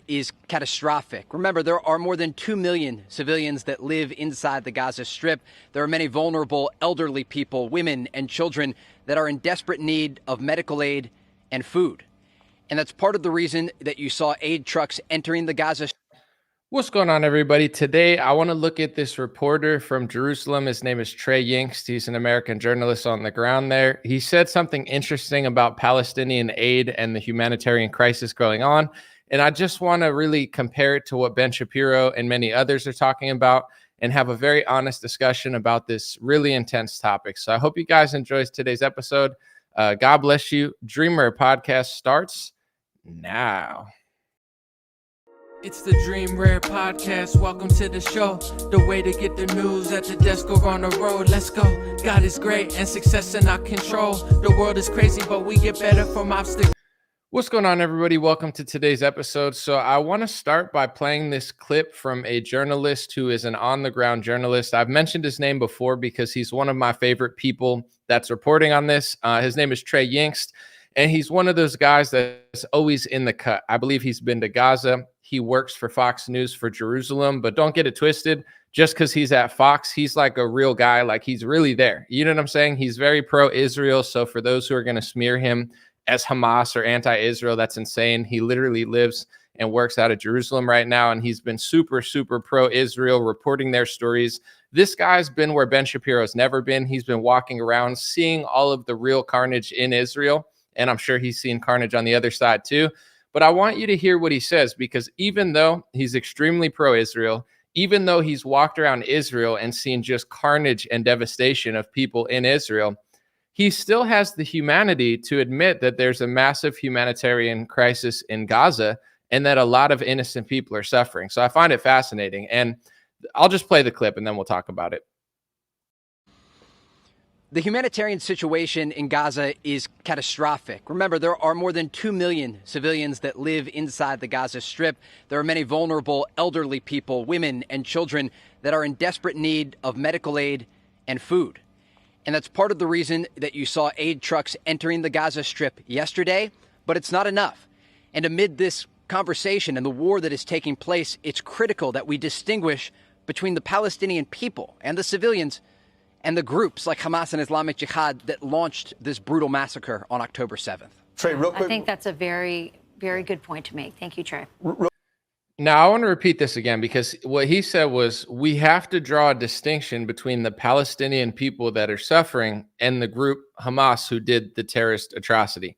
is catastrophic. Remember, there are more than 2 million civilians that live inside the Gaza Strip. There are many vulnerable elderly people, women and children that are in desperate need of medical aid and food. And that's part of the reason that you saw aid trucks entering the Gaza Strip. What's going on, everybody? Today, I want to look at this reporter from Jerusalem. His name is Trey Yingst. He's an American journalist on the ground there. He said something interesting about Palestinian aid and the humanitarian crisis going on. And I just want to really compare it to what Ben Shapiro and many others are talking about and have a very honest discussion about this really intense topic. So I hope you guys enjoyed today's episode. God bless you. Dreamer podcast starts now. It's the Dream Rare Podcast. Welcome to the show. The way to get the news at the desk or on the road. Let's go. God is great and success in our control. The world is crazy, but we get better from obstacles. What's going on, everybody? Welcome to today's episode. So I want to start by playing this clip from a journalist who is an on-the-ground journalist. I've mentioned his name before because he's one of my favorite people that's reporting on this. His name is Trey Yingst, and he's one of those guys that's always in the cut. I believe he's been to Gaza. He works for Fox News for Jerusalem, but don't get it twisted. Just because he's at Fox, he's like a real guy. Like, he's really there. You know what I'm saying? He's very pro-Israel. So for those who are going to smear him as Hamas or anti-Israel, that's insane. He literally lives and works out of Jerusalem right now, and he's been super, super pro-Israel, reporting their stories. This guy's been where Ben Shapiro's never been. He's been walking around, seeing all of the real carnage in Israel, and I'm sure he's seen carnage on the other side too. But I want you to hear what he says, because even though he's extremely pro-Israel, even though he's walked around Israel and seen just carnage and devastation of people in Israel, he still has the humanity to admit that there's a massive humanitarian crisis in Gaza and that a lot of innocent people are suffering. So I find it fascinating. And I'll just play the clip and then we'll talk about it. The humanitarian situation in Gaza is catastrophic. Remember, there are more than 2 million civilians that live inside the Gaza Strip. There are many vulnerable elderly people, women and children that are in desperate need of medical aid and food. And that's part of the reason that you saw aid trucks entering the Gaza Strip yesterday, but it's not enough. And amid this conversation and the war that is taking place, it's critical that we distinguish between the Palestinian people and the civilians and the groups like Hamas and Islamic Jihad that launched this brutal massacre on October 7th. Trey, real quick. I think that's a very, very good point to make. Thank you, Trey. Now, I want to repeat this again, because what he said was we have to draw a distinction between the Palestinian people that are suffering and the group Hamas who did the terrorist atrocity.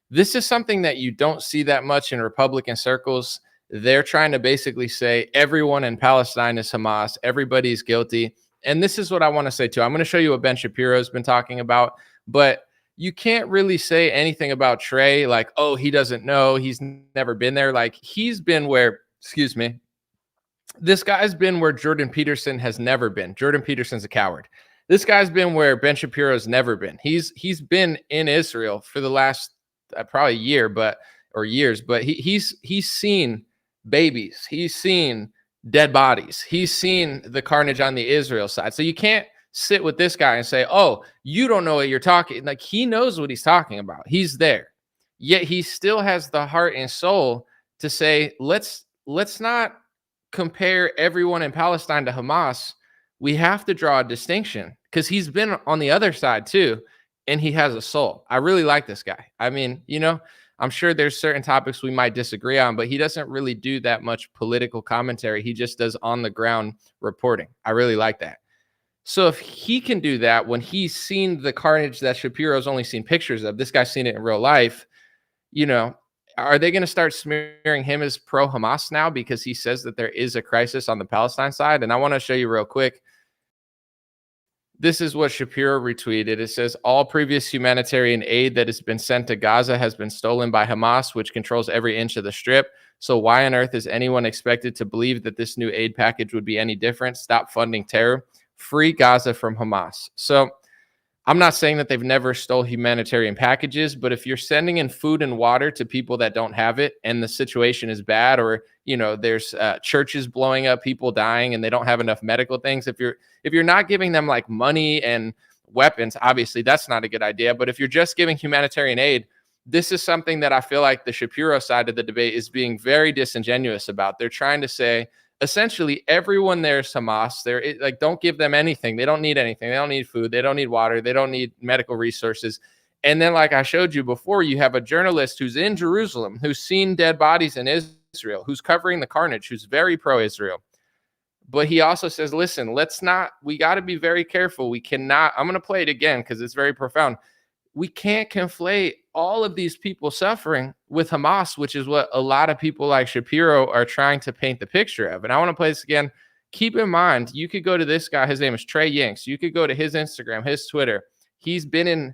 This is something that you don't see that much in Republican circles. They're trying to basically say everyone in Palestine is Hamas, everybody's guilty. And this is what I want to say too. I'm going to show you what Ben Shapiro has been talking about, but you can't really say anything about Trey like, oh, he doesn't know, he's never been there. Like, he's been where, excuse me, this guy's been where Jordan Peterson has never been. Jordan Peterson's a coward. This guy's been where Ben Shapiro's never been. He's been in Israel for the last probably year, or years, but he's seen babies. He's seen dead bodies. He's seen the carnage on the Israel side. So you can't sit with this guy and say, oh, you don't know what you're talking. Like, he knows what he's talking about. He's there. Yet he still has the heart and soul to say, let's not compare everyone in Palestine to Hamas. We have to draw a distinction, because he's been on the other side too, and he has a soul. I really like this guy. I mean, you know, I'm sure there's certain topics we might disagree on, but he doesn't really do that much political commentary. He just does on the ground reporting. I really like that. So if he can do that when he's seen the carnage that Shapiro's only seen pictures of, this guy's seen it in real life, you know, are they going to start smearing him as pro-Hamas now because he says that there is a crisis on the Palestine side? And I want to show you real quick. This is what Shapiro retweeted. It says, all previous humanitarian aid that has been sent to Gaza has been stolen by Hamas, which controls every inch of the strip. So why on earth is anyone expected to believe that this new aid package would be any different? Stop funding terror. Free Gaza from Hamas. So I'm not saying that they've never stole humanitarian packages, but if you're sending in food and water to people that don't have it and the situation is bad, or, you know, there's churches blowing up, people dying, and they don't have enough medical things, if you're not giving them like money and weapons, obviously that's not a good idea. But if you're just giving humanitarian aid, this is something that I feel like the Shapiro side of the debate is being very disingenuous about. They're trying to say, essentially, everyone there is Hamas. They're like, don't give them anything. They don't need anything. They don't need food. They don't need water. They don't need medical resources. And then, like I showed you before, you have a journalist who's in Jerusalem, who's seen dead bodies in Israel, who's covering the carnage, who's very pro-Israel. But he also says, listen, we got to be very careful. We cannot, I'm going to play it again because it's very profound. We can't conflate all of these people suffering with Hamas, which is what a lot of people like Shapiro are trying to paint the picture of. And I want to play this again. Keep in mind, you could go to this guy. His name is Trey Yanks. You could go to his Instagram, his Twitter. He's been in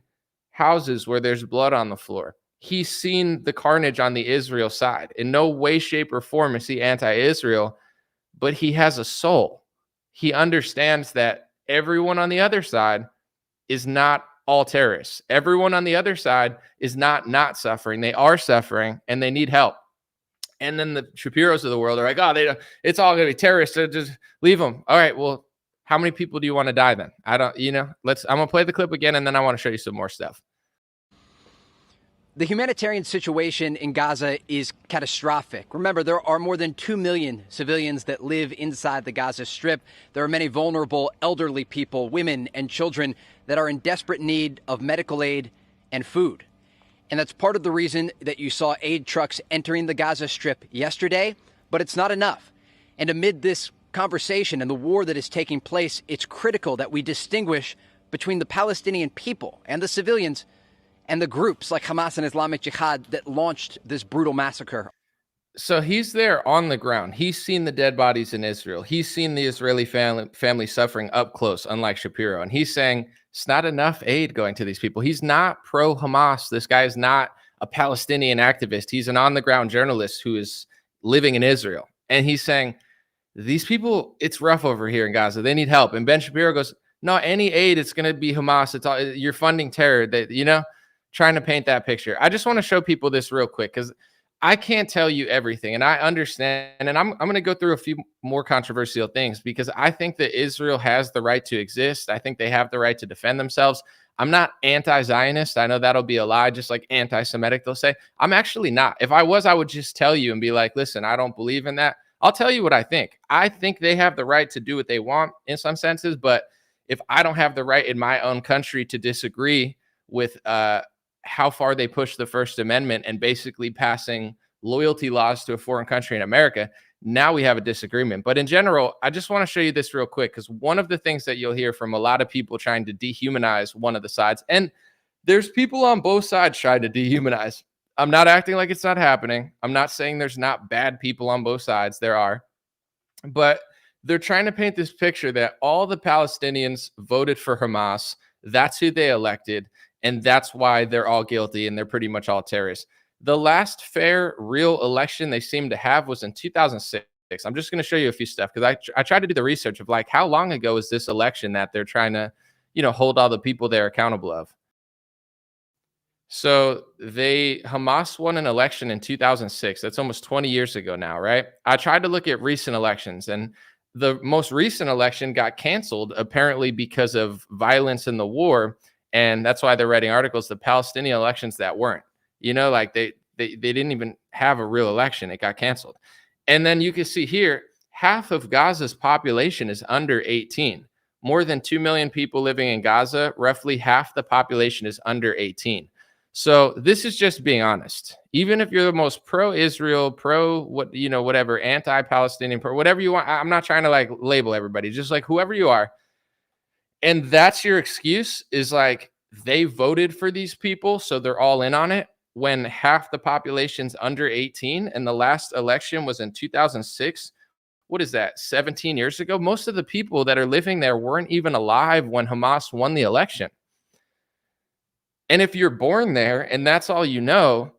houses where there's blood on the floor. He's seen the carnage on the Israel side. In no way, shape, or form is he anti-Israel, but he has a soul. He understands that everyone on the other side is not all terrorists. Everyone on the other side is not suffering. They are suffering and they need help. And then the Shapiros of the world are like, it's all going to be terrorists. So just leave them. All right. Well, how many people do you want to die then? I'm going to play the clip again and then I want to show you some more stuff. The humanitarian situation in Gaza is catastrophic. Remember, there are more than 2 million civilians that live inside the Gaza Strip. There are many vulnerable elderly people, women and children that are in desperate need of medical aid and food. And that's part of the reason that you saw aid trucks entering the Gaza Strip yesterday, but it's not enough. And amid this conversation and the war that is taking place, it's critical that we distinguish between the Palestinian people and the civilians and the groups like Hamas and Islamic Jihad that launched this brutal massacre. So he's there on the ground. He's seen the dead bodies in Israel. He's seen the Israeli family suffering up close, unlike Shapiro. And he's saying it's not enough aid going to these people. He's not pro-Hamas. This guy is not a Palestinian activist. He's an on-the-ground journalist who is living in Israel. And he's saying, these people, it's rough over here in Gaza. They need help. And Ben Shapiro goes, no, any aid, it's going to be Hamas. It's all, you're funding terror. Trying to paint that picture. I just want to show people this real quick because I can't tell you everything. And I understand. And I'm going to go through a few more controversial things because I think that Israel has the right to exist. I think they have the right to defend themselves. I'm not anti-Zionist. I know that'll be a lie, just like anti-Semitic, they'll say. I'm actually not. If I was, I would just tell you and be like, listen, I don't believe in that. I'll tell you what I think. I think they have the right to do what they want in some senses. But if I don't have the right in my own country to disagree with how far they push the First Amendment and basically passing loyalty laws to a foreign country in America, now we have a disagreement. But in general, I just want to show you this real quick because one of the things that you'll hear from a lot of people trying to dehumanize one of the sides, and there's people on both sides trying to dehumanize. I'm not acting like it's not happening. I'm not saying there's not bad people on both sides. There are. But they're trying to paint this picture that all the Palestinians voted for Hamas. That's who they elected. And that's why they're all guilty and they're pretty much all terrorists. The last fair, real election they seem to have was in 2006. I'm just going to show you a few stuff because I tried to do the research of like how long ago is this election that they're trying to, hold all the people they're accountable of. So Hamas won an election in 2006. That's almost 20 years ago now, right? I tried to look at recent elections and the most recent election got canceled apparently because of violence in the war. And that's why they're writing articles, the Palestinian elections that weren't, they didn't even have a real election. It got canceled. And then you can see here, half of Gaza's population is under 18. More than 2 million people living in Gaza, roughly half the population is under 18. So this is just being honest. Even if you're the most pro-Israel, whatever, anti-Palestinian, whatever you want. I'm not trying to label everybody, just like whoever you are. And that's your excuse is like they voted for these people, so they're all in on it when half the population's under 18 and the last election was in 2006. What is that, 17 years ago? Most of the people that are living there weren't even alive when Hamas won the election. And if you're born there and that's all you know,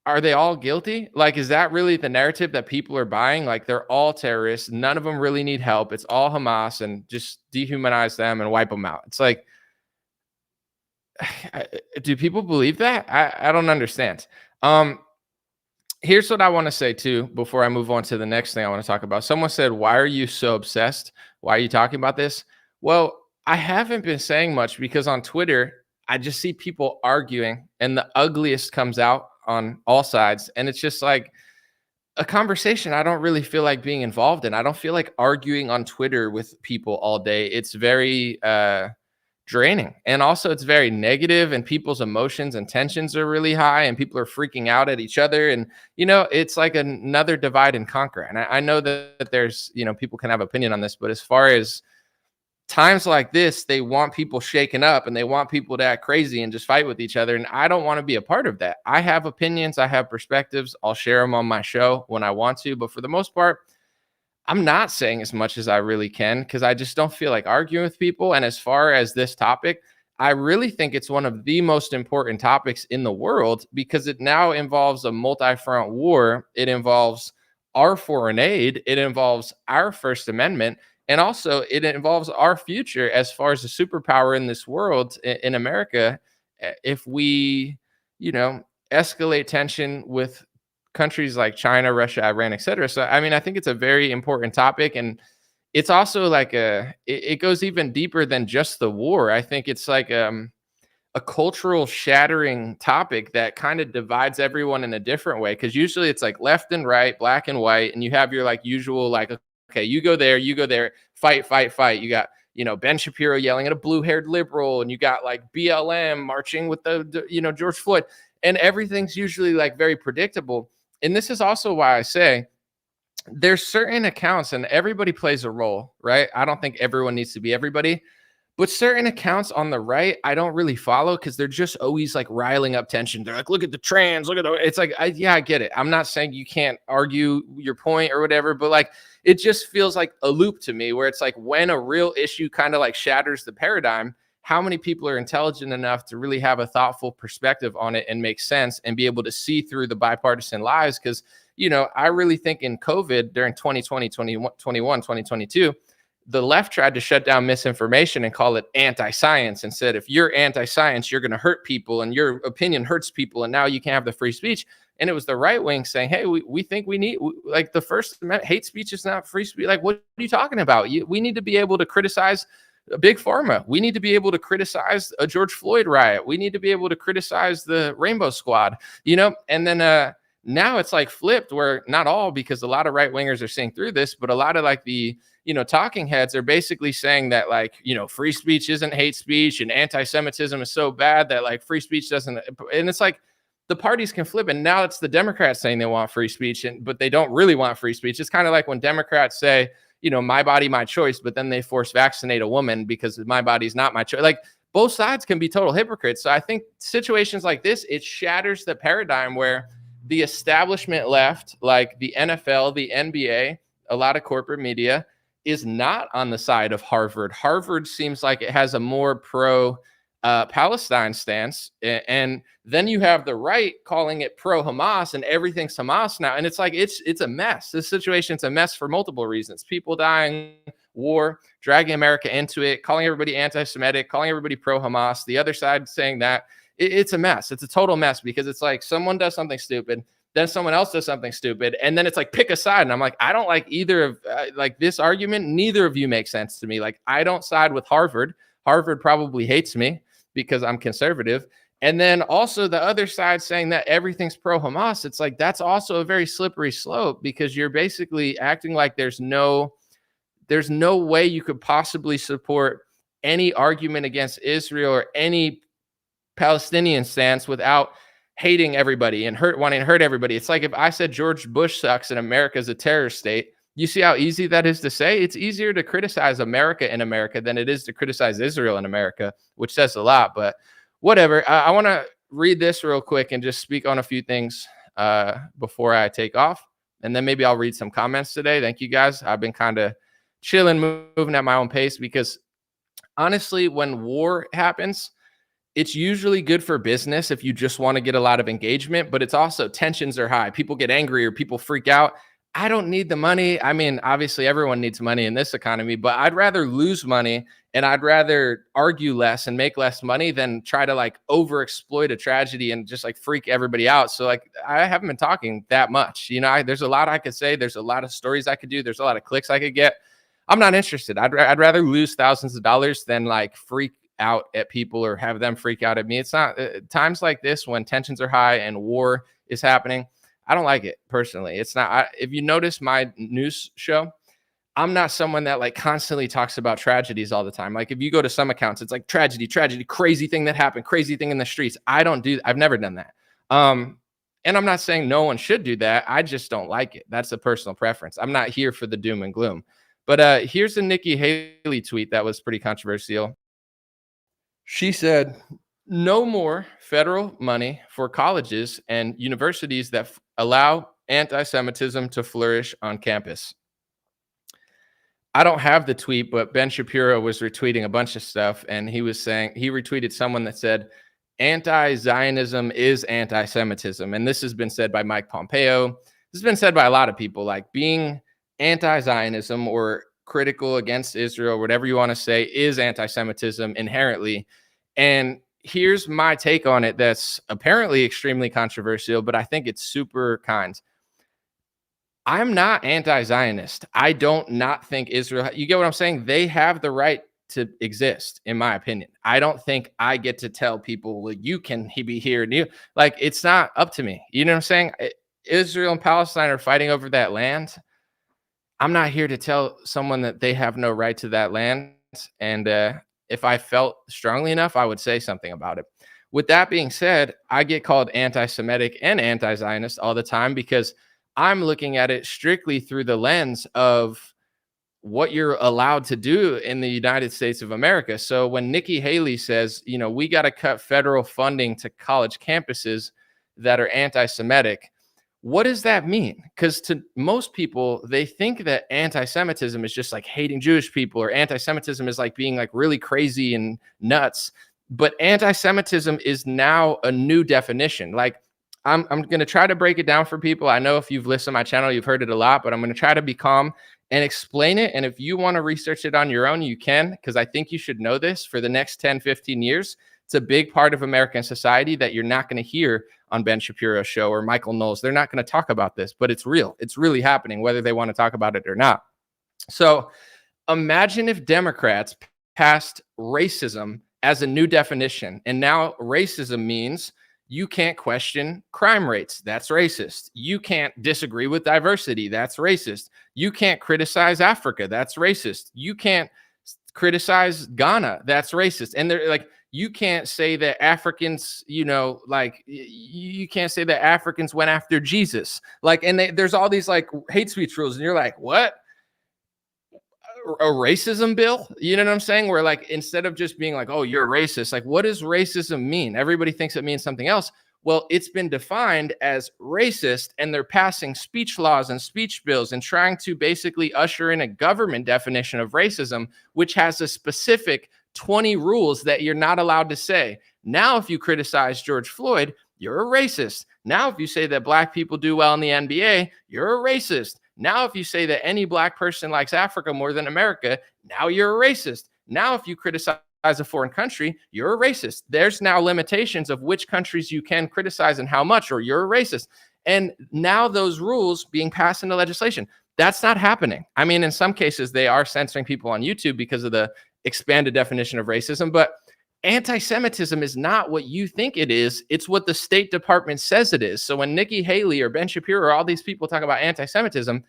are they all guilty? Like, is that really the narrative that people are buying? Like, they're all terrorists. None of them really need help. It's all Hamas and just dehumanize them and wipe them out. It's like, do people believe that? I don't understand. Here's what I want to say too, before I move on to the next thing I want to talk about. Someone said, why are you so obsessed? Why are you talking about this? Well, I haven't been saying much because on Twitter, I just see people arguing and the ugliest comes out on all sides. And it's just like a conversation I don't really feel like being involved in. I don't feel like arguing on Twitter with people all day. It's very draining. And also it's very negative, and people's emotions and tensions are really high, and people are freaking out at each other. And, it's like another divide and conquer. And I know that there's, people can have opinion on this, but as far as times like this, they want people shaken up and they want people to act crazy and just fight with each other. And I don't want to be a part of that. I have opinions, I have perspectives. I'll share them on my show when I want to. But for the most part, I'm not saying as much as I really can because I just don't feel like arguing with people. And as far as this topic, I really think it's one of the most important topics in the world because it now involves a multi-front war. It involves our foreign aid. It involves our First Amendment. And also it involves our future as far as a superpower in this world, in America. If we, escalate tension with countries like China, Russia, Iran, etc. So, I mean, I think it's a very important topic. And it's also like it goes even deeper than just the war. I think it's like a cultural shattering topic that kind of divides everyone in a different way. Because usually it's like left and right, black and white. And you have your like usual, like, okay, you go there, fight, fight, fight. You got, Ben Shapiro yelling at a blue-haired liberal, and you got like BLM marching with the George Floyd, and everything's usually like very predictable. And this is also why I say there's certain accounts, and everybody plays a role, right? I don't think everyone needs to be everybody, but certain accounts on the right, I don't really follow because they're just always like riling up tension. They're like, look at the trans, look at the, it's like, I get it. I'm not saying you can't argue your point or whatever, but like, it just feels like a loop to me where it's like when a real issue kind of like shatters the paradigm, how many people are intelligent enough to really have a thoughtful perspective on it and make sense and be able to see through the bipartisan lies? Because, I really think in COVID during 2020, 2021, 2022, the left tried to shut down misinformation and call it anti-science and said, if you're anti-science, you're going to hurt people and your opinion hurts people. And now you can't have the free speech. And it was the right wing saying, hey, we think we need, like the First Amendment, hate speech is not free speech. Like, what are you talking about? We need to be able to criticize Big Pharma. We need to be able to criticize a George Floyd riot. We need to be able to criticize the Rainbow Squad, and then now it's like flipped where not all, because a lot of right wingers are seeing through this, but a lot of like the, talking heads are basically saying that like, free speech isn't hate speech and anti-Semitism is so bad that like free speech doesn't. And it's like the parties can flip. And now it's the Democrats saying they want free speech, but they don't really want free speech. It's kind of like when Democrats say, my body, my choice, but then they force vaccinate a woman because my body's not my choice. Like both sides can be total hypocrites. So I think situations like this, it shatters the paradigm where the establishment left, like the NFL, the NBA, a lot of corporate media, is not on the side of Harvard. Harvard seems like it has a more pro-Palestine stance. And then you have the right calling it pro-Hamas, and everything's Hamas now. And it's like, it's a mess. This situation's a mess for multiple reasons. People dying, war, dragging America into it, calling everybody anti-Semitic, calling everybody pro-Hamas. The other side saying that. It's a mess. It's a total mess because it's like someone does something stupid, then someone else does something stupid, and then it's like pick a side. And I'm like, I don't like either of like this argument. Neither of you make sense to me. Like I don't side with Harvard. Harvard probably hates me because I'm conservative. And then also the other side saying that everything's pro-Hamas. It's like that's also a very slippery slope because you're basically acting like there's no way you could possibly support any argument against Israel or any Palestinian stance without hating everybody and wanting to hurt everybody. It's like if I said George Bush sucks and America's a terrorist state, you see how easy that is to say? It's easier to criticize America in America than it is to criticize Israel in America, which says a lot, but whatever. I want to read this real quick and just speak on a few things before I take off. And then maybe I'll read some comments today. Thank you guys. I've been kind of chilling, moving at my own pace because honestly, when war happens, it's usually good for business if you just want to get a lot of engagement, but it's also tensions are high. People get angry or people freak out. I don't need the money. I mean, obviously everyone needs money in this economy, but I'd rather lose money and I'd rather argue less and make less money than try to like overexploit a tragedy and just like freak everybody out. So like, I haven't been talking that much, there's a lot I could say. There's a lot of stories I could do. There's a lot of clicks I could get. I'm not interested. I'd rather lose thousands of dollars than like freak out at people or have them freak out at me. It's not times like this when tensions are high and war is happening. I don't like it personally. It's not. If you notice my news show, I'm not someone that like constantly talks about tragedies all the time. Like if you go to some accounts, it's like tragedy, crazy thing that happened, crazy thing in the streets. I've never done that. And I'm not saying no one should do that. I just don't like it. That's a personal preference. I'm not here for the doom and gloom. But here's a Nikki Haley tweet that was pretty controversial. She said, no more federal money for colleges and universities that allow anti-Semitism to flourish on campus. I don't have the tweet, but Ben Shapiro was retweeting a bunch of stuff, and he was saying, he retweeted someone that said, anti-Zionism is anti-Semitism. And this has been said by Mike Pompeo. This has been said by a lot of people, like being anti-Zionism or critical against Israel, whatever you want to say, is anti-Semitism inherently. And here's my take on it that's apparently extremely controversial, but I think it's super kind. I'm not anti-Zionist. I don't not think Israel, you get what I'm saying? They have the right to exist, in my opinion. I don't think I get to tell people, well, you can be here. And you, like, it's not up to me. You know what I'm saying? Israel and Palestine are fighting over that land. I'm not here to tell someone that they have no right to that land. And if I felt strongly enough, I would say something about it. With that being said, I get called anti-Semitic and anti-Zionist all the time because I'm looking at it strictly through the lens of what you're allowed to do in the United States of America. So when Nikki Haley says, you know, we got to cut federal funding to college campuses that are anti-Semitic, what does that mean? Because to most people, they think that anti-Semitism is just like hating Jewish people, or anti-Semitism is like being like really crazy and nuts. But anti-Semitism is now a new definition. Like, I'm going to try to break it down for people. I know if you've listened to my channel, you've heard it a lot, but I'm going to try to be calm and explain it. And if you want to research it on your own, you can, because I think you should know this for the next 10, 15 years. It's a big part of American society that you're not going to hear on Ben Shapiro's show or Michael Knowles. They're not going to talk about this, but it's real. It's really happening, whether they want to talk about it or not. So imagine if Democrats passed racism as a new definition. And now racism means you can't question crime rates. That's racist. You can't disagree with diversity. That's racist. You can't criticize Africa. That's racist. You can't criticize Ghana. That's racist. And they're like, you can't say that Africans, you know, like you can't say that Africans went after Jesus. Like, and there's all these like hate speech rules. And you're like, what? A racism bill? You know what I'm saying? Where like, instead of just being like, oh, you're racist, like, what does racism mean? Everybody thinks it means something else. Well, it's been defined as racist, and they're passing speech laws and speech bills and trying to basically usher in a government definition of racism, which has a specific 20 rules that you're not allowed to say. Now, if you criticize George Floyd, you're a racist. Now, if you say that black people do well in the NBA, you're a racist. Now, if you say that any black person likes Africa more than America, now you're a racist. Now, if you criticize a foreign country, you're a racist. There's now limitations of which countries you can criticize and how much, or you're a racist. And now those rules being passed into legislation, that's not happening. I mean, in some cases, they are censoring people on YouTube because of the expanded definition of racism, but anti-Semitism is not what you think it is. It's what the State Department says it is. So when Nikki Haley or Ben Shapiro or all these people talk about anti-Semitism,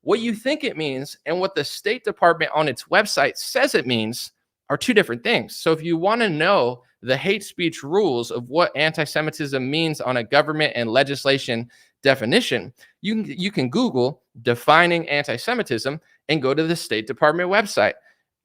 what you think it means and what the State Department on its website says it means are two different things. So if you want to know the hate speech rules of what anti-Semitism means on a government and legislation definition, you can Google defining anti-Semitism and go to the State Department website.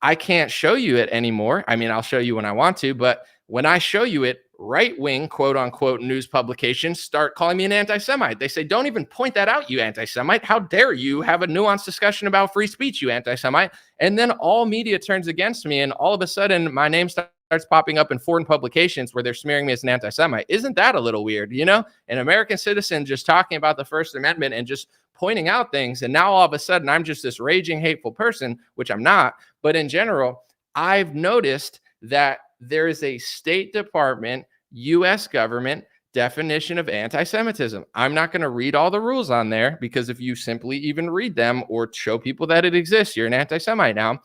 I can't show you it anymore. I mean, I'll show you when I want to, but when I show you it, right-wing, quote unquote, news publications start calling me an anti-Semite. They say, don't even point that out, you anti-Semite. How dare you have a nuanced discussion about free speech, you anti-Semite? And then all media turns against me, and all of a sudden my name starts popping up in foreign publications where they're smearing me as an anti-Semite. Isn't that a little weird, you know? An American citizen just talking about the First Amendment and just pointing out things, and now all of a sudden I'm just this raging, hateful person, which I'm not. But in general, I've noticed that there is a State Department, U.S. government definition of anti-Semitism. I'm not going to read all the rules on there, because if you simply even read them or show people that it exists, you're an anti-Semite now.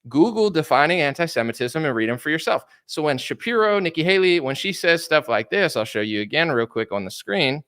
Google defining anti-Semitism and read them for yourself. So when Shapiro, Nikki Haley, when she says stuff like this, I'll show you again real quick on the screen.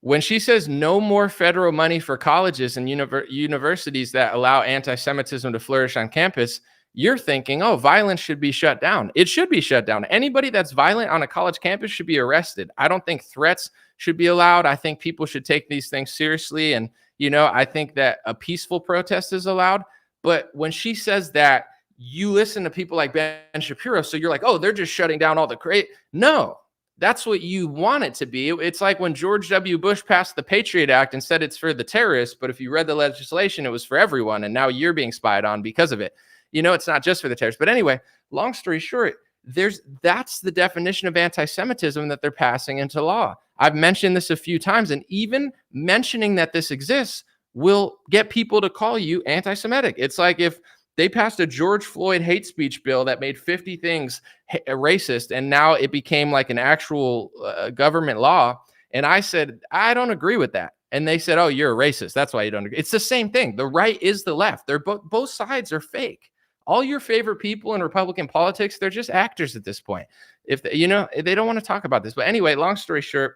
When she says no more federal money for colleges and universities that allow anti-Semitism to flourish on campus, you're thinking, oh, violence should be shut down. It should be shut down. Anybody that's violent on a college campus should be arrested. I don't think threats should be allowed. I think people should take these things seriously. And, I think that a peaceful protest is allowed. But when she says that, you listen to people like Ben Shapiro. So you're like, oh, they're just shutting down all the great. No. That's what you want it to be. It's like when George W. Bush passed the Patriot Act and said it's for the terrorists, but if you read the legislation, it was for everyone, and now you're being spied on because of it. It's not just for the terrorists. But anyway, long story short, that's the definition of anti-Semitism that they're passing into law. I've mentioned this a few times, and even mentioning that this exists will get people to call you anti-Semitic. It's like if they passed a George Floyd hate speech bill that made 50 things racist, and now it became like an actual government law. And I said, I don't agree with that. And they said, oh, you're a racist. That's why you don't agree. It's the same thing. The right is the left. They're both sides are fake. All your favorite people in Republican politics, they're just actors at this point. If they don't want to talk about this. But anyway, long story short,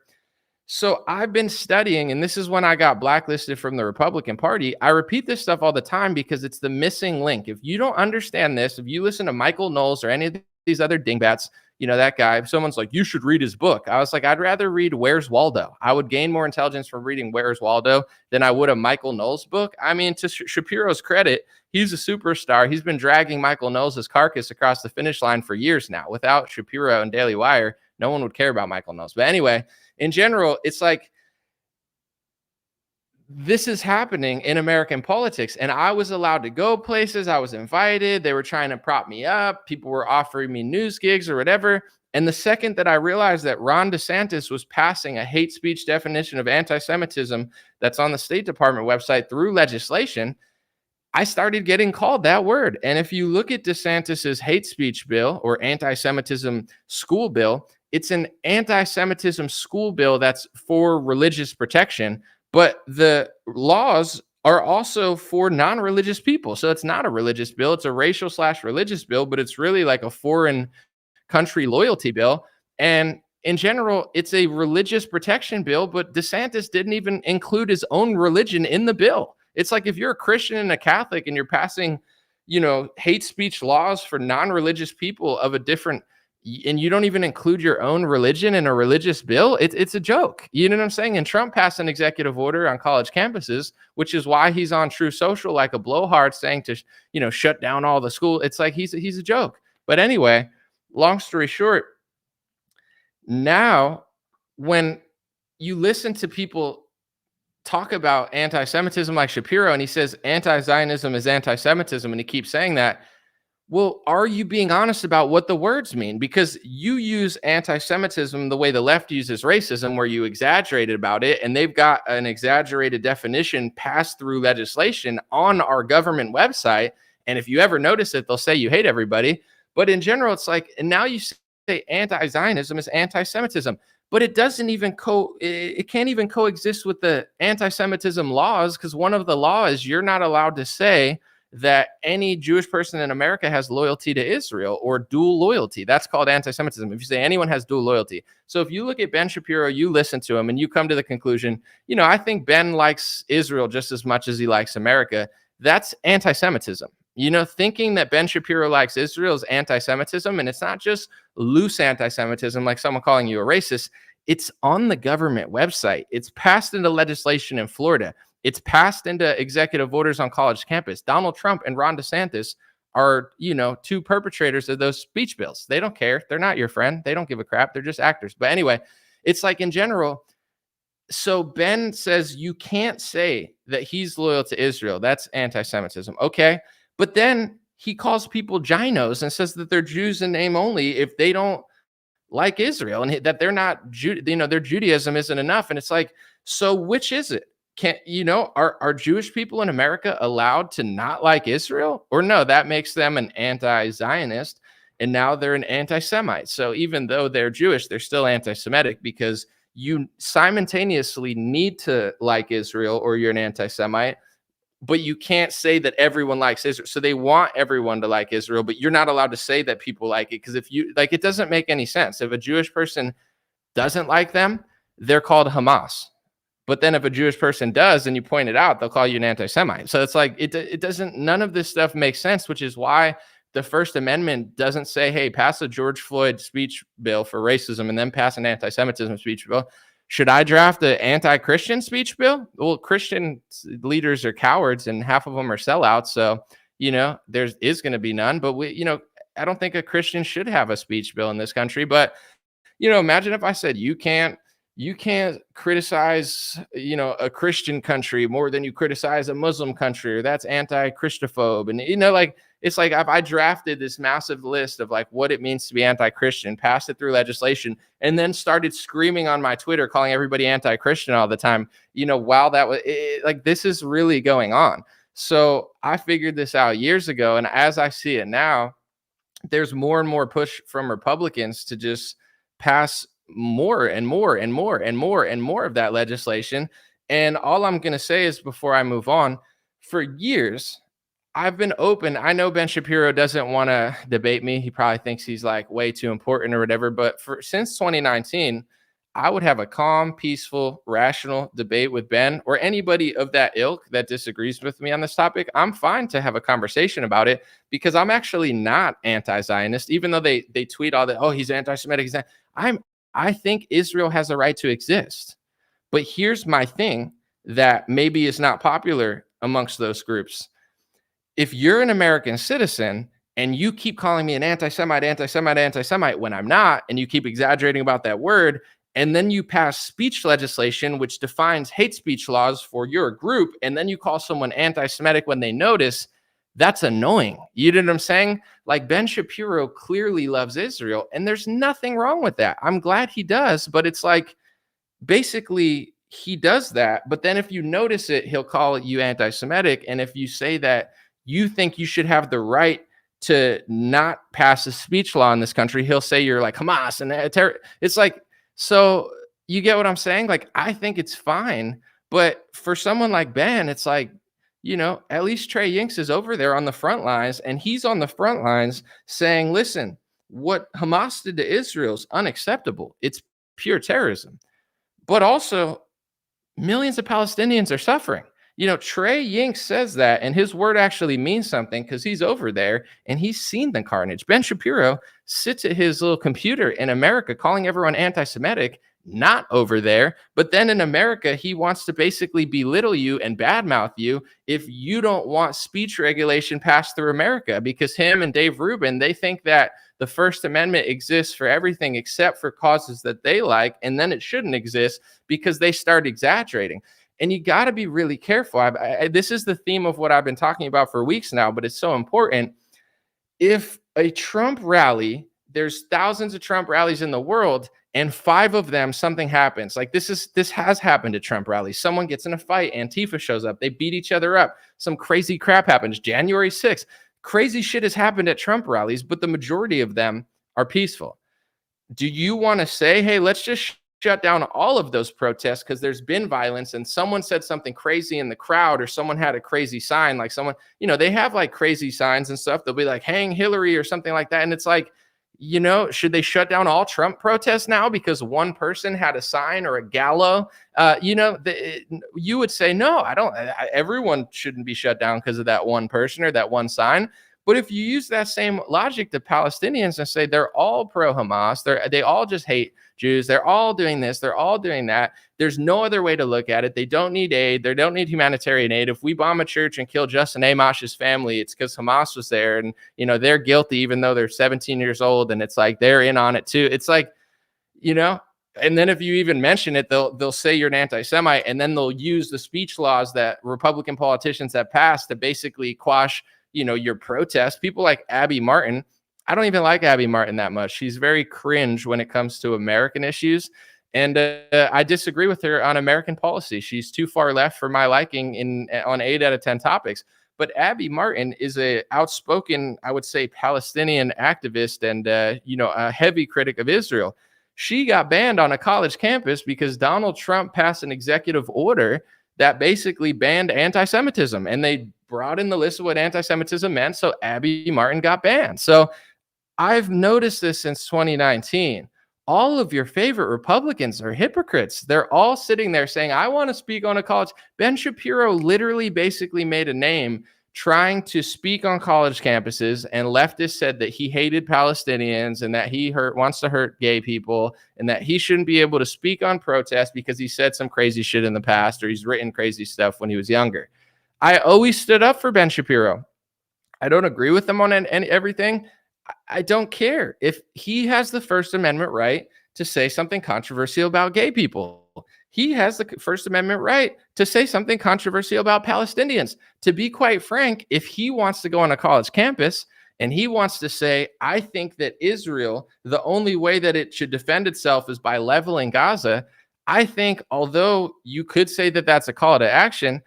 so I've been studying, and this is when I got blacklisted from the Republican Party. I repeat this stuff all the time because it's the missing link. If you don't understand this, if you listen to Michael Knowles or any of these other dingbats, that guy, if someone's like, you should read his book. I was like, I'd rather read Where's Waldo. I would gain more intelligence from reading Where's Waldo than I would a Michael Knowles book. I mean, to Shapiro's credit, he's a superstar. He's been dragging Michael Knowles' carcass across the finish line for years now. Without Shapiro and Daily Wire, no one would care about Michael Knowles. But anyway, in general, it's like this is happening in American politics. And I was allowed to go places. I was invited. They were trying to prop me up. People were offering me news gigs or whatever. And the second that I realized that Ron DeSantis was passing a hate speech definition of anti-Semitism that's on the State Department website through legislation, I started getting called that word. And if you look at DeSantis's hate speech bill or anti-Semitism school bill, it's an anti-Semitism school bill that's for religious protection, but the laws are also for non-religious people. So it's not a religious bill. It's a racial/religious bill, but it's really like a foreign country loyalty bill. And in general, it's a religious protection bill, but DeSantis didn't even include his own religion in the bill. It's like if you're a Christian and a Catholic and you're passing, hate speech laws for non-religious people of a different, and you don't even include your own religion in a religious bill, it's a joke. You know what I'm saying? And Trump passed an executive order on college campuses, which is why he's on True Social like a blowhard saying to, shut down all the school. It's like he's a joke. But anyway, long story short, now when you listen to people talk about anti-Semitism like Shapiro, and he says anti-Zionism is anti-Semitism, and he keeps saying that, well, are you being honest about what the words mean? Because you use anti-Semitism the way the left uses racism, where you exaggerated about it, and they've got an exaggerated definition passed through legislation on our government website. And if you ever notice it, they'll say you hate everybody. But in general, it's like, and now you say anti-Zionism is anti-Semitism, but it doesn't even it can't even coexist with the anti-Semitism laws, because one of the laws, you're not allowed to say that any Jewish person in America has loyalty to Israel or dual loyalty. That's called anti-Semitism. If you say anyone has dual loyalty. So if you look at Ben Shapiro, you listen to him and you come to the conclusion, I think Ben likes Israel just as much as he likes America. That's anti-Semitism. Thinking that Ben Shapiro likes Israel is anti-Semitism, and it's not just loose anti-Semitism like someone calling you a racist. It's on the government website. It's passed into legislation in Florida. It's passed into executive orders on college campus. Donald Trump and Ron DeSantis are, two perpetrators of those speech bills. They don't care. They're not your friend. They don't give a crap. They're just actors. But anyway, it's like in general. So Ben says you can't say that he's loyal to Israel. That's anti-Semitism. Okay. But then he calls people ginos and says that they're Jews in name only if they don't like Israel, and that they're not, their Judaism isn't enough. And it's like, so which is it? Are Jewish people in America allowed to not like Israel? Or no, that makes them an anti-Zionist, and now they're an anti-Semite. So even though they're Jewish, they're still anti-Semitic, because you simultaneously need to like Israel or you're an anti-Semite, but you can't say that everyone likes Israel. So they want everyone to like Israel, but you're not allowed to say that people like it, because if you like, it doesn't make any sense. If a Jewish person doesn't like them, they're called Hamas. But then if a Jewish person does, and you point it out, they'll call you an anti-Semite. So it's like, it doesn't, none of this stuff makes sense, which is why the First Amendment doesn't say, hey, pass a George Floyd speech bill for racism and then pass an anti-Semitism speech bill. Should I draft an anti-Christian speech bill? Well, Christian leaders are cowards and half of them are sellouts. So, there is going to be none. But I don't think a Christian should have a speech bill in this country. But, imagine if I said you can't criticize, a Christian country more than you criticize a Muslim country, or that's anti-Christophobe. And, it's like if I drafted this massive list of like what it means to be anti-Christian, passed it through legislation, and then started screaming on my Twitter, calling everybody anti-Christian all the time, while that was like, this is really going on. So I figured this out years ago. And as I see it now, there's more and more push from Republicans to just pass more and more and more and more and more of that legislation. And all I'm going to say is, before I move on, for years, I've been open. I know Ben Shapiro doesn't want to debate me. He probably thinks he's like way too important or whatever. But since 2019, I would have a calm, peaceful, rational debate with Ben or anybody of that ilk that disagrees with me on this topic. I'm fine to have a conversation about it, because I'm actually not anti-Zionist, even though they tweet all that, oh, he's anti-Semitic. I think Israel has a right to exist. But here's my thing that maybe is not popular amongst those groups. If you're an American citizen and you keep calling me an anti-Semite when I'm not, and you keep exaggerating about that word, and then you pass speech legislation which defines hate speech laws for your group, and then you call someone anti-Semitic when they notice, that's annoying. You know what I'm saying? Like, Ben Shapiro clearly loves Israel, and there's nothing wrong with that. I'm glad he does, but it's like, basically, he does that. But then if you notice it, he'll call you anti-Semitic. And if you say that you think you should have the right to not pass a speech law in this country, he'll say you're like Hamas and it's like, so you get what I'm saying? Like, I think it's fine. But for someone like Ben, it's like, at least Trey Yingst is over there on the front lines, and he's on the front lines saying, listen, what Hamas did to Israel is unacceptable. It's pure terrorism. But also, millions of Palestinians are suffering. Trey Yingst says that, and his word actually means something, because he's over there and he's seen the carnage. Ben Shapiro sits at his little computer in America calling everyone anti-Semitic, not over there. But then in America, he wants to basically belittle you and badmouth you if you don't want speech regulation passed through America, because him and Dave Rubin, they think that the First Amendment exists for everything except for causes that they like, and then it shouldn't exist because they start exaggerating. And you got to be really careful. This is the theme of what I've been talking about for weeks now, but it's so important. If a Trump rally, there's thousands of Trump rallies in the world, and 5 of them, something happens. Like, this has happened at Trump rallies. Someone gets in a fight, Antifa shows up, they beat each other up, some crazy crap happens. January 6th, crazy shit has happened at Trump rallies, but the majority of them are peaceful. Do you want to say, hey, let's just shut down all of those protests because there's been violence and someone said something crazy in the crowd, or someone had a crazy sign, like someone, they have like crazy signs and stuff. They'll be like, hang Hillary or something like that. And it's like, should they shut down all Trump protests now because one person had a sign or a gallows? You would say, no, everyone shouldn't be shut down because of that one person or that one sign. But if you use that same logic to Palestinians and say they're all pro-Hamas, they all just hate Jews, they're all doing this, they're all doing that, there's no other way to look at it. They don't need aid. They don't need humanitarian aid. If we bomb a church and kill Justin Amash's family, it's because Hamas was there, and they're guilty even though they're 17 years old, and it's like they're in on it too. It's like, and then if you even mention it, they'll say you're an anti-Semite, and then they'll use the speech laws that Republican politicians have passed to basically quash your protest. People like Abby Martin. I don't even like Abby Martin that much. She's very cringe when it comes to American issues. And I disagree with her on American policy. She's too far left for my liking on 8 out of 10 topics. But Abby Martin is a outspoken, I would say, Palestinian activist and, a heavy critic of Israel. She got banned on a college campus because Donald Trump passed an executive order that basically banned anti-Semitism, and they brought in the list of what anti-Semitism meant. So Abby Martin got banned. So I've noticed this since 2019. All of your favorite Republicans are hypocrites. They're all sitting there saying, I want to speak on a college. Ben Shapiro literally basically made a name trying to speak on college campuses, and leftists said that he hated Palestinians and that he wants to hurt gay people and that he shouldn't be able to speak on protest because he said some crazy shit in the past or he's written crazy stuff when he was younger. I always stood up for Ben Shapiro. I don't agree with him on everything. I don't care if he has the First Amendment right to say something controversial about gay people. He has the First Amendment right to say something controversial about Palestinians. To be quite frank, if he wants to go on a college campus and he wants to say, I think that Israel, the only way that it should defend itself is by leveling Gaza, I think, although you could say that that's a call to action,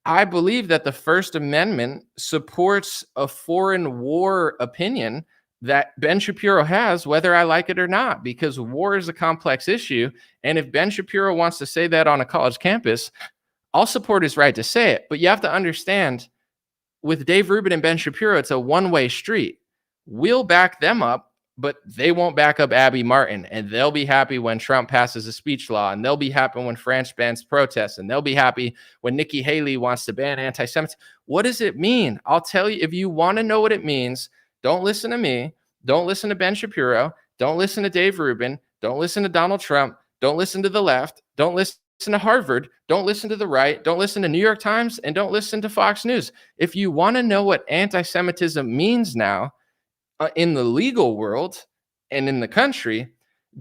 I believe that the First Amendment supports a foreign war opinion that Ben Shapiro has, whether I like it or not, because war is a complex issue. And if Ben Shapiro wants to say that on a college campus, I'll support his right to say it. But you have to understand, with Dave Rubin and Ben Shapiro, it's a one-way street. We'll back them up, but they won't back up Abby Martin. And they'll be happy when Trump passes a speech law. And they'll be happy when France bans protests. And they'll be happy when Nikki Haley wants to ban anti-Semitism. What does it mean? I'll tell you, if you want to know what it means, don't listen to me. Don't listen to Ben Shapiro. Don't listen to Dave Rubin. Don't listen to Donald Trump. Don't listen to the left. Don't listen to Harvard. Don't listen to the right. Don't listen to New York Times. And don't listen to Fox News. If you want to know what anti-Semitism means now in the legal world and in the country,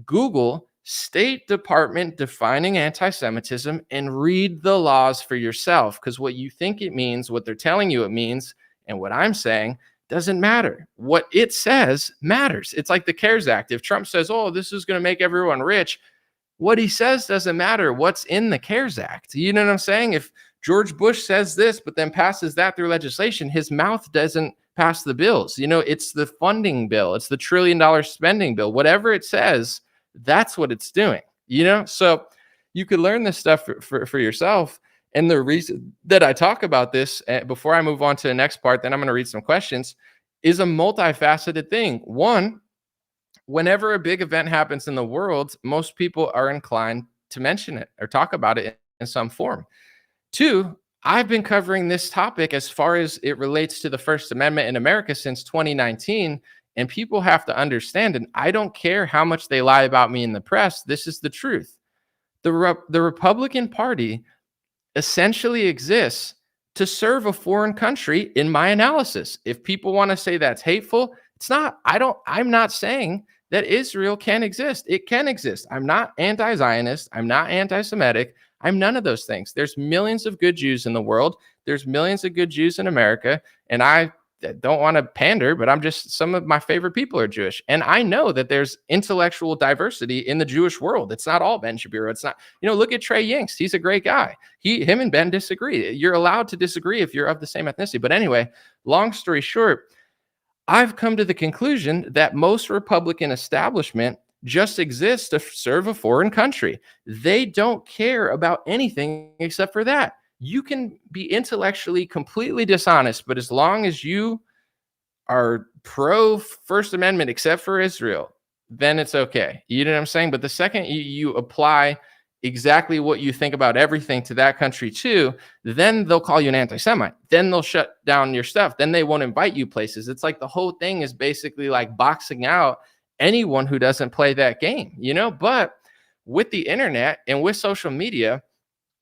Google State Department defining anti-Semitism and read the laws for yourself. Because what you think it means, what they're telling you it means, and what I'm saying doesn't matter. What it says matters. It's like the CARES Act. If Trump says, oh, this is going to make everyone rich, what he says doesn't matter. What's in the CARES Act? You know what I'm saying? If George Bush says this, but then passes that through legislation, his mouth doesn't pass the bills. You know, it's the funding bill. It's the $1 trillion spending bill. Whatever it says, that's what it's doing. You know, so you could learn this stuff for yourself. And the reason that I talk about this, before I move on to the next part, then I'm going to read some questions, is a multifaceted thing. One, whenever a big event happens in the world, most people are inclined to mention it or talk about it in some form. Two, I've been covering this topic as far as it relates to the First Amendment in America since 2019, and people have to understand, and I don't care how much they lie about me in the press, this is the truth. The Republican Party essentially exists to serve a foreign country in my analysis. If people want to say that's hateful, it's not. I'm not saying that Israel can exist. It can exist. I'm not anti-Zionist. I'm not anti-Semitic. I'm none of those things. There's millions of good Jews in the world. There's millions of good Jews in America. And I don't want to pander, but some of my favorite people are Jewish. And I know that there's intellectual diversity in the Jewish world. It's not all Ben Shapiro. It's not, look at Trey Yingst. He's a great guy. Him and Ben disagree. You're allowed to disagree if you're of the same ethnicity. But anyway, long story short, I've come to the conclusion that most Republican establishment just exists to serve a foreign country. They don't care about anything except for that. You can be intellectually completely dishonest, but as long as you are pro First Amendment, except for Israel, then it's okay. You know what I'm saying? But the second you apply exactly what you think about everything to that country too, then they'll call you an anti-Semite. Then they'll shut down your stuff. Then they won't invite you places. It's like the whole thing is basically like boxing out anyone who doesn't play that game, But with the internet and with social media,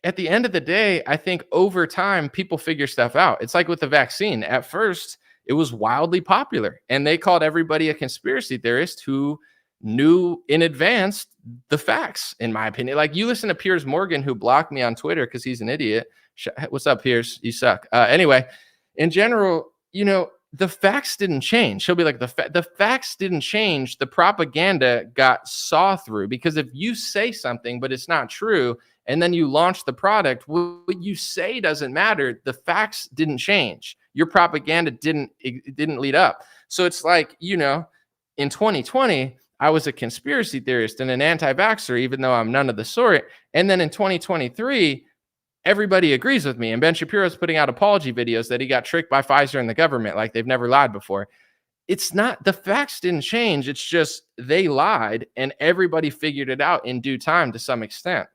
at the end of the day, I think over time, people figure stuff out. It's like with the vaccine. At first, it was wildly popular, and they called everybody a conspiracy theorist who knew in advance the facts, in my opinion. Like, you listen to Piers Morgan, who blocked me on Twitter because he's an idiot. What's up, Piers? You suck. Anyway, in general, the facts didn't change. He'll be like, the facts didn't change. The propaganda got saw through, because if you say something, but it's not true, and then you launch the product, what you say doesn't matter. The facts didn't change. Your propaganda didn't lead up. So it's like, in 2020, I was a conspiracy theorist and an anti-vaxxer, even though I'm none of the sort. And then in 2023, everybody agrees with me. And Ben Shapiro's putting out apology videos that he got tricked by Pfizer and the government like they've never lied before. It's not, the facts didn't change. It's just they lied and everybody figured it out in due time to some extent.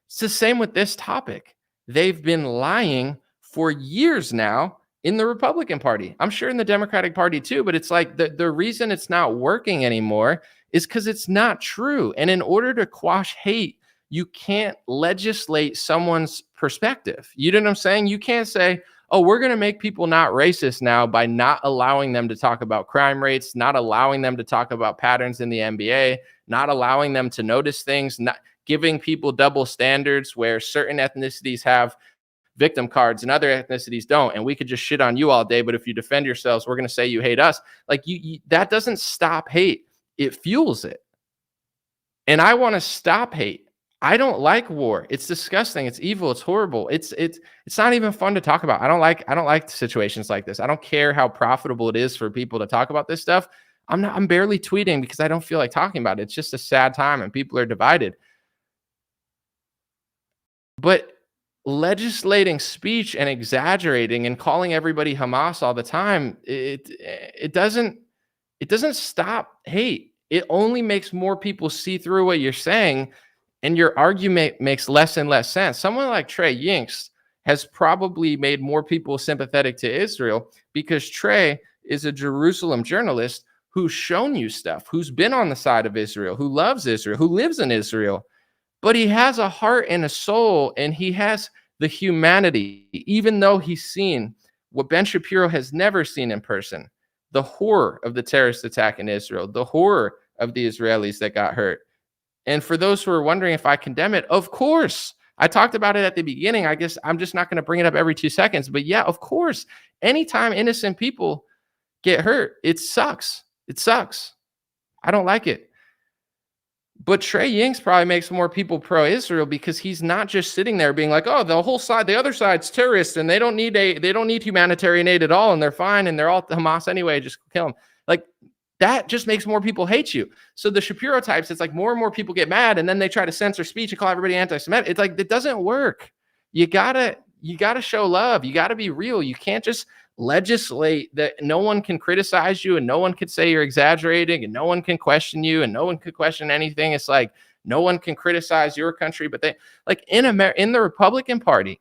It's the same with this topic. They've been lying for years now in the Republican Party. I'm sure in the Democratic Party too, but it's like the reason it's not working anymore is because it's not true. And in order to quash hate, you can't legislate someone's perspective. You know what I'm saying? You can't say, oh, we're going to make people not racist now by not allowing them to talk about crime rates, not allowing them to talk about patterns in the NBA, not allowing them to notice things, not giving people double standards where certain ethnicities have victim cards and other ethnicities don't. And we could just shit on you all day, but if you defend yourselves, we're going to say you hate us. Like you that doesn't stop hate. It fuels it. And I want to stop hate. I don't like war. It's disgusting. It's evil. It's horrible. It's not even fun to talk about. I don't like situations like this. I don't care how profitable it is for people to talk about this stuff. I'm barely tweeting because I don't feel like talking about it. It's just a sad time and people are divided. But legislating speech and exaggerating and calling everybody Hamas all the time, it doesn't stop hate. It only makes more people see through what you're saying. And your argument makes less and less sense. Someone like Trey Yingst has probably made more people sympathetic to Israel because Trey is a Jerusalem journalist who's shown you stuff, who's been on the side of Israel, who loves Israel, who lives in Israel. But he has a heart and a soul, and he has the humanity, even though he's seen what Ben Shapiro has never seen in person, the horror of the terrorist attack in Israel, the horror of the Israelis that got hurt. And for those who are wondering if I condemn it, of course. I talked about it at the beginning. I guess I'm just not going to bring it up every 2 seconds. But yeah, of course. Anytime innocent people get hurt, it sucks. It sucks. I don't like it. But Trey Yingst probably makes more people pro-Israel because he's not just sitting there being like, oh, the other side's terrorists and they don't need humanitarian aid at all and they're fine and they're all Hamas anyway, just kill them. Like, that just makes more people hate you. So the Shapiro types, it's like more and more people get mad and then they try to censor speech and call everybody anti-Semitic. It's like, it doesn't work. You gotta show love. You gotta be real. You can't just legislate that no one can criticize you and no one can say you're exaggerating and no one can question you and no one can question anything. It's like, no one can criticize your country, but they like in the Republican Party,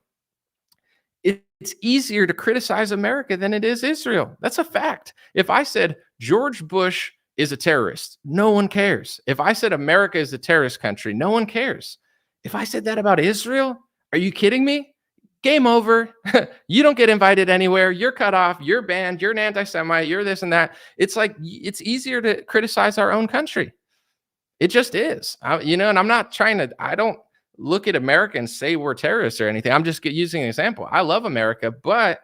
it's easier to criticize America than it is Israel. That's a fact. If I said George Bush is a terrorist, no one cares. If I said America is a terrorist country, no one cares. If I said that about Israel, are you kidding me? Game over. You don't get invited anywhere. You're cut off. You're banned. You're an anti-Semite. You're this and that. It's like, it's easier to criticize our own country. It just is. And I'm not trying to, I don't look at America and say we're terrorists or anything. I'm just using an example. I love America, but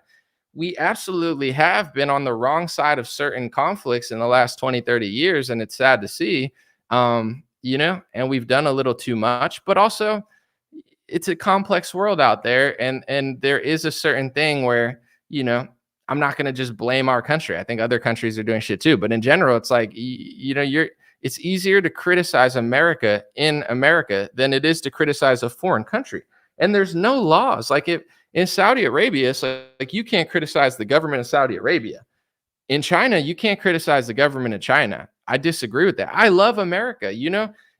we absolutely have been on the wrong side of certain conflicts in the last 20, 30 years. And it's sad to see, and we've done a little too much, but also it's a complex world out there. And there is a certain thing where, I'm not going to just blame our country. I think other countries are doing shit too. But in general, it's like, it's easier to criticize America in America than it is to criticize a foreign country. And there's no laws. Like in Saudi Arabia, it's like you can't criticize the government of Saudi Arabia. In China, you can't criticize the government of China. I disagree with that. I love America.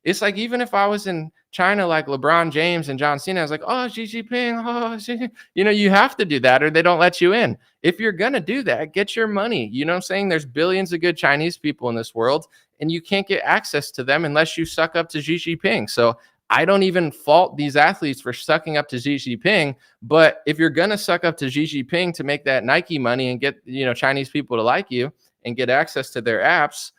It's like, even if I was in China, like LeBron James and John Cena, I was like, oh, Xi Jinping, oh, Xi. You have to do that or they don't let you in. If you're going to do that, get your money. You know what I'm saying? There's billions of good Chinese people in this world and you can't get access to them unless you suck up to Xi Jinping. So I don't even fault these athletes for sucking up to Xi Jinping. But if you're going to suck up to Xi Jinping to make that Nike money and get, Chinese people to like you and get access to their apps,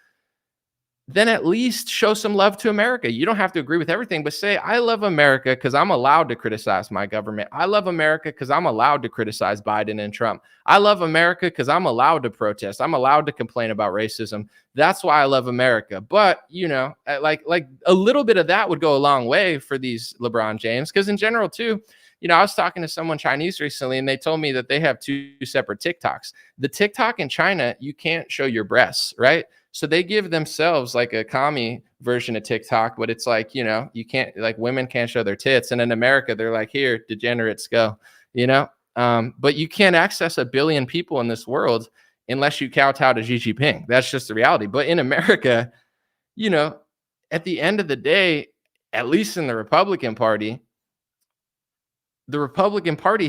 then at least show some love to America. You don't have to agree with everything, but say, I love America because I'm allowed to criticize my government. I love America because I'm allowed to criticize Biden and Trump. I love America because I'm allowed to protest. I'm allowed to complain about racism. That's why I love America. But, like a little bit of that would go a long way for these LeBron James. Because in general, too, I was talking to someone Chinese recently and they told me that they have 2 separate TikToks. The TikTok in China, you can't show your breasts, right? So they give themselves like a commie version of TikTok, but it's like, you know, you can't, like, women can't show their tits. And in America, they're like, here, degenerates, go, you know? But you can't access 1 billion people in this world unless you kowtow to Xi Jinping. That's just the reality. But in America, you know, at the end of the day, at least in the Republican Party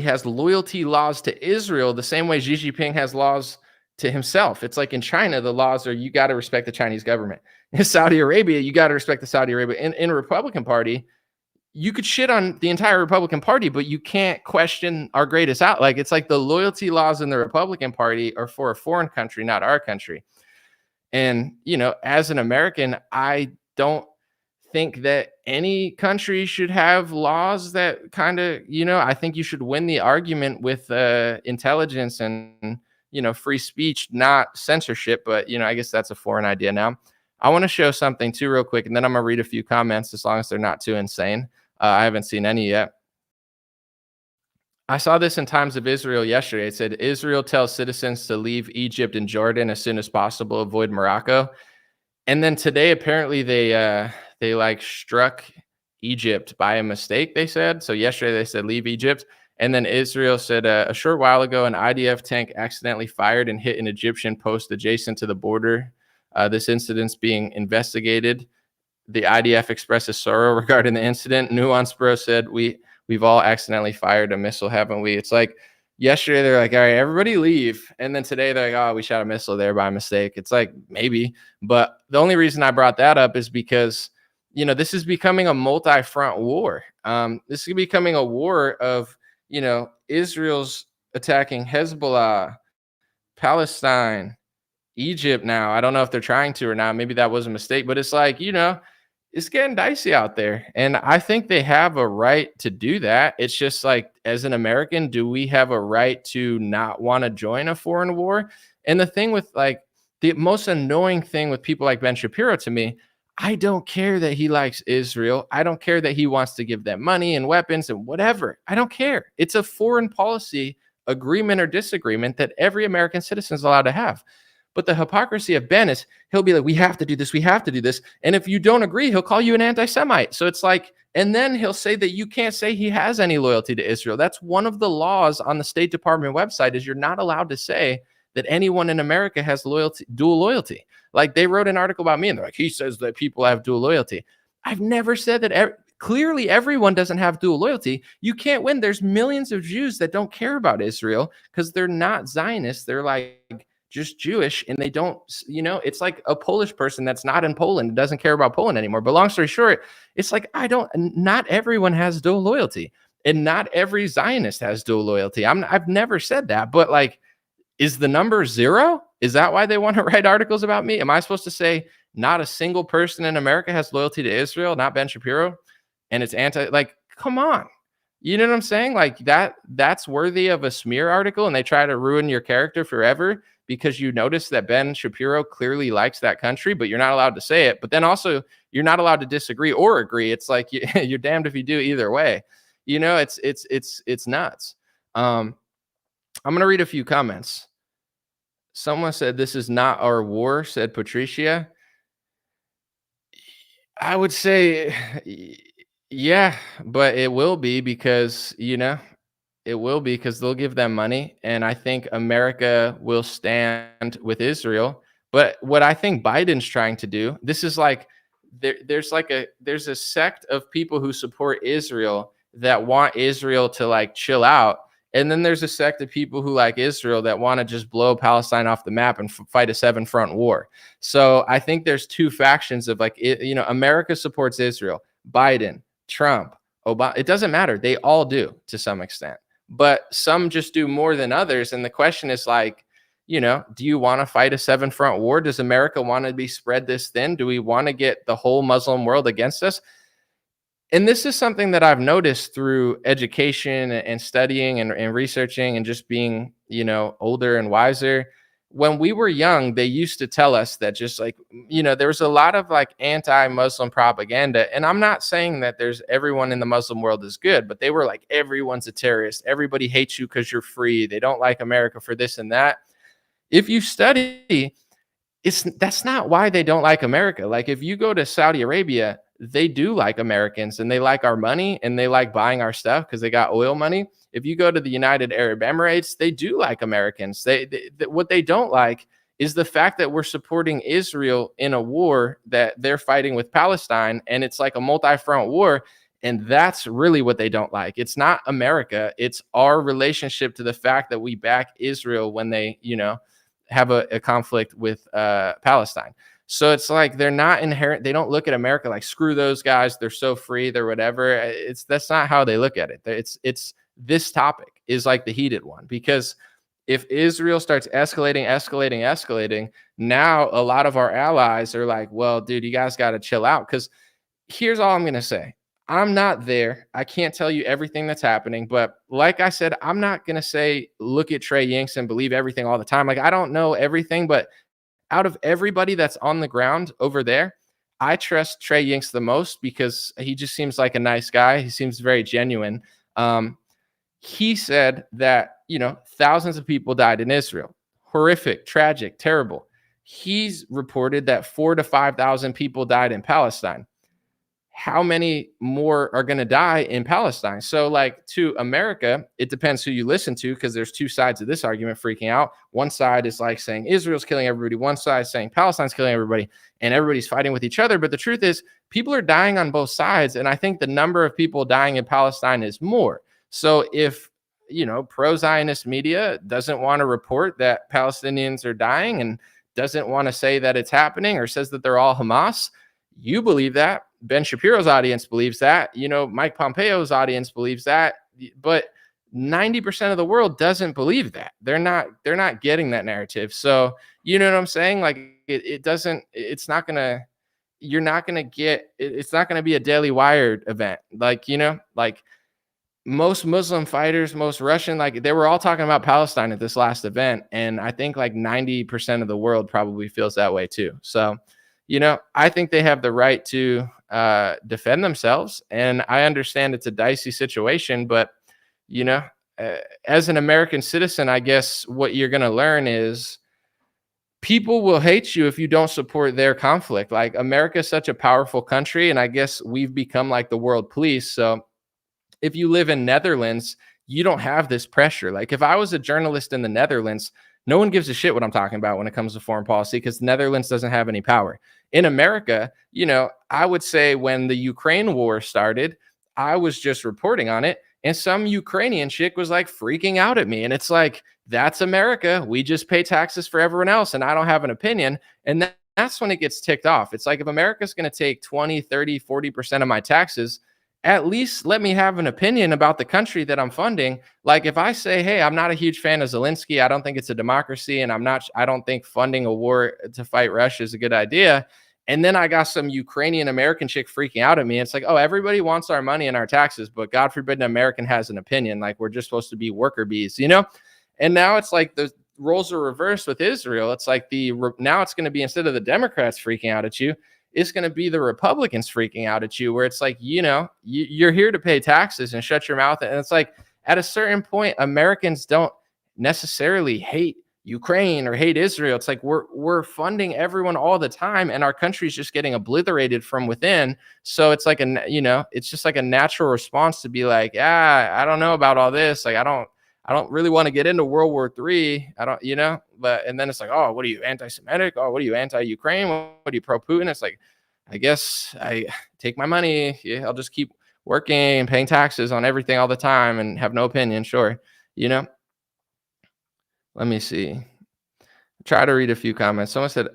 has loyalty laws to Israel the same way Xi Jinping has laws to himself. It's like in China, the laws are you got to respect the Chinese government. In Saudi Arabia, you got to respect the Saudi Arabia. In Republican Party, you could shit on the entire Republican Party, but you can't question our greatest out. Like, it's like the loyalty laws in the Republican Party are for a foreign country, not our country. And, you know, as an American, I don't think that any country should have laws that kind of, you know, I think you should win the argument with intelligence and, you know, free speech, not censorship. But, you know, I guess that's a foreign idea now. I want to show something too real quick, and then I'm going to read a few comments as long as they're not too insane. I haven't seen any yet. I saw this in Times of Israel yesterday. It said, Israel tells citizens to leave Egypt and Jordan as soon as possible, avoid Morocco. And then today, apparently they like struck Egypt by a mistake, they said. So yesterday they said, leave Egypt. And then Israel said a short while ago, an IDF tank accidentally fired and hit an Egyptian post adjacent to the border. This incident's being investigated. The IDF expresses sorrow regarding the incident. Nuance Bro said, we've all accidentally fired a missile, haven't we? It's like yesterday they're like, all right, everybody leave. And then today they're like, oh, we shot a missile there by mistake. It's like, maybe. But the only reason I brought that up is because, you know, this is becoming a multi-front war. This is becoming a war of, you know, Israel's attacking Hezbollah, Palestine, Egypt now. I don't know if they're trying to or not. Maybe that was a mistake, but it's like, you know, it's getting dicey out there. And I think they have a right to do that. It's just like, as an American, do we have a right to not want to join a foreign war? And the thing with, like, the most annoying thing with people like Ben Shapiro to me, I don't care that he likes Israel. I don't care that he wants to give them money and weapons and whatever. I don't care. It's a foreign policy agreement or disagreement that every American citizen is allowed to have. But the hypocrisy of Ben is he'll be like, we have to do this. We have to do this. And if you don't agree, he'll call you an anti-Semite. So it's like, and then he'll say that you can't say he has any loyalty to Israel. That's one of the laws on the State Department website is you're not allowed to say that anyone in America has loyalty, dual loyalty. Like, they wrote an article about me and they're like, he says that people have dual loyalty. I've never said that. Clearly, everyone doesn't have dual loyalty. You can't win. There's millions of Jews that don't care about Israel because they're not Zionists. They're like just Jewish, and they don't, you know, it's like a Polish person that's not in Poland, doesn't care about Poland anymore. But long story short, it's like, not everyone has dual loyalty, and not every Zionist has dual loyalty. I've never said that, but like, is the number 0? Is that why they want to write articles about me? Am I supposed to say not a single person in America has loyalty to Israel, not Ben Shapiro, and it's like, come on. You know what I'm saying? Like, that's worthy of a smear article, and they try to ruin your character forever because you notice that Ben Shapiro clearly likes that country, but you're not allowed to say it. But then also, you're not allowed to disagree or agree. It's like you're damned if you do either way. You know, it's nuts. I'm gonna read a few comments. Someone said, "This is not our war," said Patricia. I would say, yeah, but it will be because, you know, it will be because they'll give them money. And I think America will stand with Israel. But what I think Biden's trying to do, this is like, there's a sect of people who support Israel that want Israel to like chill out. And then there's a sect of people who like Israel that want to just blow Palestine off the map and fight a 7-front war. So I think there's two factions of like, you know, America supports Israel, Biden, Trump, Obama. It doesn't matter. They all do to some extent, but some just do more than others. And the question is like, you know, do you want to fight a 7-front war? Does America want to be spread this thin? Do we want to get the whole Muslim world against us? And this is something that I've noticed through education and studying and researching and just being, you know, older and wiser. When we were young, they used to tell us that just like, you know, there was a lot of like anti-Muslim propaganda. And I'm not saying that there's everyone in the Muslim world is good, but they were like, everyone's a terrorist. Everybody hates you because you're free. They don't like America for this and that. If you study, that's not why they don't like America. Like if you go to Saudi Arabia, they do like Americans and they like our money and they like buying our stuff because they got oil money. If you go to the United Arab Emirates, they do like Americans. What they don't like is the fact that we're supporting Israel in a war that they're fighting with Palestine, and it's like a multi-front war. And that's really what they don't like. It's not America. It's our relationship to the fact that we back Israel when they, have a conflict with Palestine. So it's like they're not inherent. They don't look at America like, screw those guys. They're so free. They're whatever. That's not how they look at it. It's this topic is like the heated one, because if Israel starts escalating, now a lot of our allies are like, well, dude, you guys got to chill out. Because here's all I'm going to say. I'm not there. I can't tell you everything that's happening. But like I said, I'm not going to say, look at Trey Yingst and believe everything all the time. Like, I don't know everything. But out of everybody that's on the ground over there, I trust Trey Yingst the most because he just seems like a nice guy. He seems very genuine. He said that, thousands of people died in Israel. Horrific, tragic, terrible. He's reported that 4,000 to 5,000 people died in Palestine. How many more are going to die in Palestine? So like to America, it depends who you listen to, because there's two sides of this argument freaking out. One side is like saying Israel's killing everybody. One side is saying Palestine's killing everybody, and everybody's fighting with each other. But the truth is people are dying on both sides. And I think the number of people dying in Palestine is more. So if, pro-Zionist media doesn't want to report that Palestinians are dying and doesn't want to say that it's happening or says that they're all Hamas, you believe that. Ben Shapiro's audience believes that. Mike Pompeo's audience believes that. But 90% of the world doesn't believe that. They're not getting that narrative. So, you know what I'm saying? Like it's not going to be a Daily Wire event. Like most Muslim fighters, most Russian, like they were all talking about Palestine at this last event. And I think like 90% of the world probably feels that way too. So, I think they have the right to defend themselves. And I understand it's a dicey situation, but, as an American citizen, I guess what you're going to learn is people will hate you if you don't support their conflict. Like America is such a powerful country, and I guess we've become like the world police. So if you live in Netherlands, you don't have this pressure. Like if I was a journalist in the Netherlands, no one gives a shit what I'm talking about when it comes to foreign policy, because Netherlands doesn't have any power. In America, I would say when the Ukraine war started, I was just reporting on it, and some Ukrainian chick was like freaking out at me. And it's like, that's America. We just pay taxes for everyone else, and I don't have an opinion. And that's when it gets ticked off. It's like, if America's going to take 20, 30, 40% of my taxes, at least let me have an opinion about the country that I'm funding. Like if I say, hey, I'm not a huge fan of Zelensky, I don't think it's a democracy, and I don't think funding a war to fight Russia is a good idea. And then I got some Ukrainian American chick freaking out at me. It's like, oh, everybody wants our money and our taxes, but God forbid an American has an opinion. Like we're just supposed to be worker bees, And now it's like the roles are reversed with Israel. It's like now it's going to be, instead of the Democrats freaking out at you, it's going to be the Republicans freaking out at you, where it's like, you're here to pay taxes and shut your mouth. And it's like, at a certain point, Americans don't necessarily hate Ukraine or hate Israel. It's like we're funding everyone all the time, and our country's just getting obliterated from within. So it's like it's just like a natural response to be like, I don't know about all this. Like I don't really want to get into World War III. I don't, but, and then it's like, oh, what are you, anti-Semitic? Oh, what are you, anti-Ukraine? What are you, pro-Putin? It's like, I guess I take my money. Yeah, I'll just keep working and paying taxes on everything all the time and have no opinion. Sure. Let me see. Try to read a few comments. Someone said,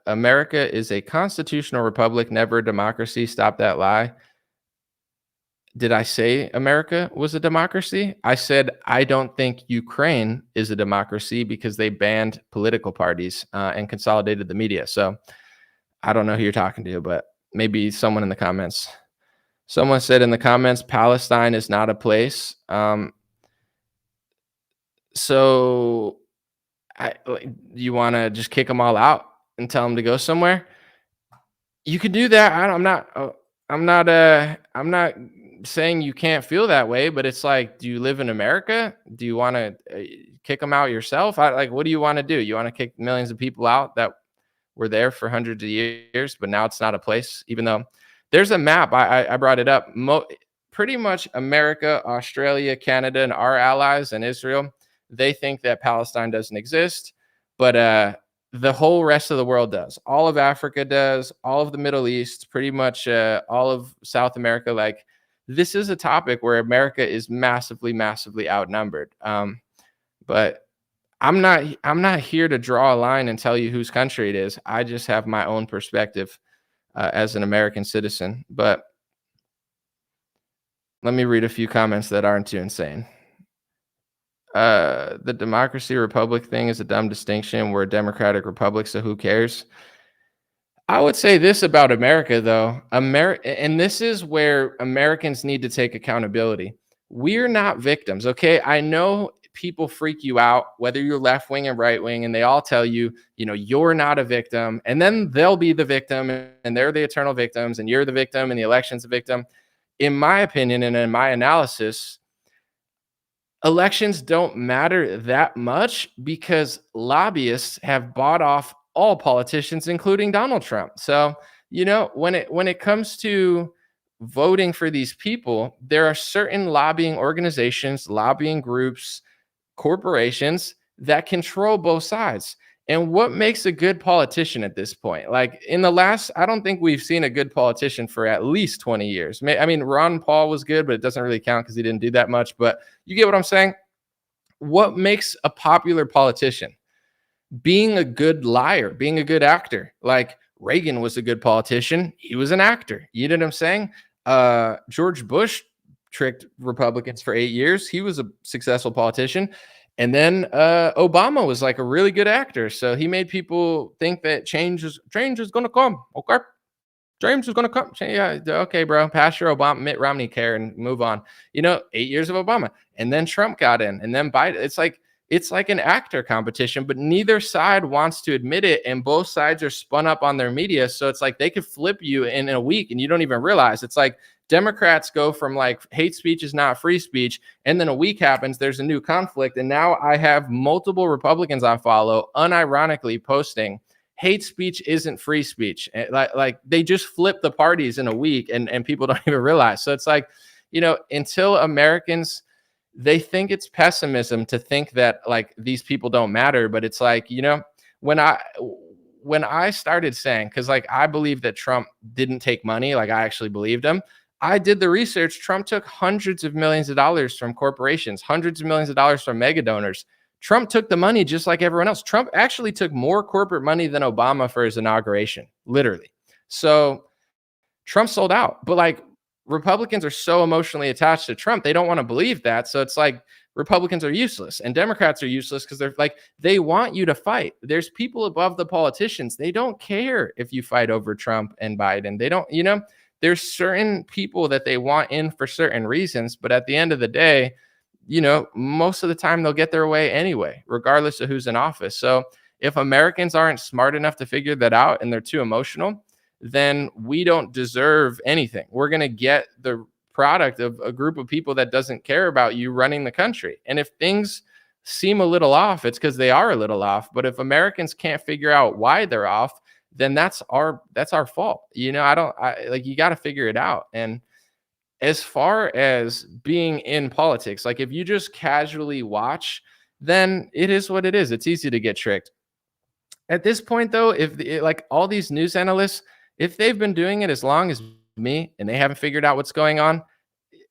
America is a constitutional republic, never a democracy. Stop that lie. Did I say America was a democracy? I said, I don't think Ukraine is a democracy because they banned political parties and consolidated the media. So I don't know who you're talking to, but maybe someone in the comments. Someone said in the comments, Palestine is not a place. So you want to just kick them all out and tell them to go somewhere? You could do that. I'm not saying you can't feel that way, but it's like, do you live in America? Do you want to kick them out yourself? What do you want to do? You want to kick millions of people out that were there for hundreds of years, but now it's not a place, even though there's a map. I brought it up. Pretty much America, Australia, Canada, and our allies and Israel, they think that Palestine doesn't exist, but the whole rest of the world does. All of Africa does, all of the Middle East, pretty much all of South America. Like, this is a topic where America is massively, massively outnumbered. But I'm not here to draw a line and tell you whose country it is. I just have my own perspective as an American citizen. But let me read a few comments that aren't too insane. The democracy republic thing is a dumb distinction. We're a democratic republic, so who cares? I would say this about America, though. And this is where Americans need to take accountability. We're not victims, okay? I know people freak you out, whether you're left wing and right wing, and they all tell you, you're not a victim, and then they'll be the victim, and they're the eternal victims, and you're the victim, and the election's the victim. In my opinion and in my analysis, elections don't matter that much because lobbyists have bought off all politicians, including Donald Trump. So, when it comes to voting for these people, there are certain lobbying organizations, lobbying groups, corporations that control both sides. And what makes a good politician at this point? Like, I don't think we've seen a good politician for at least 20 years. I mean, Ron Paul was good, but it doesn't really count because he didn't do that much. But you get what I'm saying? What makes a popular politician? Being a good liar, being a good actor. Like, Reagan was a good politician. He was an actor. You know what I'm saying? George Bush tricked Republicans for 8 years. He was a successful politician. And then Obama was like a really good actor. So he made people think that change is going to come. Okay. Change is going to come. Yeah. Okay, bro. Pass your Mitt Romney care and move on. 8 years of Obama. And then Trump got in. And then Biden. It's like an actor competition, but neither side wants to admit it. And both sides are spun up on their media. So it's like they could flip you in a week and you don't even realize. It's like Democrats go from like hate speech is not free speech. And then a week happens, there's a new conflict. And now I have multiple Republicans I follow unironically posting hate speech isn't free speech. Like they just flip the parties in a week and people don't even realize. So it's like, until Americans, they think it's pessimism to think that like these people don't matter. But it's like, when I started saying, because like I believe that Trump didn't take money, like I actually believed him. I did the research. Trump took hundreds of millions of dollars from corporations, hundreds of millions of dollars from mega donors. Trump took the money just like everyone else. Trump actually took more corporate money than Obama for his inauguration, literally. So Trump sold out. But like Republicans are so emotionally attached to Trump, they don't want to believe that. So it's like Republicans are useless and Democrats are useless because they're like, they want you to fight. There's people above the politicians. They don't care if you fight over Trump and Biden. They don't, there's certain people that they want in for certain reasons. But at the end of the day, most of the time they'll get their way anyway, regardless of who's in office. So if Americans aren't smart enough to figure that out and they're too emotional, then we don't deserve anything. We're going to get the product of a group of people that doesn't care about you running the country. And if things seem a little off, it's because they are a little off. But if Americans can't figure out why they're off, then that's our fault. You got to figure it out. And as far as being in politics, like if you just casually watch, then it is what it is. It's easy to get tricked. At this point, though, like all these news analysts, if they've been doing it as long as me and they haven't figured out what's going on,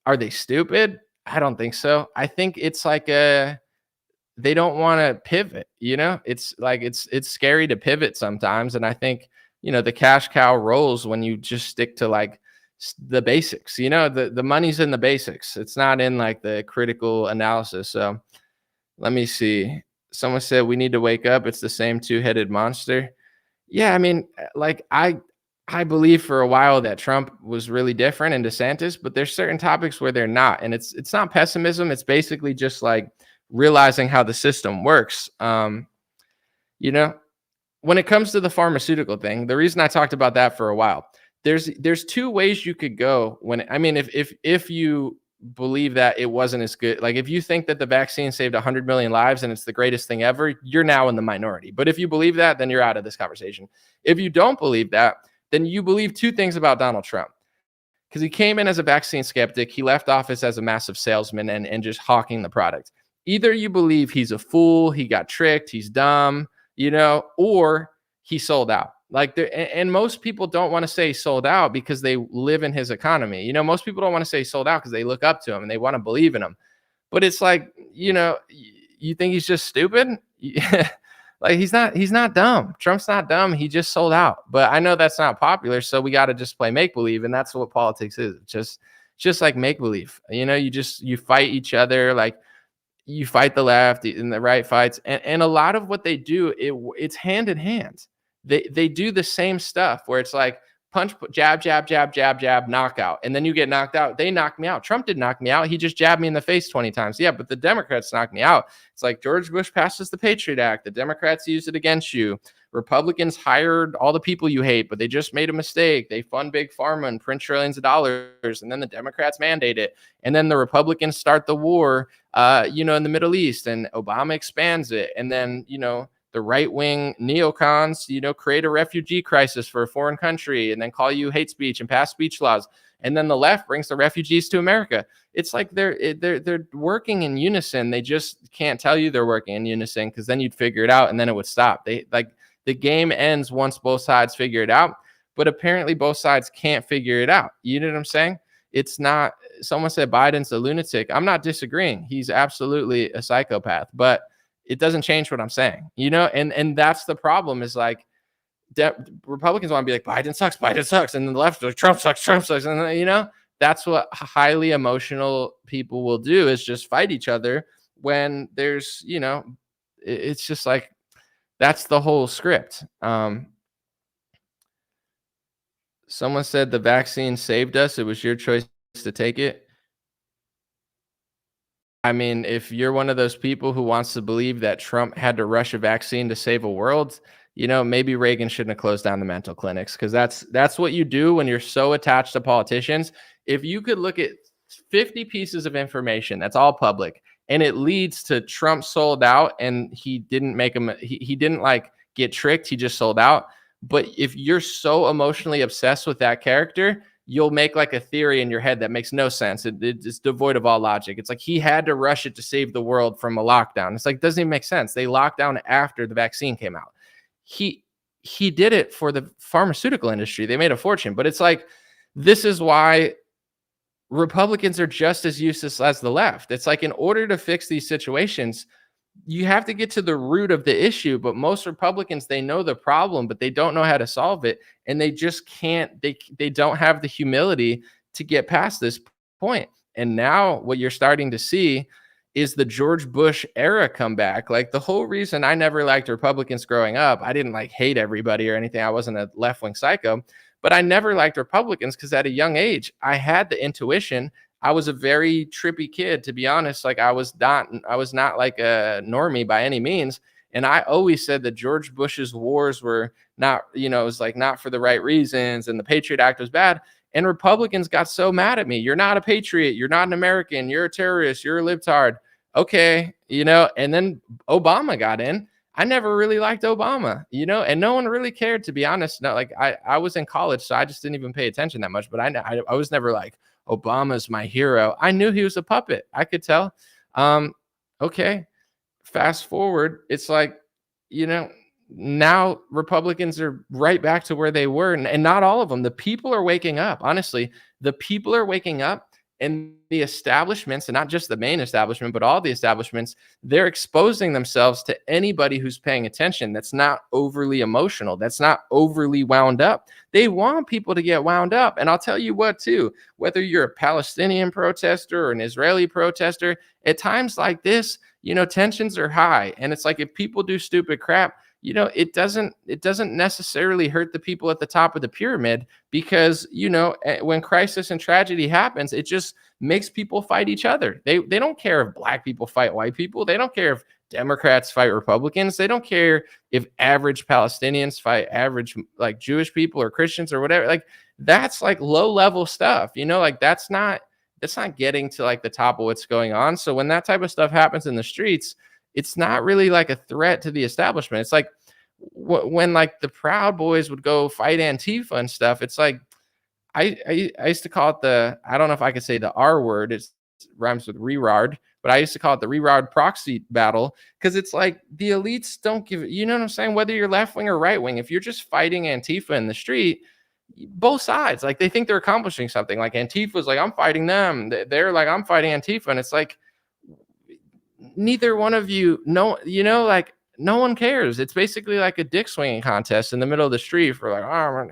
are they stupid? I don't think so. I think it's like they don't want to pivot. It's like it's scary to pivot sometimes. And I think, the cash cow rolls when you just stick to like the basics. The money's in the basics. It's not in like the critical analysis. So let me see. Someone said we need to wake up. It's the same two-headed monster. Yeah, I mean, like I believe for a while that Trump was really different and DeSantis, but there's certain topics where they're not. And it's not pessimism. It's basically just like realizing how the system works. When it comes to the pharmaceutical thing, the reason I talked about that for a while, there's two ways you could go if you believe that it wasn't as good. Like if you think that the vaccine saved 100 million lives and it's the greatest thing ever, you're now in the minority. But if you believe that, then you're out of this conversation. If you don't believe that, then you believe two things about Donald Trump. Because he came in as a vaccine skeptic. He left office as a massive salesman and just hawking the product. Either you believe he's a fool, he got tricked, he's dumb, or he sold out. Like, and most people don't want to say sold out because they live in his economy. Most people don't want to say sold out because they look up to him and they want to believe in him. But it's like, you think he's just stupid? Like he's not dumb. Trump's not dumb. He just sold out. But I know that's not popular, so we got to just play make believe, and that's what politics is. Just like make believe. You fight each other, like you fight the left and the right fights, and a lot of what they do, it's hand in hand. They do the same stuff where it's like punch, jab, jab, jab, jab, jab, knockout. And then you get knocked out. They knocked me out. Trump didn't knock me out. He just jabbed me in the face 20 times. Yeah, but the Democrats knocked me out. It's like George Bush passes the Patriot Act. The Democrats used it against you. Republicans hired all the people you hate, but they just made a mistake. They fund big pharma and print trillions of dollars. And then the Democrats mandate it. And then the Republicans start the war, in the Middle East, and Obama expands it. And then, the right-wing neocons, create a refugee crisis for a foreign country and then call you hate speech and pass speech laws. And then the left brings the refugees to America. It's like they're working in unison. They just can't tell you they're working in unison because then you'd figure it out and then it would stop. The game ends once both sides figure it out, but apparently both sides can't figure it out. You know what I'm saying? It's not, someone said Biden's a lunatic. I'm not disagreeing. He's absolutely a psychopath, but it doesn't change what I'm saying, and that's the problem is like Republicans want to be like, Biden sucks. And then the left is like, Trump sucks. And that's what highly emotional people will do is just fight each other when there's, it's just like, that's the whole script. Someone said the vaccine saved us. It was your choice to take it. I mean, if you're one of those people who wants to believe that Trump had to rush a vaccine to save a world, maybe Reagan shouldn't have closed down the mental clinics, because that's what you do when you're so attached to politicians. If you could look at 50 pieces of information that's all public and it leads to Trump sold out and he didn't make him, he didn't like get tricked, he just sold out. But if you're so emotionally obsessed with that character, you'll make like a theory in your head that makes no sense. It's devoid of all logic. It's like he had to rush it to save the world from a lockdown. It's like, doesn't even make sense. They locked down after the vaccine came out. He did it for the pharmaceutical industry. They made a fortune, but it's like, this is why Republicans are just as useless as the left. It's like, in order to fix these situations, you have to get to the root of the issue. But most Republicans, they know the problem, but they don't know how to solve it. And they just can't, they don't have the humility to get past this point. And now what you're starting to see is the George Bush era come back. Like, the whole reason I never liked Republicans growing up, I didn't like hate everybody or anything. I wasn't a left-wing psycho, but I never liked Republicans because at a young age, I had the intuition. I was a very trippy kid, to be honest. Like, I was not like a normie by any means. And I always said that George Bush's wars were not, it was like not for the right reasons. And the Patriot Act was bad. And Republicans got so mad at me. You're not a patriot. You're not an American. You're a terrorist. You're a libtard. Okay. And then Obama got in. I never really liked Obama, and no one really cared, to be honest. No, like I was in college, so I just didn't even pay attention that much. But I was never like, Obama's my hero. I knew he was a puppet. I could tell. Okay. Fast forward. It's like, now Republicans are right back to where they were. And not all of them. The people are waking up. Honestly, the people are waking up, and the establishments, and not just the main establishment, but all the establishments, they're exposing themselves to anybody who's paying attention. That's not overly emotional. That's not overly wound up. They want people to get wound up. And I'll tell you what, too, whether you're a Palestinian protester or an Israeli protester, at times like this, tensions are high. And it's like, if people do stupid crap, it doesn't necessarily hurt the people at the top of the pyramid, because, when crisis and tragedy happens, it just makes people fight each other. They don't care if black people fight white people. They don't care if Democrats fight Republicans. They don't care if average Palestinians fight average like Jewish people or Christians or whatever. Like, that's like low level stuff, like that's not getting to like the top of what's going on. So when that type of stuff happens in the streets, it's not really like a threat to the establishment. It's like when like the Proud Boys would go fight Antifa and stuff. It's like I used to call it I don't know if I could say the R word. It rhymes with rerard, but I used to call it the rerard proxy battle, because it's like the elites don't give, you know what I'm saying? Whether you're left wing or right wing, if you're just fighting Antifa in the street, both sides, like they think they're accomplishing something. Like Antifa's like, I'm fighting them. They're like, I'm fighting Antifa. And it's like, neither one of you know, like no one cares. It's basically like a dick swinging contest in the middle of the street for like, oh,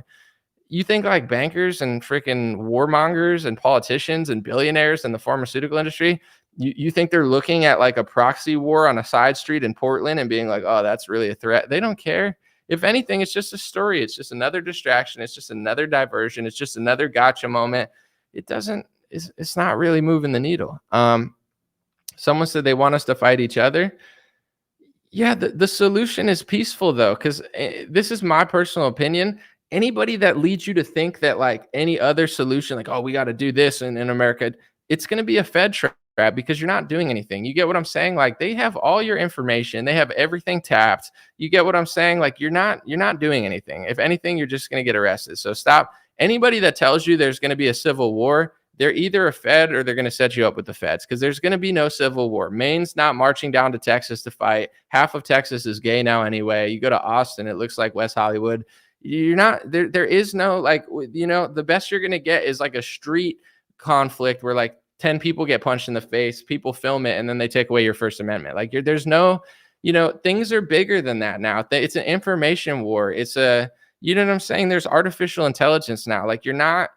you think like bankers and freaking warmongers and politicians and billionaires in the pharmaceutical industry, you think they're looking at like a proxy war on a side street in Portland and being like, oh, that's really a threat? They don't care. If anything, it's just a story. It's just another distraction. It's just another diversion. It's just another gotcha moment. It's not really moving the needle. Someone said they want us to fight each other. Yeah, the solution is peaceful though, because this is my personal opinion. Anybody that leads you to think that like any other solution, like, oh, we got to do this in America, it's going to be a Fed trap, because you're not doing anything. You get what I'm saying? Like they have all your information. They have everything tapped. You get what I'm saying? Like you're not doing anything. If anything, you're just going to get arrested. So stop. Anybody that tells you there's going to be a civil war, they're either a Fed or they're going to set you up with the Feds, because there's going to be no civil war. Maine's not marching down to Texas to fight. Half of Texas is gay now anyway. You go to Austin, it looks like West Hollywood. You're not there. There is no like, the best you're going to get is like a street conflict where like 10 people get punched in the face, people film it, and then they take away your First Amendment. Like there's no, things are bigger than that now. It's an information war. It's you know what I'm saying? There's artificial intelligence now. Like you're not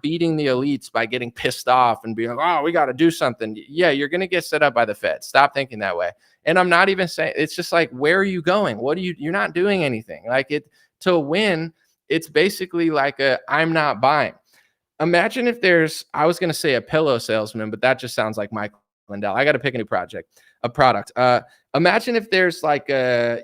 beating the elites by getting pissed off and being like, oh, we got to do something. Yeah, you're going to get set up by the Fed. Stop thinking that way. And I'm not even saying, it's just like, where are you going? You're not doing anything. Like to win, it's basically like I'm not buying. Imagine if I was going to say a pillow salesman, but that just sounds like Michael Lindell. I got to pick a new product. Imagine if there's like a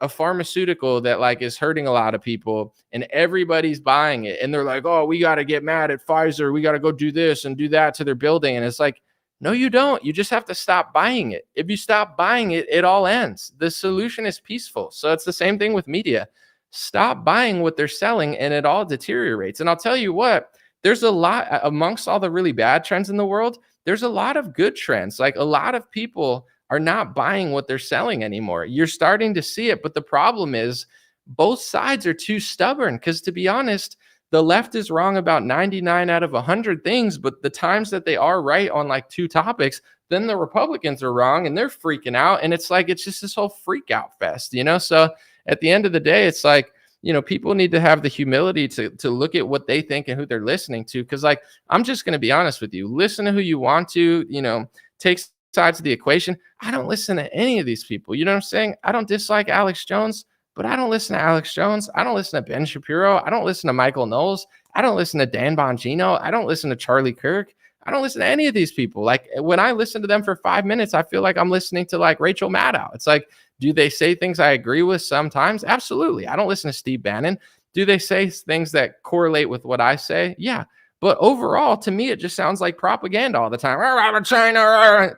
pharmaceutical that like is hurting a lot of people and everybody's buying it. And they're like, oh, we got to get mad at Pfizer. We got to go do this and do that to their building. And it's like, no, you don't. You just have to stop buying it. If you stop buying it, it all ends. The solution is peaceful. So it's the same thing with media. Stop buying what they're selling and it all deteriorates. And I'll tell you what, there's a lot amongst all the really bad trends in the world. There's a lot of good trends. Like a lot of people are not buying what they're selling anymore. You're starting to see it. But the problem is both sides are too stubborn, because to be honest, the left is wrong about 99 out of 100 things. But the times that they are right on like 2 topics, then the Republicans are wrong and they're freaking out. And it's like, it's just this whole freak out fest, So at the end of the day, it's like, people need to have the humility to look at what they think and who they're listening to. Because like, I'm just going to be honest with you, listen to who you want to, take sides of the equation. I don't listen to any of these people. You know what I'm saying? I don't dislike Alex Jones, but I don't listen to Alex Jones. I don't listen to Ben Shapiro. I don't listen to Michael Knowles. I don't listen to Dan Bongino. I don't listen to Charlie Kirk. I don't listen to any of these people. Like when I listen to them for 5 minutes, I feel like I'm listening to like Rachel Maddow. It's like, do they say things I agree with sometimes? Absolutely. I don't listen to Steve Bannon. Do they say things that correlate with what I say? Yeah. But overall, to me, it just sounds like propaganda all the time. China.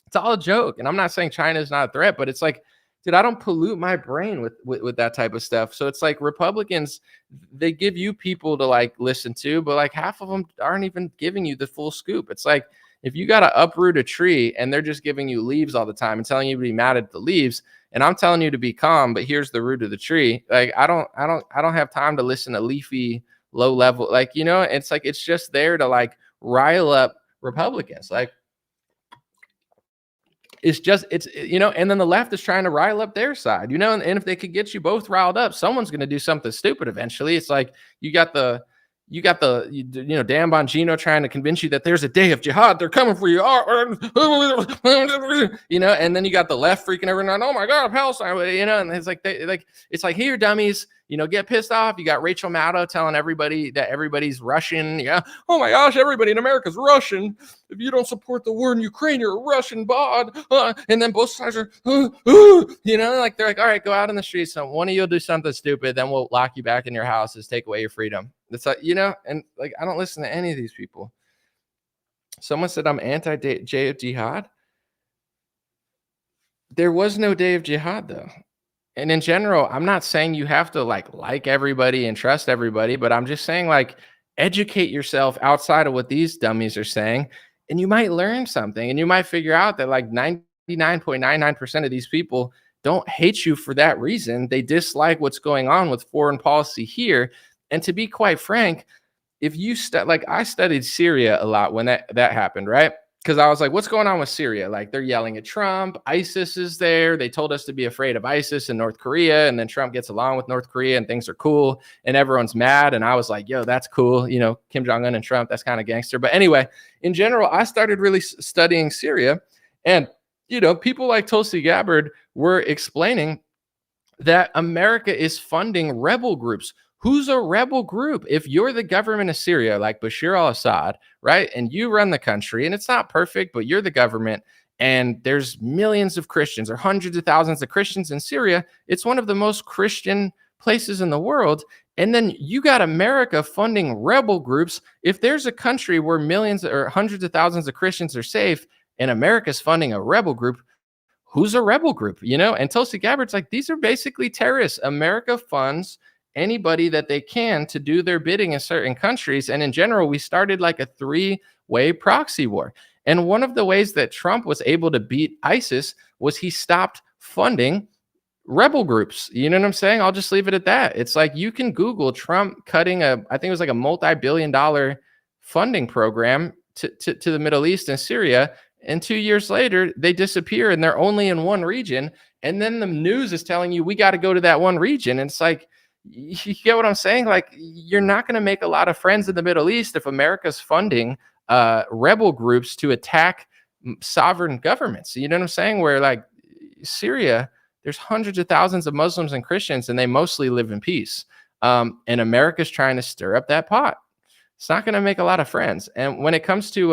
It's all a joke. And I'm not saying China is not a threat, but it's like, dude, I don't pollute my brain with that type of stuff. So it's like Republicans, they give you people to like listen to, but like half of them aren't even giving you the full scoop. It's like, if you got to uproot a tree and they're just giving you leaves all the time and telling you to be mad at the leaves, and I'm telling you to be calm, but here's the root of the tree. Like, I don't have time to listen to leafy, low level, like, it's like, it's just there to like rile up Republicans. Like, it's and then the left is trying to rile up their side, and if they could get you both riled up, someone's going to do something stupid eventually. It's like, you got the Dan Bongino trying to convince you that there's a day of jihad. They're coming for you. And then you got the left freaking everyone out. Oh my God, Palestine, and it's like, it's like, here, dummies, get pissed off. You got Rachel Maddow telling everybody that everybody's Russian. Yeah. Oh my gosh, everybody in America's Russian. If you don't support the war in Ukraine, you're a Russian bod. And then both sides are, like they're like, all right, go out in the streets. So one of you'll do something stupid, then we'll lock you back in your houses, take away your freedom. It's like, and like, I don't listen to any of these people. Someone said I'm anti-day of jihad. There was no day of jihad, though. And in general, I'm not saying you have to like everybody and trust everybody, but I'm just saying educate yourself outside of what these dummies are saying, and you might learn something, and you might figure out that 99.99% of these people don't hate you for that reason. They dislike what's going on with foreign policy here. And to be quite frank, if you I studied Syria a lot when that happened, right? Because I was like, what's going on with Syria? Like, they're yelling at Trump. ISIS is there. They told us to be afraid of ISIS in North Korea. And then Trump gets along with North Korea and things are cool and everyone's mad. And I was like, yo, that's cool. You know, Kim Jong-un and Trump, that's kind of gangster. But anyway, in general, I started really studying Syria. And, you know, people like Tulsi Gabbard were explaining that America is funding rebel groups. Who's a rebel group? If you're the government of Syria, like Bashar al-Assad, right? And you run the country, and it's not perfect, but you're the government, and there's millions of Christians or hundreds of thousands of Christians in Syria. It's one of the most Christian places in the world. And then you got America funding rebel groups. If there's a country where millions or hundreds of thousands of Christians are safe and America's funding a rebel group, who's a rebel group, you know? And Tulsi Gabbard's like, these are basically terrorists. America funds anybody that they can to do their bidding in certain countries. And in general, we started like a 3-way proxy war. And one of the ways that Trump was able to beat ISIS was he stopped funding rebel groups. You know what I'm saying? I'll just leave it at that. It's like, you can Google Trump cutting I think it was like a multi-billion-dollar funding program to the Middle East and Syria. And 2 years later, they disappear and they're only in one region. And then the news is telling you, we got to go to that one region. And it's like, you get what I'm saying? Like, you're not going to make a lot of friends in the Middle East if America's funding rebel groups to attack sovereign governments. You know what I'm saying? Where like Syria, there's hundreds of thousands of Muslims and Christians, and they mostly live in peace. And America's trying to stir up that pot. It's not going to make a lot of friends. And when it comes to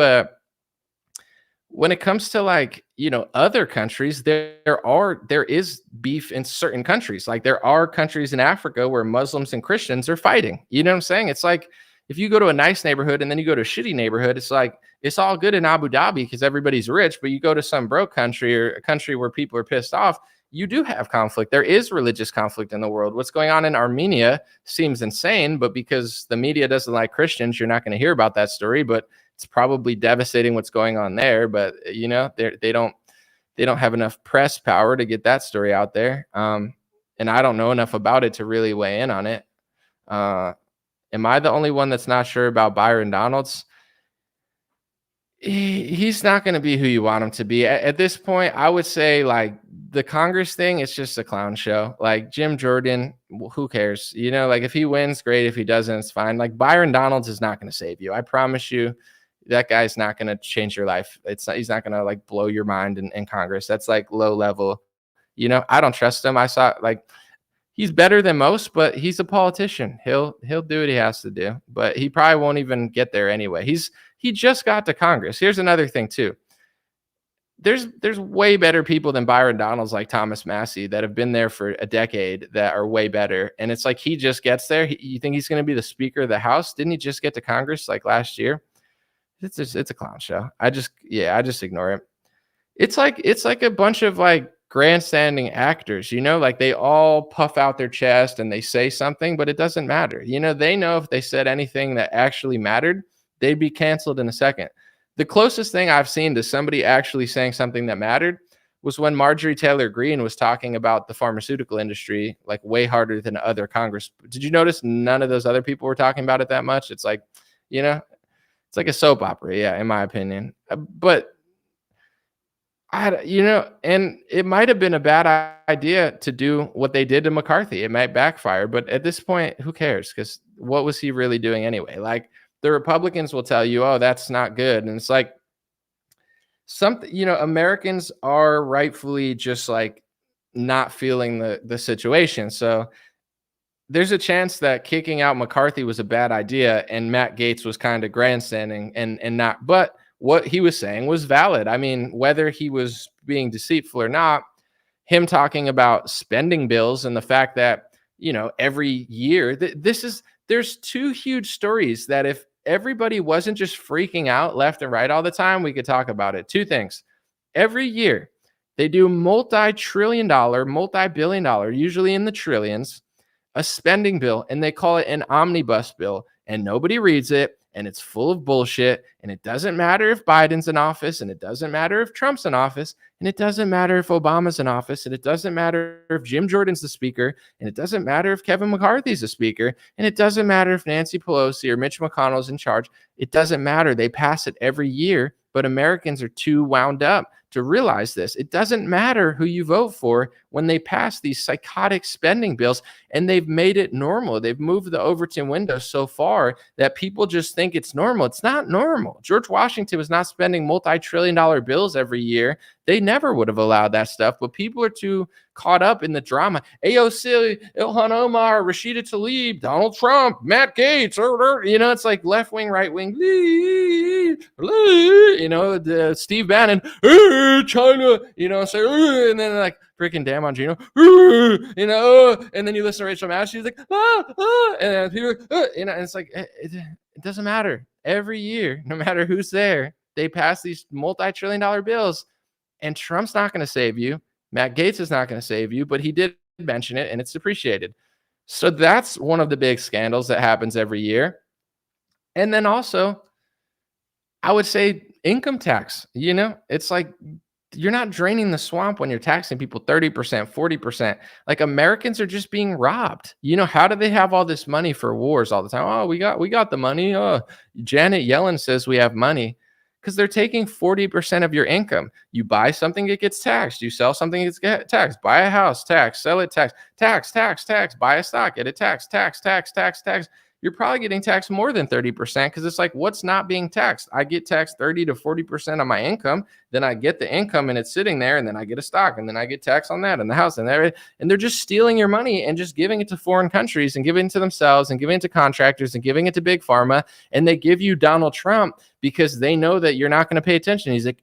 like, you know, other countries, there is beef in certain countries. Like, there are countries in Africa where Muslims and Christians are fighting. You know what I'm saying? It's like, if you go to a nice neighborhood and then you go to a shitty neighborhood, it's like, it's all good in Abu Dhabi because everybody's rich, but you go to some broke country or a country where people are pissed off, you do have conflict. There is religious conflict in the world. What's going on in Armenia seems insane, but because the media doesn't like Christians, you're not going to hear about that story, but it's probably devastating what's going on there. But, you know, they don't have enough press power to get that story out there. And I don't know enough about it to really weigh in on it. Am I the only one that's not sure about Byron Donalds? He's not going to be who you want him to be. At this point, I would say like the Congress thing, it's just a clown show. Like Jim Jordan, who cares? You know, like if he wins, great. If he doesn't, it's fine. Like Byron Donalds is not going to save you. I promise you, that guy's not going to change your life. He's not going to like blow your mind in Congress. That's like low level. You know, I don't trust him. I saw like, he's better than most, but he's a politician. He'll do what he has to do, but he probably won't even get there anyway. He just got to Congress. Here's another thing too. There's way better people than Byron Donalds, like Thomas Massey, that have been there for a decade that are way better. And it's like, he just gets there. You think he's going to be the Speaker of the House? Didn't he just get to Congress like last year? It's a clown show. I just ignore it. It's like a bunch of like grandstanding actors, you know, like they all puff out their chest and they say something, but it doesn't matter. You know, they know if they said anything that actually mattered, they'd be canceled in a second. The closest thing I've seen to somebody actually saying something that mattered was when Marjorie Taylor Greene was talking about the pharmaceutical industry, like way harder than other Congress. Did you notice none of those other people were talking about it that much? It's like, you know, it's like a soap opera. Yeah. In my opinion, but you know, and it might have been a bad idea to do what they did to McCarthy. It might backfire, but at this point, who cares? Because what was he really doing anyway? Like the Republicans will tell you, oh, that's not good. And it's like something, you know, Americans are rightfully just like not feeling the situation. So there's a chance that kicking out McCarthy was a bad idea and Matt Gaetz was kind of grandstanding and not, but what he was saying was valid. I mean, whether he was being deceitful or not, him talking about spending bills and the fact that, you know, every year there's two huge stories that if everybody wasn't just freaking out left and right all the time, we could talk about it. Two things. Every year, they do multi-trillion-dollar, multi-billion-dollar, usually in the trillions, a spending bill, and they call it an omnibus bill, and nobody reads it, and it's full of bullshit, and it doesn't matter if Biden's in office, and it doesn't matter if Trump's in office, and it doesn't matter if Obama's in office, and it doesn't matter if Jim Jordan's the speaker, and it doesn't matter if Kevin McCarthy's the speaker, and it doesn't matter if Nancy Pelosi or Mitch McConnell's in charge. It doesn't matter. They pass it every year, but Americans are too wound up to realize this. It doesn't matter who you vote for when they pass these psychotic spending bills, and they've made it normal. They've moved the Overton window so far that people just think it's normal. It's not normal. George Washington was not spending multi-trillion-dollar bills every year. They never would have allowed that stuff, but people are too caught up in the drama. AOC, Ilhan Omar, Rashida Tlaib, Donald Trump, Matt Gaetz, it's like left wing, right wing, Steve Bannon, China, say, and then like freaking Dan Bongino, and then you listen to Rachel Maddow, she's like, and then people, and it's like, it doesn't matter. Every year, no matter who's there, they pass these multi-trillion-dollar bills, and Trump's not going to save you. Matt Gaetz is not going to save you, but he did mention it, and it's appreciated. So that's one of the big scandals that happens every year. And then also, I would say income tax. It's like you're not draining the swamp when you're taxing people 30%, 40%. Like Americans are just being robbed. How do they have all this money for wars all the time? Oh, we got the money. Oh, Janet Yellen says we have money. Because they're taking 40% of your income. You buy something, it gets taxed. You sell something, it gets taxed. Buy a house, tax. Sell it, tax. Tax. Buy a stock, get it taxed. Tax. You're probably getting taxed more than 30% because it's like, what's not being taxed? I get taxed 30 to 40% of my income. Then I get the income and it's sitting there, and then I get a stock, and then I get taxed on that and the house and that. And they're just stealing your money and just giving it to foreign countries and giving it to themselves and giving it to contractors and giving it to big pharma. And they give you Donald Trump because they know that you're not going to pay attention. He's like,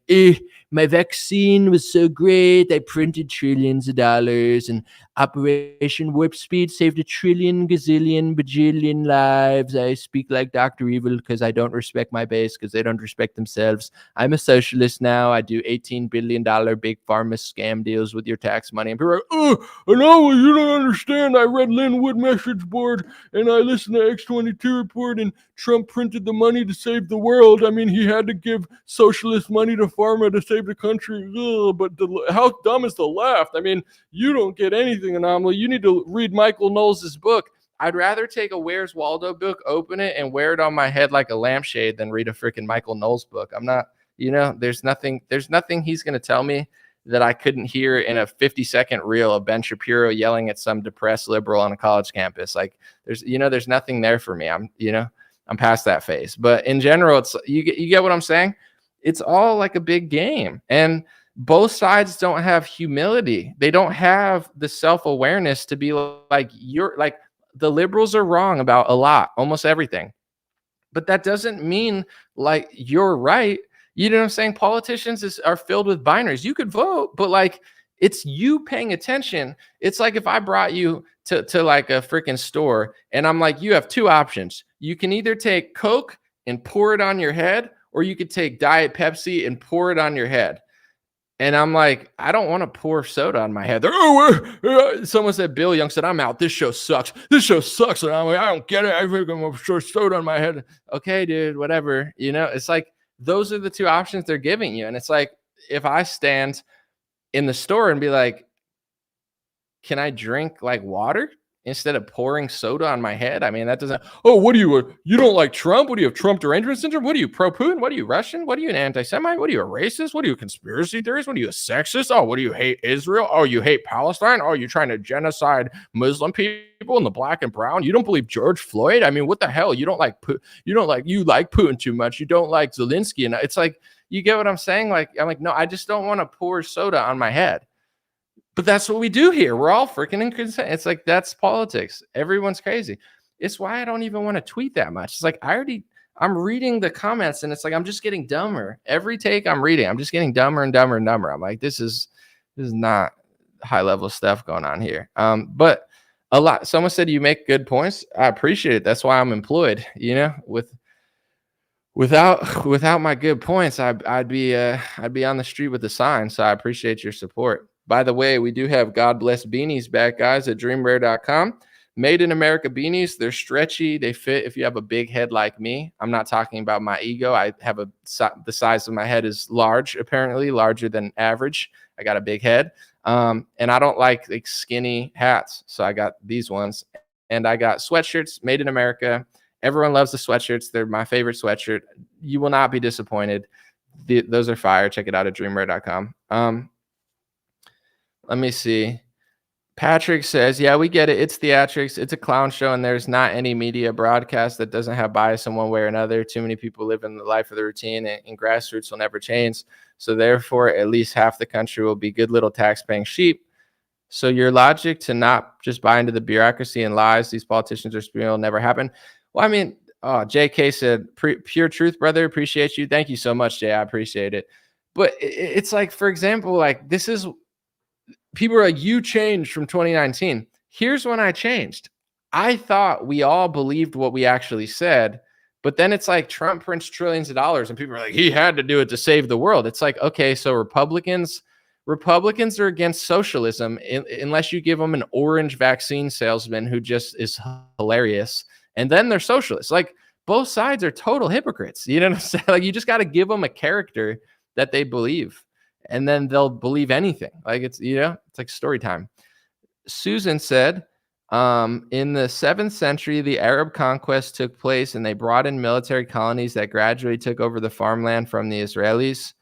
my vaccine was so great. I printed trillions of dollars, and Operation Warp Speed saved 1 trillion, gazillion, bajillion lives. I speak like Dr. Evil because I don't respect my base because they don't respect themselves. I'm a socialist now. I do $18 billion big pharma scam deals with your tax money. And people are like, no, you don't understand. I read Linwood message board, and I listened to X22 report, and Trump printed the money to save the world. I mean, he had to give socialist money to pharma to save the country. But how dumb is the left? I mean, you don't get anything, Anomaly. You need to read Michael Knowles' book. I'd rather take a Where's Waldo book, open it, and wear it on my head like a lampshade than read a freaking Michael Knowles book. I'm not, there's nothing he's going to tell me that I couldn't hear in a 50-second reel of Ben Shapiro yelling at some depressed liberal on a college campus. Like there's nothing there for me. I'm past that phase. But in general, it's you get what I'm saying? It's all like a big game. And both sides don't have humility. They don't have the self-awareness to be like, the liberals are wrong about a lot, almost everything. But that doesn't mean like you're right. You know what I'm saying? Politicians are filled with binaries. You could vote, but like it's you paying attention. It's like if I brought you to like a freaking store and I'm like, you have two options. You can either take Coke and pour it on your head, or you could take Diet Pepsi and pour it on your head. And I'm like, I don't want to pour soda on my head. Someone said, Bill Young said, I'm out. This show sucks. And I'm like, I don't get it. I think I'm going to pour soda on my head. Okay, dude, whatever. It's like, those are the two options they're giving you. And it's like, if I stand in the store and be like, can I drink like water instead of pouring soda on my head? I mean, that doesn't, what do you don't like Trump? What do you have, Trump derangement syndrome? What are you, pro-Putin? What are you, Russian? What are you, an anti-Semite? What are you, a racist? What are you, a conspiracy theorist? What are you, a sexist? Oh, what do you hate Israel? Oh, you hate Palestine? Oh, you're trying to genocide Muslim people and the black and brown? You don't believe George Floyd? I mean, what the hell? You like Putin too much. You don't like Zelensky. And it's like, you get what I'm saying? Like, I'm like, no, I just don't want to pour soda on my head. But that's what we do here. We're all freaking inconsistent. It's like, that's politics. Everyone's crazy. It's why I don't even want to tweet that much. It's like, I'm reading the comments and it's like, I'm just getting dumber. Every take I'm reading, I'm just getting dumber and dumber and dumber. I'm like, this is not high level stuff going on here. But someone said you make good points. I appreciate it. That's why I'm employed, with without my good points, I'd be on the street with a sign. So I appreciate your support. By the way, we do have God Bless beanies back, guys, at dreamrare.com. Made in America beanies. They're stretchy. They fit if you have a big head like me. I'm not talking about my ego. I have the size of my head is large, apparently larger than average. I got a big head. And I don't like skinny hats. So I got these ones. And I got sweatshirts made in America. Everyone loves the sweatshirts. They're my favorite sweatshirt. You will not be disappointed. Those are fire. Check it out at dreamrare.com. Let me see. Patrick says, yeah, we get it. It's theatrics. It's a clown show, and there's not any media broadcast that doesn't have bias in one way or another. Too many people live in the life of the routine, and grassroots will never change. So therefore, at least half the country will be good little tax-paying sheep. So your logic to not just buy into the bureaucracy and lies these politicians are spewing will never happen. Well, I mean, JK said, pure truth, brother. Appreciate you. Thank you so much, Jay. I appreciate it. But it's like, for example, like this is, people are like, you changed from 2019. Here's when I changed. I thought we all believed what we actually said, but then it's like Trump prints trillions of dollars and people are like, he had to do it to save the world. It's like, okay, so Republicans are against socialism unless you give them an orange vaccine salesman who just is hilarious. And then they're socialists. Like both sides are total hypocrites. You know what I'm saying? Like you just got to give them a character that they believe, and then they'll believe anything. Like it's, it's like story time. Susan said, in the 7th century, the Arab conquest took place and they brought in military colonies that gradually took over the farmland from the Israelis.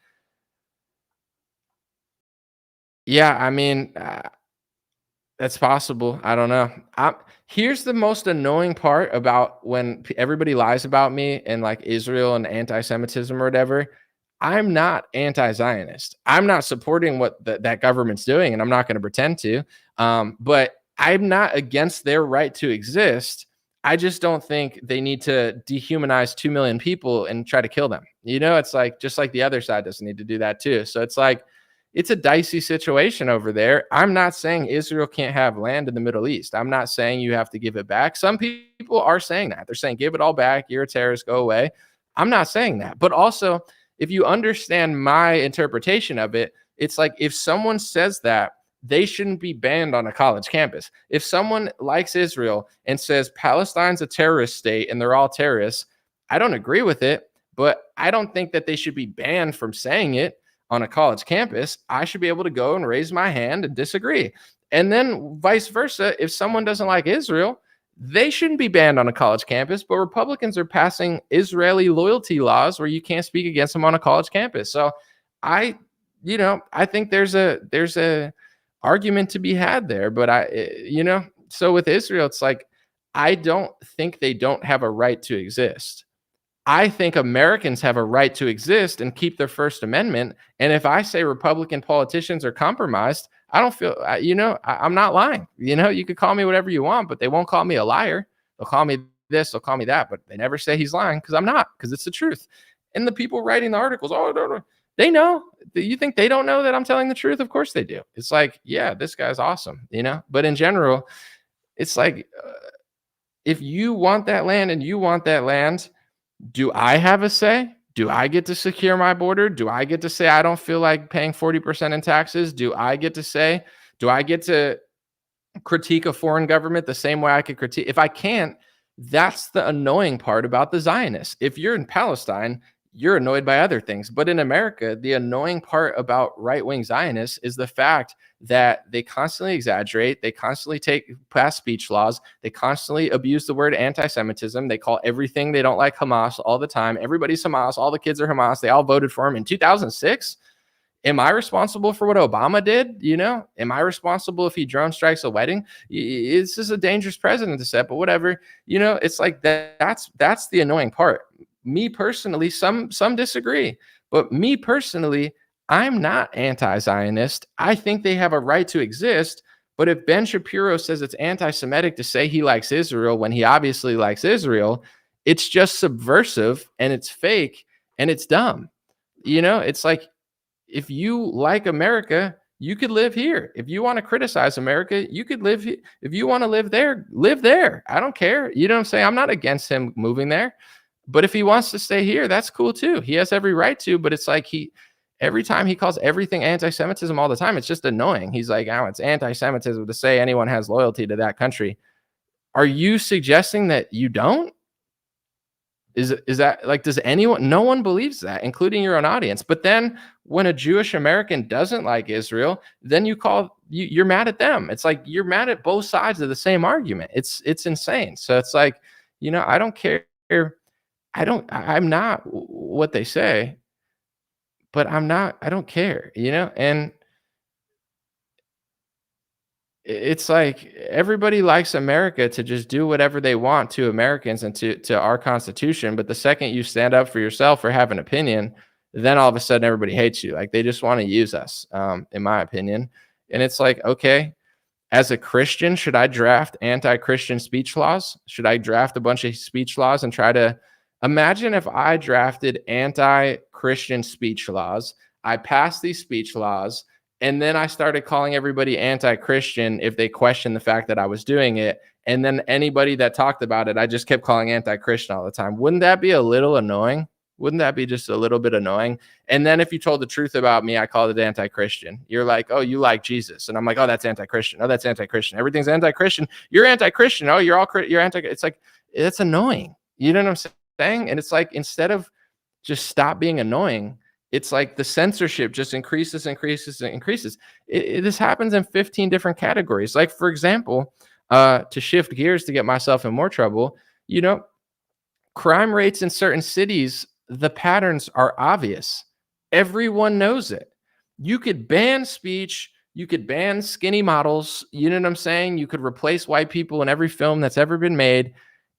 Yeah, I mean, that's possible. I don't know. Here's the most annoying part about when everybody lies about me and like Israel and anti-Semitism or whatever. I'm not anti-Zionist. I'm not supporting what that government's doing, and I'm not going to pretend to. But I'm not against their right to exist. I just don't think they need to dehumanize 2 million people and try to kill them. It's like just like the other side doesn't need to do that too. So it's like it's a dicey situation over there. I'm not saying Israel can't have land in the Middle East. I'm not saying you have to give it back. Some people are saying that. They're saying give it all back. You're a terrorist. Go away. I'm not saying that. But also, if you understand my interpretation of it, it's like if someone says that, they shouldn't be banned on a college campus. If someone likes Israel and says Palestine's a terrorist state and they're all terrorists, I don't agree with it, but I don't think that they should be banned from saying it on a college campus. I should be able to go and raise my hand and disagree. And then vice versa, if someone doesn't like Israel, they shouldn't be banned on a college campus, but Republicans are passing Israeli loyalty laws where you can't speak against them on a college campus. So I think there's a argument to be had there, but so with Israel, it's like, I don't think they don't have a right to exist. I think Americans have a right to exist and keep their First Amendment. And if I say Republican politicians are compromised, I don't feel, I'm not lying. You could call me whatever you want, but they won't call me a liar. They'll call me this, they'll call me that, but they never say he's lying because I'm not, because it's the truth. And the people writing the articles, they know. You think they don't know that I'm telling the truth? Of course they do. It's like, yeah, this guy's awesome, But in general, it's like, if you want that land and you want that land, do I have a say? Do I get to secure my border? Do I get to say I don't feel like paying 40% in taxes? Do I get to critique a foreign government the same way I could critique? If I can't, that's the annoying part about the Zionists. If you're in Palestine, you're annoyed by other things. But in America, the annoying part about right-wing Zionists is the fact that they constantly exaggerate. They constantly pass speech laws. They constantly abuse the word anti-Semitism. They call everything they don't like Hamas all the time. Everybody's Hamas. All the kids are Hamas. They all voted for him in 2006. Am I responsible for what Obama did? Am I responsible if he drone strikes a wedding? It's just a dangerous president to set, but whatever. It's like that's the annoying part. Me personally, some disagree, but me personally, I'm not anti-Zionist. I think they have a right to exist. But if Ben Shapiro says it's anti-Semitic to say he likes Israel when he obviously likes Israel, it's just subversive and it's fake and it's dumb. It's like, if you like America, you could live here. If you want to criticize America, you could live here. If you want to live there, live there. I don't care. You know what I'm saying? I'm not against him moving there. But if he wants to stay here, that's cool too. He has every right to, but it's like every time he calls everything anti-Semitism all the time, it's just annoying. He's like, oh, it's anti-Semitism to say anyone has loyalty to that country. Are you suggesting that you don't? Is that like, does anyone, no one believes that, including your own audience. But then when a Jewish American doesn't like Israel, then you're mad at them. It's like, you're mad at both sides of the same argument. It's insane. So it's like, I don't care. I'm not what they say, but I don't care, and it's like everybody likes America to just do whatever they want to Americans and to our Constitution. But the second you stand up for yourself or have an opinion, then all of a sudden everybody hates you. Like, they just want to use us, in my opinion. And it's like, okay, as a Christian, should I draft anti-Christian speech laws? Should I draft a bunch of speech laws and try to imagine if I drafted anti-Christian speech laws, I passed these speech laws, and then I started calling everybody anti-Christian if they questioned the fact that I was doing it. And then anybody that talked about it, I just kept calling anti-Christian all the time. Wouldn't that be a little annoying? Wouldn't that be just a little bit annoying? And then if you told the truth about me, I called it anti-Christian. You're like, oh, you like Jesus. And I'm like, oh, that's anti-Christian. Oh, that's anti-Christian. Everything's anti-Christian. You're anti-Christian. Oh, you're anti. It's like, it's annoying. You know what I'm saying? And it's like, instead of just stop being annoying, it's like the censorship just increases. This happens in 15 different categories. Like, for example, to shift gears to get myself in more trouble, crime rates in certain cities, the patterns are obvious. Everyone knows it. You could ban speech. You could ban skinny models. You know what I'm saying? You could replace white people in every film that's ever been made.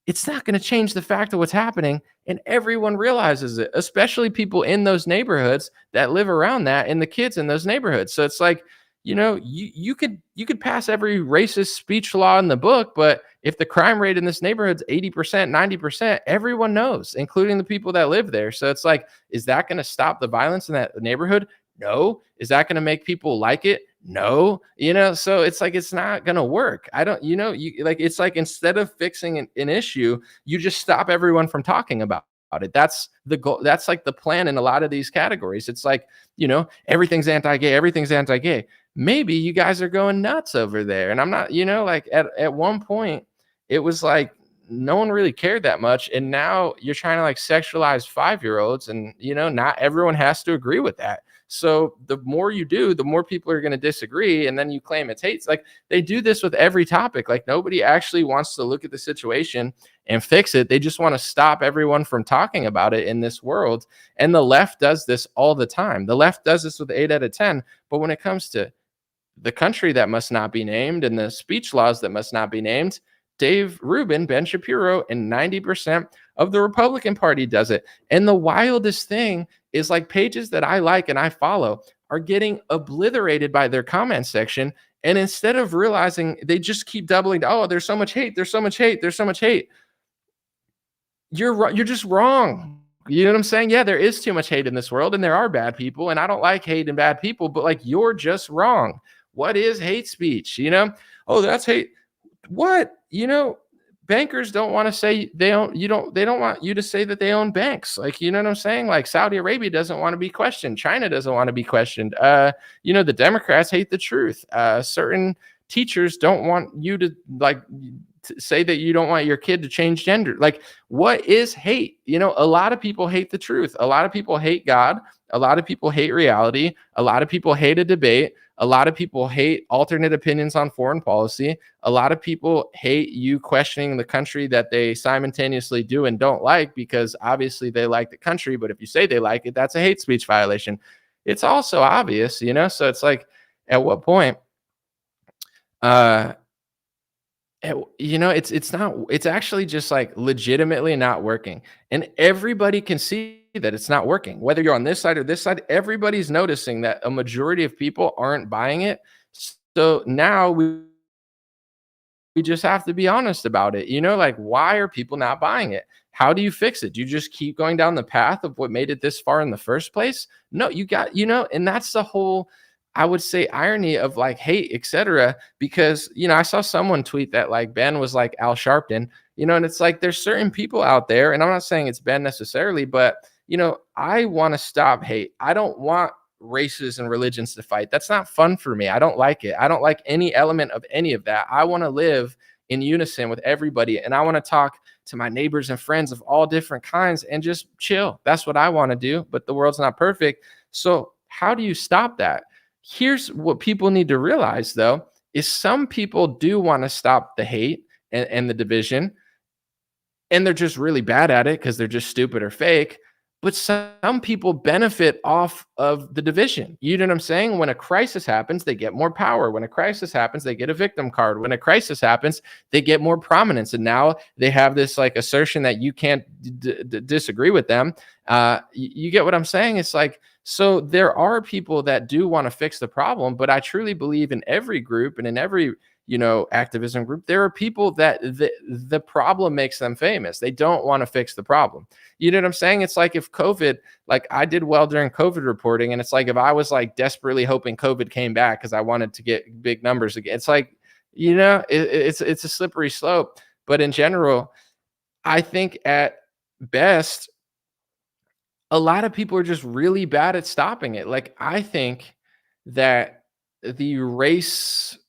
It's not going to change the fact of what's happening. And everyone realizes it, especially people in those neighborhoods that live around that and the kids in those neighborhoods. So it's like, you could pass every racist speech law in the book, but if the crime rate in this neighborhood's 80%, 90%, everyone knows, including the people that live there. So it's like, is that going to stop the violence in that neighborhood? No. Is that going to make people like it? No. So it's like, it's not going to work. It's like, instead of fixing an issue, you just stop everyone from talking about it. That's the goal. That's like the plan in a lot of these categories. It's like, everything's anti-gay. Maybe you guys are going nuts over there. And I'm not, like at one point it was like, no one really cared that much. And now you're trying to like sexualize 5-year-olds, and not everyone has to agree with that. So the more you do, the more people are going to disagree. And then you claim it's hate. Like, they do this with every topic. Like, nobody actually wants to look at the situation and fix it. They just want to stop everyone from talking about it in this world. And the left does this all the time. The left does this with 8 out of 10. But when it comes to the country that must not be named and the speech laws that must not be named, Dave Rubin, Ben Shapiro, and 90% of the Republican Party does it. And the wildest thing is, like, pages that I like and I follow are getting obliterated by their comment section. And instead of realizing, they just keep doubling. Oh, there's so much hate. There's so much hate. There's so much hate. You're just wrong. You know what I'm saying? Yeah, there is too much hate in this world, and there are bad people. And I don't like hate and bad people, but like, you're just wrong. What is hate speech? Oh, that's hate. What? Bankers don't want to say they don't want you to say that they own banks. Like, you know what I'm saying? Like, Saudi Arabia doesn't want to be questioned. China doesn't want to be questioned. The Democrats hate the truth. Certain teachers don't want you to say that you don't want your kid to change gender. Like, what is hate? A lot of people hate the truth. A lot of people hate God. A lot of people hate reality. A lot of people hate a debate. A lot of people hate alternate opinions on foreign policy. A lot of people hate you questioning the country that they simultaneously do and don't like, because obviously they like the country. But if you say they like it, that's a hate speech violation. It's also obvious, so it's like, at what point, it's actually just like legitimately not working. And everybody can see that it's not working. Whether you're on this side or this side, everybody's noticing that a majority of people aren't buying it. So now we just have to be honest about it. Like, why are people not buying it? How do you fix it? Do you just keep going down the path of what made it this far in the first place? No, you got, and that's the whole, I would say, irony of like hate, etc. Because, I saw someone tweet that like Ben was like Al Sharpton, and it's like there's certain people out there, and I'm not saying it's Ben necessarily, but, I want to stop hate. I don't want races and religions to fight. That's not fun for me. I don't like it. I don't like any element of any of that. I want to live in unison with everybody, and I want to talk to my neighbors and friends of all different kinds and just chill. That's what I want to do, but the world's not perfect. So how do you stop that? Here's what people need to realize, though, is some people do want to stop the hate and the division, and they're just really bad at it because they're just stupid or fake. But some people benefit off of the division. You know what I'm saying? When a crisis happens, they get more power. When a crisis happens, they get a victim card. When a crisis happens, they get more prominence. And now they have this like assertion that you can't disagree with them. You get what I'm saying? It's like, so there are people that do want to fix the problem, but I truly believe in every group and in every activism group, there are people that the problem makes them famous. They don't want to fix the problem. You know what I'm saying? It's like if COVID, like I did well during COVID reporting, and it's like if I was like desperately hoping COVID came back because I wanted to get big numbers again, it's like, it's a slippery slope. But in general, I think at best, a lot of people are just really bad at stopping it. Like I think that the race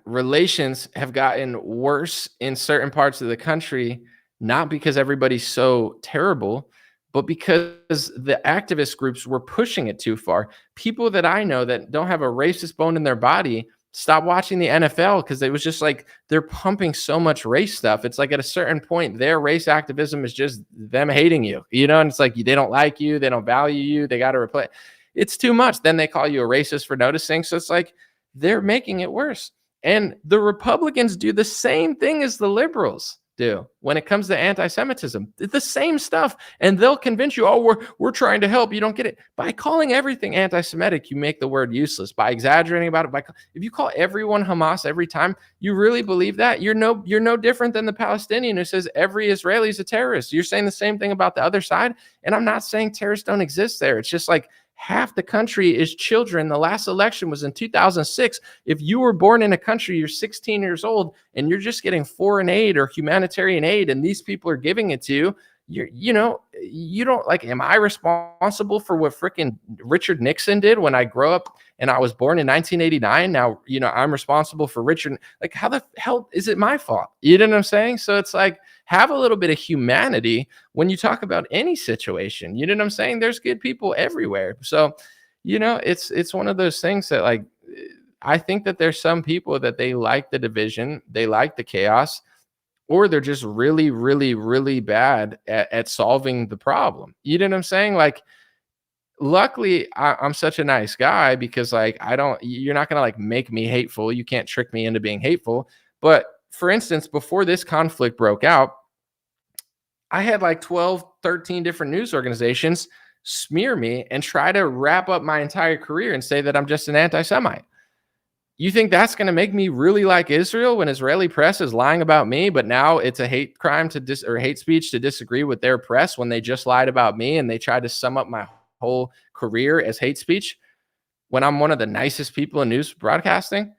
relations have gotten worse in certain parts of the country, not because everybody's so terrible, but because the activist groups were pushing it too far. People that I know that don't have a racist bone in their body stop watching the NFL because it was just like they're pumping so much race stuff. It's like at a certain point, their race activism is just them hating you, and it's like they don't like you, they don't value you, they got to replace. It's too much. Then they call you a racist for noticing. So it's like, they're making it worse. And the Republicans do the same thing as the liberals do when it comes to anti-Semitism. It's the same stuff. And they'll convince you, oh, we're trying to help. You don't get it. By calling everything anti-Semitic, you make the word useless. By exaggerating about it, if you call everyone Hamas every time, you really believe that, you're no different than the Palestinian who says every Israeli is a terrorist. You're saying the same thing about the other side. And I'm not saying terrorists don't exist there. It's just like, half the country is children. The last election was in 2006. If you were born in a country, you're 16 years old, and you're just getting foreign aid or humanitarian aid, and these people are giving it to you, you don't like, am I responsible for what freaking Richard Nixon did when I grew up and I was born in 1989? Now, I'm responsible for Richard. Like, how the hell is it my fault? You know what I'm saying? So it's like, have a little bit of humanity when you talk about any situation. You know what I'm saying? There's good people everywhere. So, it's one of those things that, like, I think that there's some people that they like the division, they like the chaos, or they're just really, really, really bad at solving the problem. You know what I'm saying? Like, luckily, I'm such a nice guy because, like, you're not going to, like, make me hateful. You can't trick me into being hateful. But for instance, before this conflict broke out, I had like 12, 13 different news organizations smear me and try to wrap up my entire career and say that I'm just an anti-Semite. You think that's going to make me really like Israel when Israeli press is lying about me, but now it's a hate crime or hate speech to disagree with their press when they just lied about me and they tried to sum up my whole career as hate speech when I'm one of the nicest people in news broadcasting?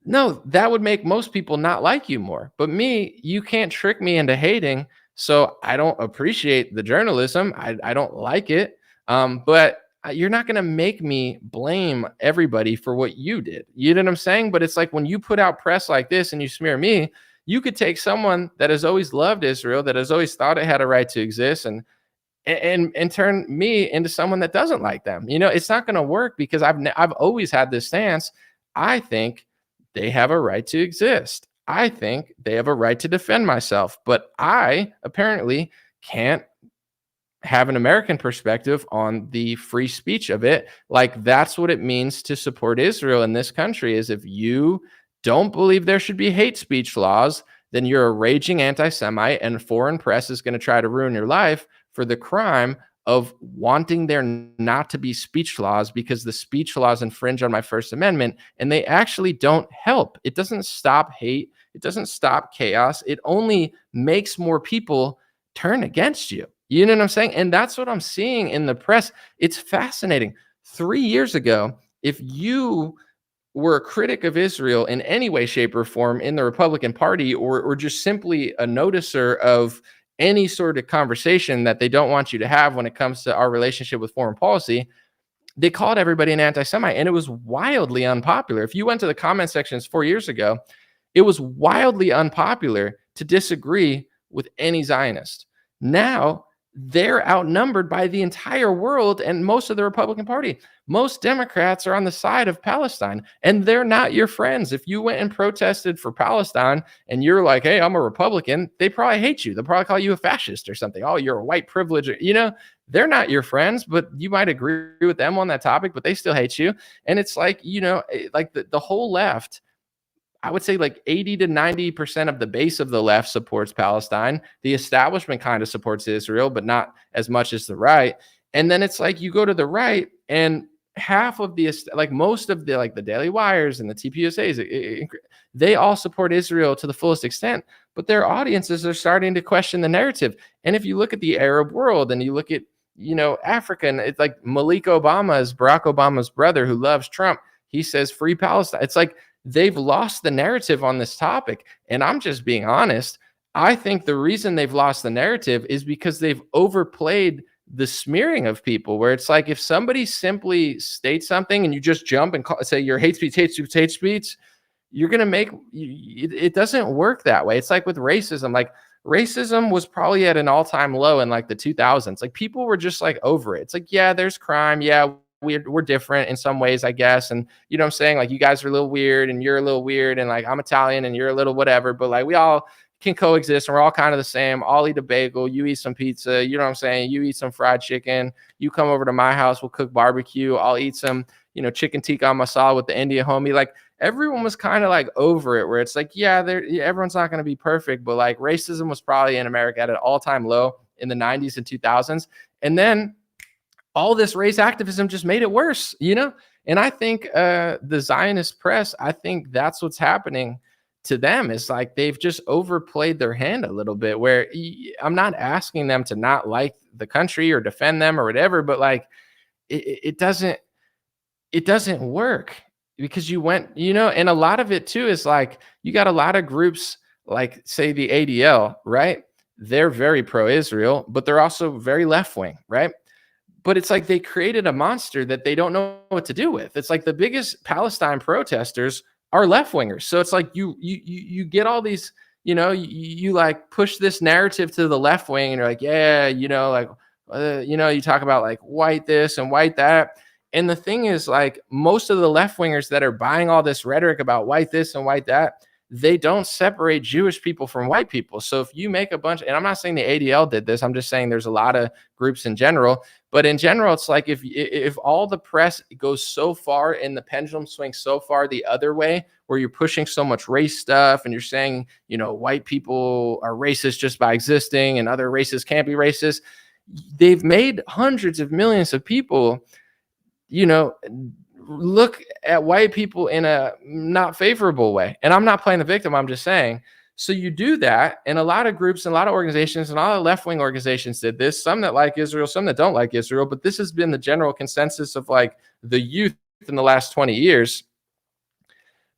No, that would make most people not like you more. But me, you can't trick me into hating. So I don't appreciate the journalism. I don't like it. But you're not going to make me blame everybody for what you did. You know what I'm saying? But it's like when you put out press like this and you smear me, you could take someone that has always loved Israel, that has always thought it had a right to exist, and turn me into someone that doesn't like them. It's not going to work because I've always had this stance. I think they have a right to exist. I think they have a right to defend myself, but I apparently can't have an American perspective on the free speech of it. Like, that's what it means to support Israel in this country, is if you don't believe there should be hate speech laws, then you're a raging anti-Semite, and foreign press is going to try to ruin your life for the crime of wanting there not to be speech laws, because the speech laws infringe on my First Amendment, and they actually don't help. It doesn't stop hate. It doesn't stop chaos. It only makes more people turn against you. You know what I'm saying? And that's what I'm seeing in the press. It's fascinating. 3 years ago, if you were a critic of Israel in any way, shape, or form in the Republican Party, or just simply a noticer of any sort of conversation that they don't want you to have when it comes to our relationship with foreign policy, they called everybody an anti-Semite, and it was wildly unpopular. If you went to the comment sections 4 years ago, it was wildly unpopular to disagree with any Zionist. Now, they're outnumbered by the entire world and most of the Republican Party. Most Democrats are on the side of Palestine, and they're not your friends. If you went and protested for Palestine and you're like, hey, I'm a Republican, they probably hate you. They'll probably call you a fascist or something. Oh, you're a white privilege. They're not your friends, but you might agree with them on that topic, but they still hate you. And it's like, like the whole left, I would say like 80 to 90% of the base of the left supports Palestine. The establishment kind of supports Israel, but not as much as the right. And then it's like you go to the right, and half of the, like most of the, like the Daily Wires and the TPUSAs, they all support Israel to the fullest extent, but their audiences are starting to question the narrative. And if you look at the Arab world and you look at, Africa, and it's like Barack Obama's brother who loves Trump, he says free Palestine. It's like, they've lost the narrative on this topic. And I'm just being honest. I think the reason they've lost the narrative is because they've overplayed the smearing of people, where it's like if somebody simply states something and you just jump and say your hate speech, you're going to make it doesn't work that way. It's like with racism. Like racism was probably at an all-time low in like the 2000s. Like people were just like over it. It's like, yeah, there's crime. Yeah, we're different in some ways, I guess. And you know what I'm saying? Like you guys are a little weird and you're a little weird, and like I'm Italian and you're a little whatever, but like we all can coexist and we're all kind of the same. I'll eat a bagel, you eat some pizza, you know what I'm saying? You eat some fried chicken, you come over to my house, we'll cook barbecue, I'll eat some, chicken tikka masala with the Indian homie. Like everyone was kind of like over it, where it's like, yeah, everyone's not going to be perfect, but like racism was probably in America at an all-time low in the 90s and 2000s. And then all this race activism just made it worse, And I think the Zionist press, I think that's what's happening to them. Is like they've just overplayed their hand a little bit, where I'm not asking them to not like the country or defend them or whatever, but like it doesn't work, because you went, and a lot of it too is like you got a lot of groups like, say, the ADL, right? They're very pro-Israel, but they're also very left-wing, right? But it's like they created a monster that they don't know what to do with. It's like the biggest Palestine protesters are left-wingers. So it's like you get all these, you like push this narrative to the left wing, and you're like, yeah, you talk about like white this and white that. And the thing is, like, most of the left-wingers that are buying all this rhetoric about white this and white that, they don't separate Jewish people from white people. So if you make a bunch, and I'm not saying the ADL did this, I'm just saying there's a lot of groups in general, but in general, it's like if all the press goes so far and the pendulum swings so far the other way, where you're pushing so much race stuff and you're saying, white people are racist just by existing and other races can't be racist, they've made hundreds of millions of people, look at white people in a not favorable way. And I'm not playing the victim. I'm just saying. So you do that. And a lot of groups and a lot of organizations and all the left-wing organizations did this, some that like Israel, some that don't like Israel. But this has been the general consensus of like the youth in the last 20 years.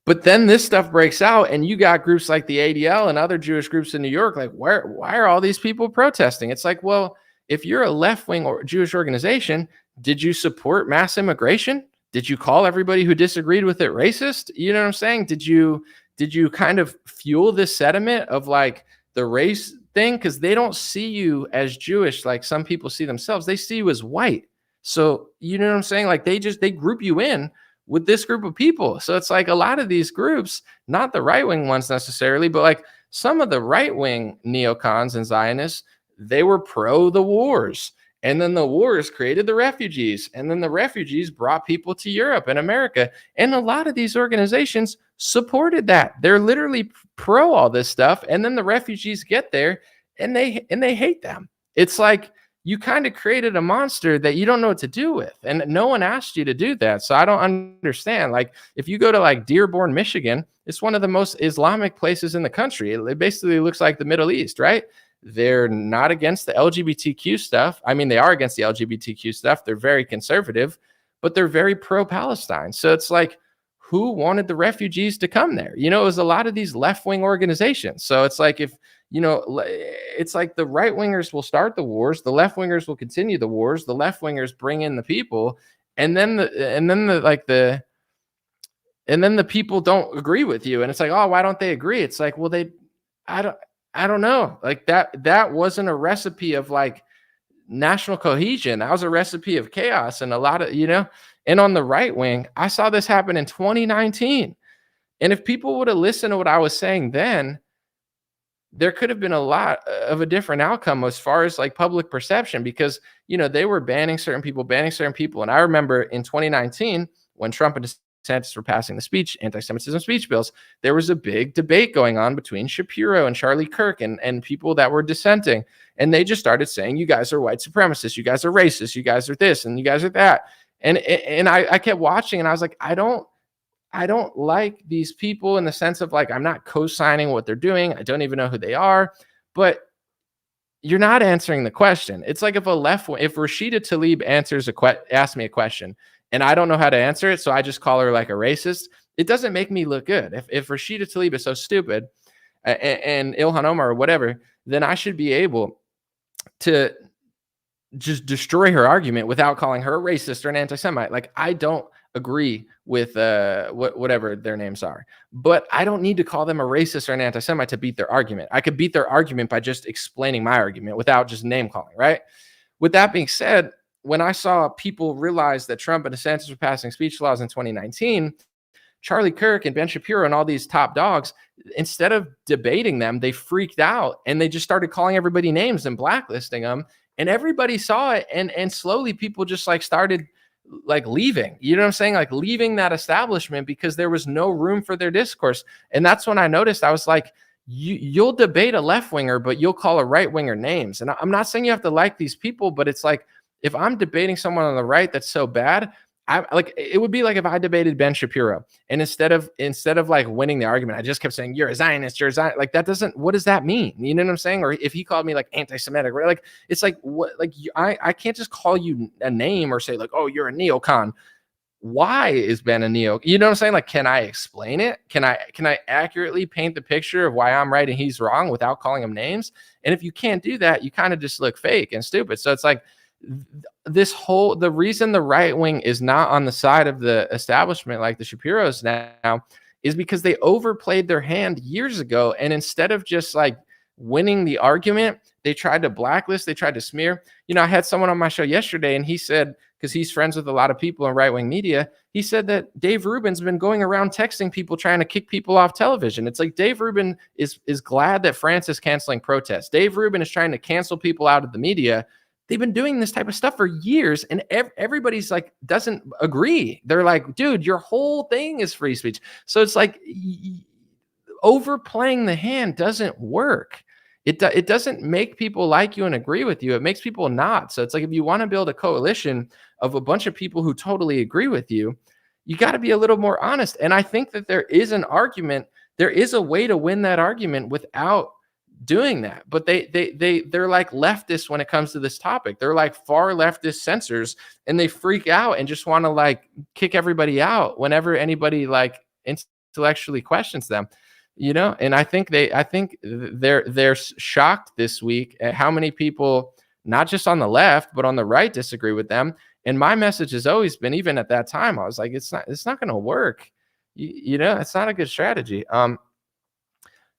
But then this stuff breaks out, and you got groups like the ADL and other Jewish groups in New York. Like, why are all these people protesting? It's like, well, if you're a left-wing or Jewish organization, did you support mass immigration? Did you call everybody who disagreed with it racist? You know what I'm saying? Did you kind of fuel this sentiment of like the race thing? Because they don't see you as Jewish like some people see themselves. They see you as white. So you know what I'm saying? Like they group you in with this group of people. So it's like a lot of these groups, not the right-wing ones necessarily, but like some of the right-wing neocons and Zionists, they were pro the wars. And then the wars created the refugees. And then the refugees brought people to Europe and America. And a lot of these organizations supported that. They're literally pro all this stuff. And then the refugees get there and they hate them. It's like you kind of created a monster that you don't know what to do with. And no one asked you to do that. So I don't understand. Like if you go to like Dearborn, Michigan, it's one of the most Islamic places in the country. It basically looks like the Middle East, right? They're not against the LGBTQ stuff. I mean, they are against the LGBTQ stuff. They're very conservative, but they're very pro-Palestine. So it's like, who wanted the refugees to come there? You know, it was a lot of these left-wing organizations. So it's like, if, you know, it's like the right wingers will start the wars, the left wingers will continue the wars, the left wingers bring in the people, and then the people don't agree with you. And it's like, oh, why don't they agree? It's like, well, I don't know. Like that wasn't a recipe of like national cohesion. That was a recipe of chaos. And a lot of, you know, and on the right wing, I saw this happen in 2019. And if people would have listened to what I was saying then, there could have been a lot of a different outcome as far as like public perception, because, you know, they were banning certain people. And I remember in 2019, when Trump and DeSantis were passing the anti-Semitism speech bills, there was a big debate going on between Shapiro and Charlie Kirk and people that were dissenting. And they just started saying, you guys are white supremacists, you guys are racist, you guys are this, and you guys are that. And I kept watching, and I was like, I don't like these people, in the sense of like, I'm not co-signing what they're doing. I don't even know who they are, but you're not answering the question. It's like if Rashida Tlaib asks me a question and I don't know how to answer it, so I just call her like a racist, it doesn't make me look good. If Rashida Tlaib is so stupid and Ilhan Omar or whatever, then I should be able to just destroy her argument without calling her a racist or an anti-Semite. Like, I don't agree with whatever their names are, but I don't need to call them a racist or an anti-Semite to beat their argument. I could beat their argument by just explaining my argument without just name calling, right? With that being said, when I saw people realize that Trump and DeSantis were passing speech laws in 2019, Charlie Kirk and Ben Shapiro and all these top dogs, instead of debating them, they freaked out and they just started calling everybody names and blacklisting them. And everybody saw it, and slowly people just like started like leaving, you know what I'm saying? Like leaving that establishment because there was no room for their discourse. And that's when I noticed, I was like, you'll debate a left winger, but you'll call a right winger names. And I'm not saying you have to like these people, but it's like, if I'm debating someone on the right that's so bad, it would be like if I debated Ben Shapiro, and instead of like winning the argument, I just kept saying, you're a Zionist, like that doesn't, what does that mean? You know what I'm saying? Or if he called me like anti-Semitic, right? Like, it's like, what, like I can't just call you a name or say like, oh, you're a neocon. Why is Ben a neo? You know what I'm saying? Like, can I explain it? Can I accurately paint the picture of why I'm right and he's wrong without calling him names? And if you can't do that, you kind of just look fake and stupid. So it's like, the reason the right wing is not on the side of the establishment like the Shapiros now is because they overplayed their hand years ago, and instead of just like winning the argument, they tried to blacklist, they tried to smear. You know, I had someone on my show yesterday, and he said, because he's friends with a lot of people in right-wing media, he said that Dave Rubin's been going around texting people trying to kick people off television. It's like Dave Rubin is glad that France is canceling protests. Dave Rubin is trying to cancel people out of the media. They've been doing this type of stuff for years, and everybody's like, doesn't agree. They're like, dude, your whole thing is free speech. So it's like overplaying the hand doesn't work. It doesn't make people like you and agree with you. It makes people not. So it's like, if you want to build a coalition of a bunch of people who totally agree with you, you got to be a little more honest. And I think that there is an argument. There is a way to win that argument without doing that, but they're like leftists when it comes to this topic. They're like far leftist censors, and they freak out and just want to like kick everybody out whenever anybody like intellectually questions them, you know. And I think they're shocked this week at how many people, not just on the left but on the right, disagree with them. And my message has always been, even at that time, I was like, it's not going to work. You know, it's not a good strategy.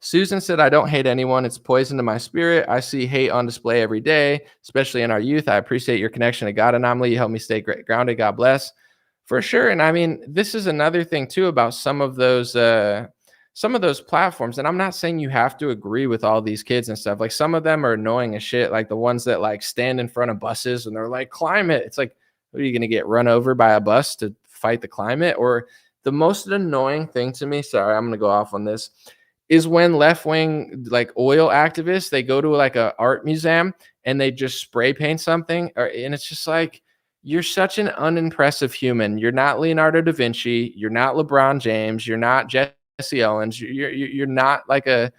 Susan said, I don't hate anyone. It's poison to my spirit. I see hate on display every day, especially in our youth. I appreciate your connection to God anomaly. You help me stay grounded. God bless. For sure. And I mean, this is another thing too about some of those platforms. And I'm not saying you have to agree with all these kids and stuff. Like, some of them are annoying as shit. Like the ones that like stand in front of buses and they're like, climate. It's like, what, are you going to get run over by a bus to fight the climate? Or the most annoying thing to me, sorry, I'm going to go off on this, is when left-wing like oil activists, they go to like a art museum and they just spray paint something, and it's just like, you're such an unimpressive human. You're not Leonardo da Vinci. You're not LeBron James. You're not Jesse Owens. You're not like a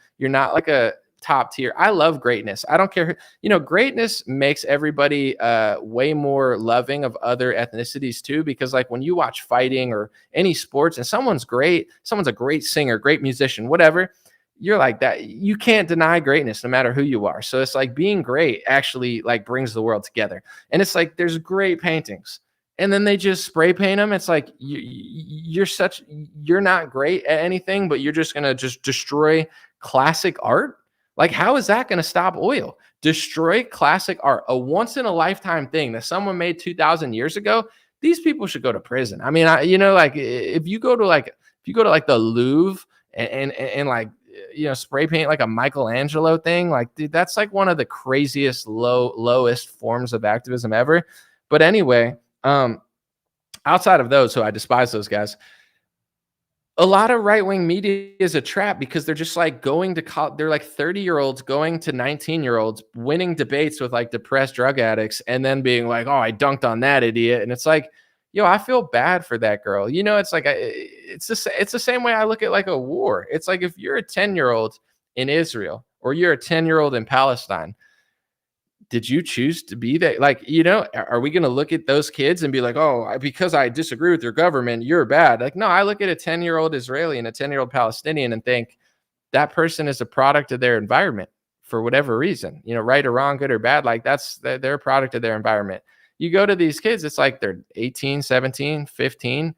top tier. I love greatness. I don't care. Greatness makes everybody way more loving of other ethnicities too, because like when you watch fighting or any sports and someone's a great singer, great musician, whatever, you're like that. You can't deny greatness no matter who you are. So it's like being great actually like brings the world together. And it's like there's great paintings and then they just spray paint them. It's like you're not great at anything, but you're just going to just destroy classic art. Like, how is that going to stop oil? Destroy classic art, a once in a lifetime thing that someone made 2,000 years ago. These people should go to prison. I mean, like if you go to like the Louvre and like, spray paint like a Michelangelo thing, like, dude, that's like one of the craziest lowest forms of activism ever. But anyway, outside of those, who I despise those guys, a lot of right-wing media is a trap because they're just like going to college. They're like 30-year-olds going to 19-year-olds, winning debates with like depressed drug addicts, and then being like, "Oh, I dunked on that idiot." And it's like, yo, I feel bad for that girl. It's like it's the same way I look at like a war. It's like if you're a 10-year-old in Israel or you're a 10-year-old in Palestine, did you choose to be that? Like, are we going to look at those kids and be like, oh, because I disagree with your government, you're bad? Like, no, I look at a 10-year-old Israeli and a 10-year-old Palestinian and think that person is a product of their environment for whatever reason, right or wrong, good or bad. Like they're a product of their environment. You go to these kids, it's like they're 18, 17, 15,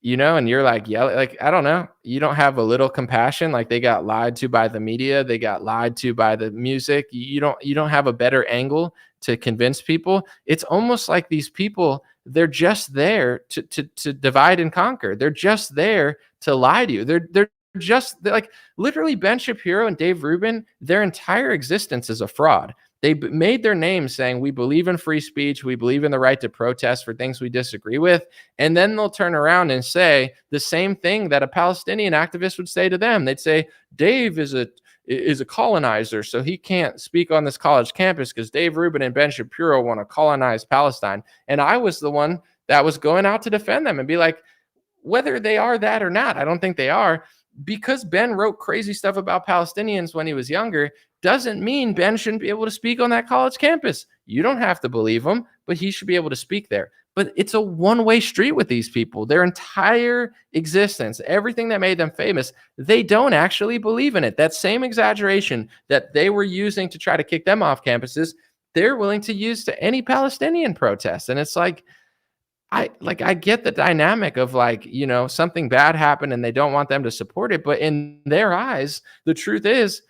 and you're like, yeah, like, I don't know. You don't have a little compassion. Like they got lied to by the media. They got lied to by the music. You don't have a better angle to convince people. It's almost like these people, they're just there to divide and conquer. They're just there to lie to you. They're like literally Ben Shapiro and Dave Rubin, their entire existence is a fraud. They made their name saying, we believe in free speech. We believe in the right to protest for things we disagree with. And then they'll turn around and say the same thing that a Palestinian activist would say to them. They'd say, Dave is a colonizer, so he can't speak on this college campus because Dave Rubin and Ben Shapiro want to colonize Palestine. And I was the one that was going out to defend them and be like, whether they are that or not, I don't think they are. Because Ben wrote crazy stuff about Palestinians when he was younger doesn't mean Ben shouldn't be able to speak on that college campus. You don't have to believe him, but he should be able to speak there. But it's a one-way street with these people. Their entire existence, everything that made them famous, they don't actually believe in it. That same exaggeration that they were using to try to kick them off campuses, they're willing to use to any Palestinian protest. And it's like, I get the dynamic of like, something bad happened and they don't want them to support it. But in their eyes, the truth is,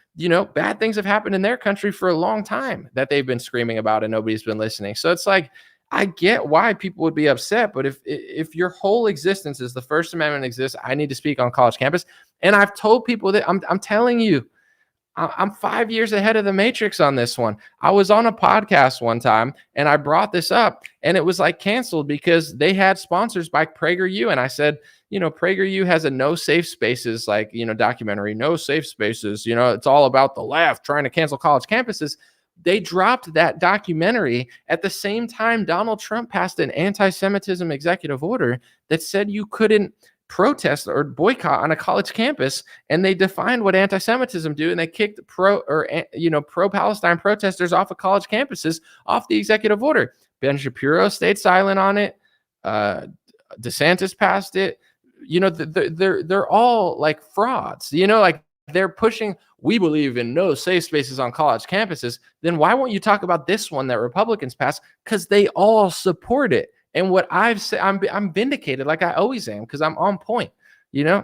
bad things have happened in their country for a long time that they've been screaming about and nobody's been listening. So it's like, I get why people would be upset. But if your whole existence is the First Amendment exists, I need to speak on college campus. And I've told people that I'm telling you, I'm 5 years ahead of the Matrix on this one. I was on a podcast one time and I brought this up and it was like canceled because they had sponsors by PragerU. And I said, PragerU has a no safe spaces, like, documentary, no safe spaces. It's all about the left trying to cancel college campuses. They dropped that documentary at the same time Donald Trump passed an anti-Semitism executive order that said you couldn't protest or boycott on a college campus, and they defined what anti-Semitism do, and they kicked pro-Palestine protesters off of college campuses off the executive order. Ben Shapiro stayed silent on it. DeSantis passed it. They're all like frauds. Like they're pushing. We believe in no safe spaces on college campuses. Then why won't you talk about this one that Republicans passed? Because they all support it. And what I've said, I'm vindicated like I always am because I'm on point. I'm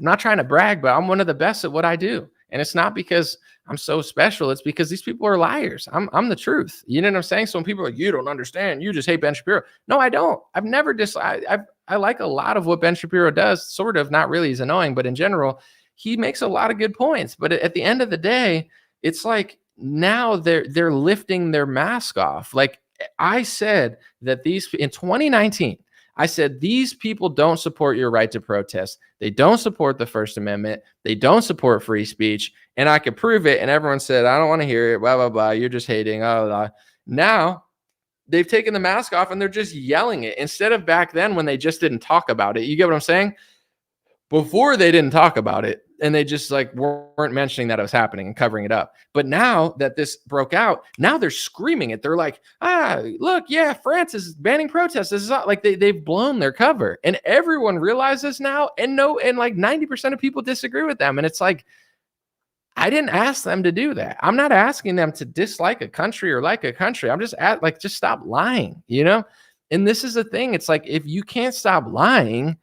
not trying to brag, but I'm one of the best at what I do. And it's not because I'm so special. It's because these people are liars. I'm the truth. You know what I'm saying? So when people are like, you don't understand, you just hate Ben Shapiro. No, I don't. I've never I like a lot of what Ben Shapiro does, sort of, not really. He's annoying, but in general, he makes a lot of good points. But at the end of the day, it's like now they're lifting their mask off. Like, I said that in 2019, I said, these people don't support your right to protest. They don't support the First Amendment. They don't support free speech. And I could prove it. And everyone said, I don't want to hear it. Blah, blah, blah. You're just hating. Blah, blah, blah. Now they've taken the mask off and they're just yelling it instead of back then when they just didn't talk about it. You get what I'm saying? Before they didn't talk about it. and they just like weren't mentioning that it was happening and covering it up. But now that this broke out, now they're screaming it. They're like, look, yeah, France is banning protests. This is not like they've blown their cover, and everyone realizes now. And like 90% of people disagree with them. And it's like, I didn't ask them to do that. I'm not asking them to dislike a country or like a country. I'm just just stop lying, And this is the thing. It's like, if you can't stop lying,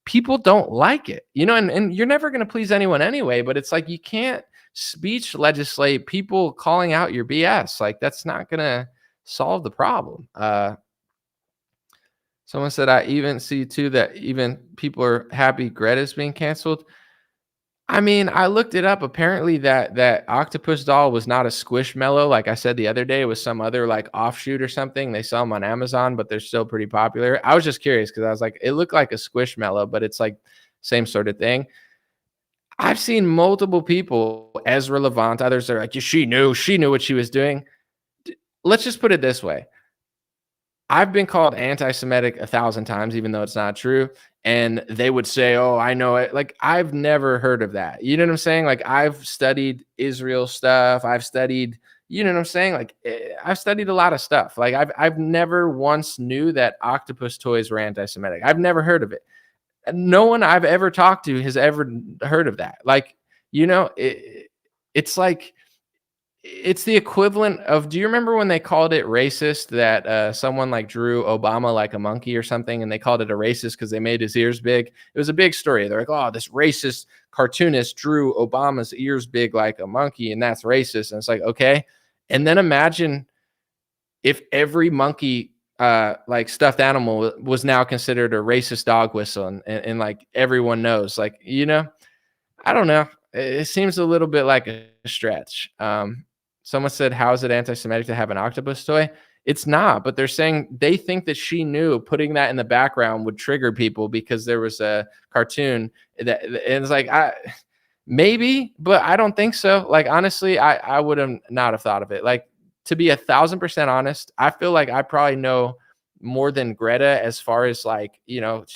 people don't like it, and you're never going to please anyone anyway, but it's like, you can't speech legislate people calling out your BS. Like, that's not going to solve the problem. Someone said, I even see too that even people are happy Greta's being canceled. I mean, I looked it up. Apparently that octopus doll was not a Squishmallow. Like I said the other day, it was some other like offshoot or something. They sell them on Amazon, but they're still pretty popular. I was just curious because I was like, it looked like a Squishmallow, but it's like same sort of thing. I've seen multiple people, Ezra Levant, others are like, she knew what she was doing. Let's just put it this way. I've been called anti-Semitic 1,000 times, even though it's not true. And they would say, oh, I know it. Like, I've never heard of that. You know what I'm saying? Like, I've studied Israel stuff. I've studied, you know what I'm saying? Like, I've studied a lot of stuff. Like, I've never once knew that octopus toys were anti-Semitic. I've never heard of it. No one I've ever talked to has ever heard of that. Like, it's like, it's the equivalent of, do you remember when they called it racist that someone like drew Obama like a monkey or something, and they called it a racist because they made his ears big? It was a big story. They're like, oh, this racist cartoonist drew Obama's ears big like a monkey, and that's racist. And it's like, okay. And then imagine if every monkey like stuffed animal was now considered a racist dog whistle, and like everyone knows, like, I don't know. It seems a little bit like a stretch. Someone said, how is it anti-Semitic to have an octopus toy? It's not, but they're saying they think that she knew putting that in the background would trigger people because there was a cartoon that, and it's like, maybe, but I don't think so. Like, honestly, I would have not have thought of it. Like, to be 1,000% honest, I feel like I probably know more than Greta as far as like,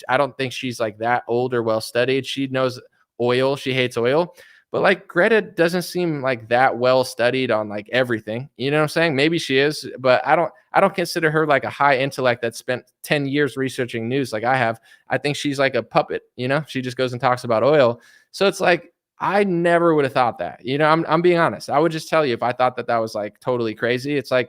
I don't think she's like that old or well-studied. She knows oil. She hates oil. But like, Greta doesn't seem like that well studied on like everything. You know what I'm saying? Maybe she is, but I don't consider her like a high intellect that spent 10 years researching news like I have. I think she's like a puppet, she just goes and talks about oil. So it's like, I never would have thought that. I'm being honest. I would just tell you if I thought that was like totally crazy. It's like,